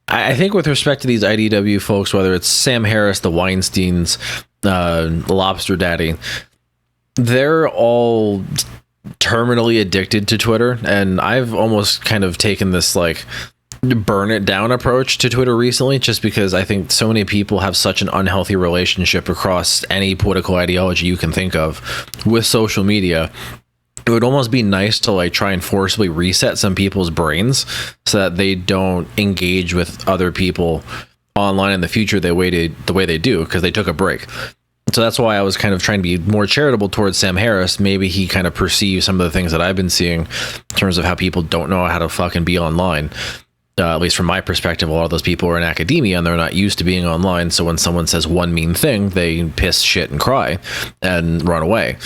I think with respect to these IDW folks, whether it's Sam Harris, the Weinsteins, Lobster Daddy, they're all terminally addicted to Twitter, and I've almost kind of taken this like burn it down approach to Twitter recently, just because I think so many people have such an unhealthy relationship across any political ideology you can think of with social media. It would almost be nice to like try and forcibly reset some people's brains so that they don't engage with other people online in the future the way they do, because they took a break. So that's why I was kind of trying to be more charitable towards Sam Harris. Maybe he kind of perceives some of the things that I've been seeing in terms of how people don't know how to fucking be online. At least from my perspective, a lot of those people are in academia and they're not used to being online. So when someone says one mean thing, they piss, shit, and cry and run away.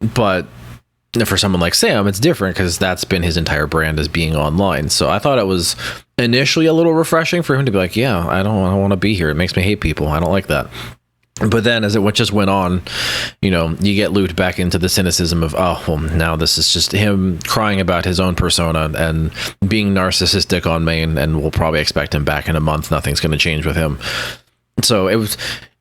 But for someone like Sam, it's different because that's been his entire brand as being online. So I thought it was initially a little refreshing for him to be like, yeah, I don't want to be here. It makes me hate people. I don't like that. But then as it just went on, you get looped back into the cynicism of, oh, well, now this is just him crying about his own persona and being narcissistic on main, and we'll probably expect him back in a month. Nothing's going to change with him. So it was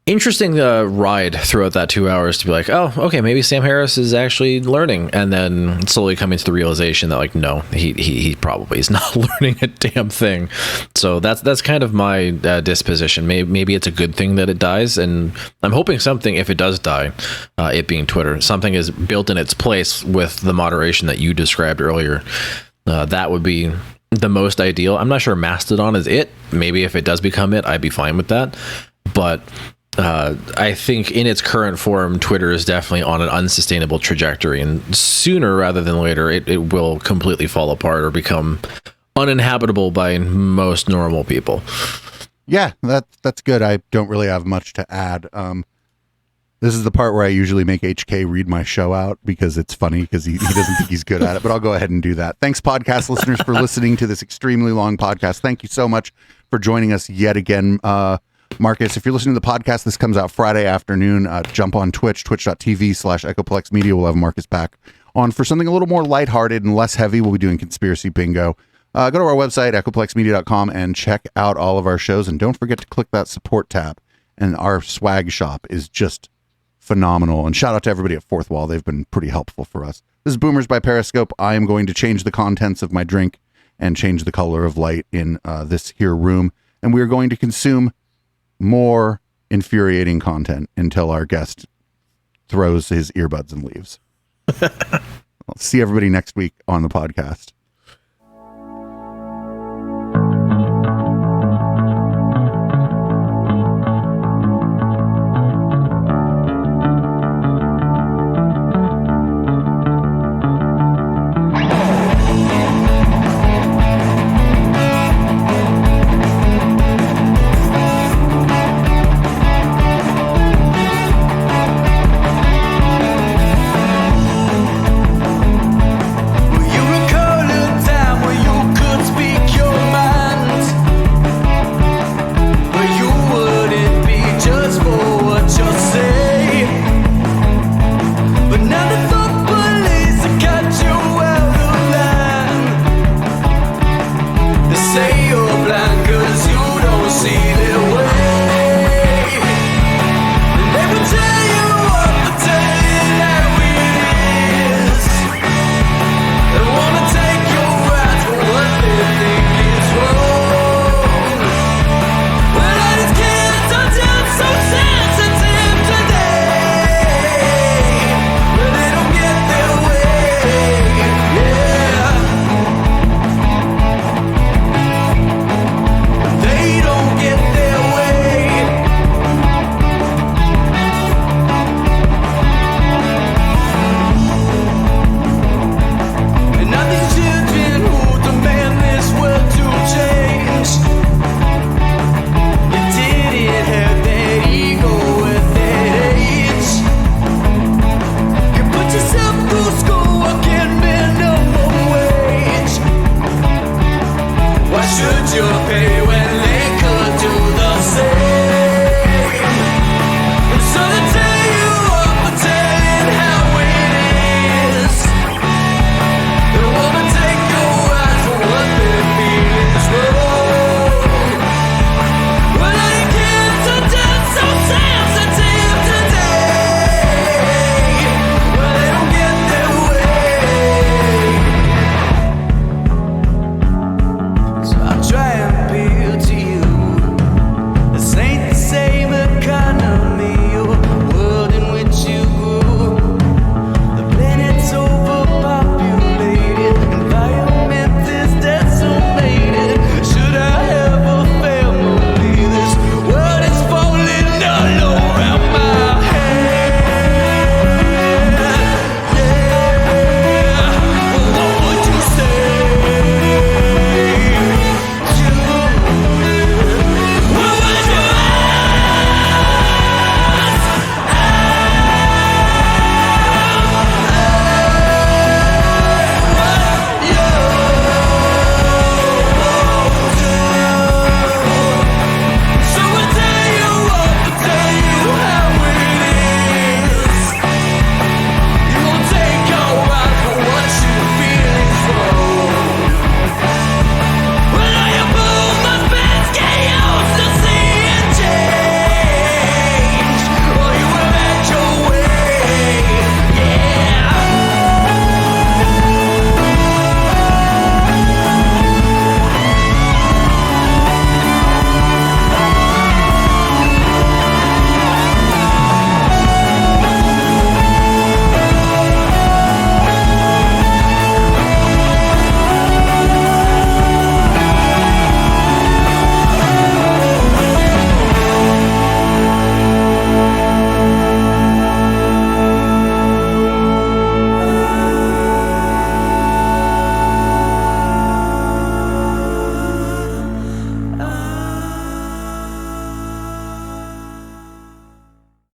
interesting ride throughout that 2 hours to be like, oh, okay, maybe Sam Harris is actually learning, and then slowly coming to the realization that, like, no, he probably is not learning a damn thing. So that's kind of my disposition. Maybe it's a good thing that it dies, and I'm hoping something, if it does die, it being Twitter, something is built in its place with the moderation that you described earlier. That would be the most ideal. I'm not sure Mastodon is it. Maybe if it does become it, I'd be fine with that. But I think in its current form, Twitter is definitely on an unsustainable trajectory, and sooner rather than later, it will completely fall apart or become uninhabitable by most normal people. Yeah, that's good. I don't really have much to add. This is the part where I usually make HK read my show out because it's funny because he doesn't think he's good at it, but I'll go ahead and do that. Thanks, podcast listeners, for listening to this extremely long podcast. Thank you so much for joining us yet again. Marcus, if you're listening to the podcast, this comes out Friday afternoon. Jump on Twitch, twitch.tv/Echoplex Media. We'll have Marcus back on for something a little more lighthearted and less heavy. We'll be doing Conspiracy Bingo. Go to our website, echoplexmedia.com, and check out all of our shows. And don't forget to click that support tab. And our swag shop is just phenomenal. And shout out to everybody at Fourth Wall. They've been pretty helpful for us. This is Boomers by Periscope. I am going to change the contents of my drink and change the color of light in this here room. And we are going to consume more infuriating content until our guest throws his earbuds and leaves. I'll see everybody next week on the podcast.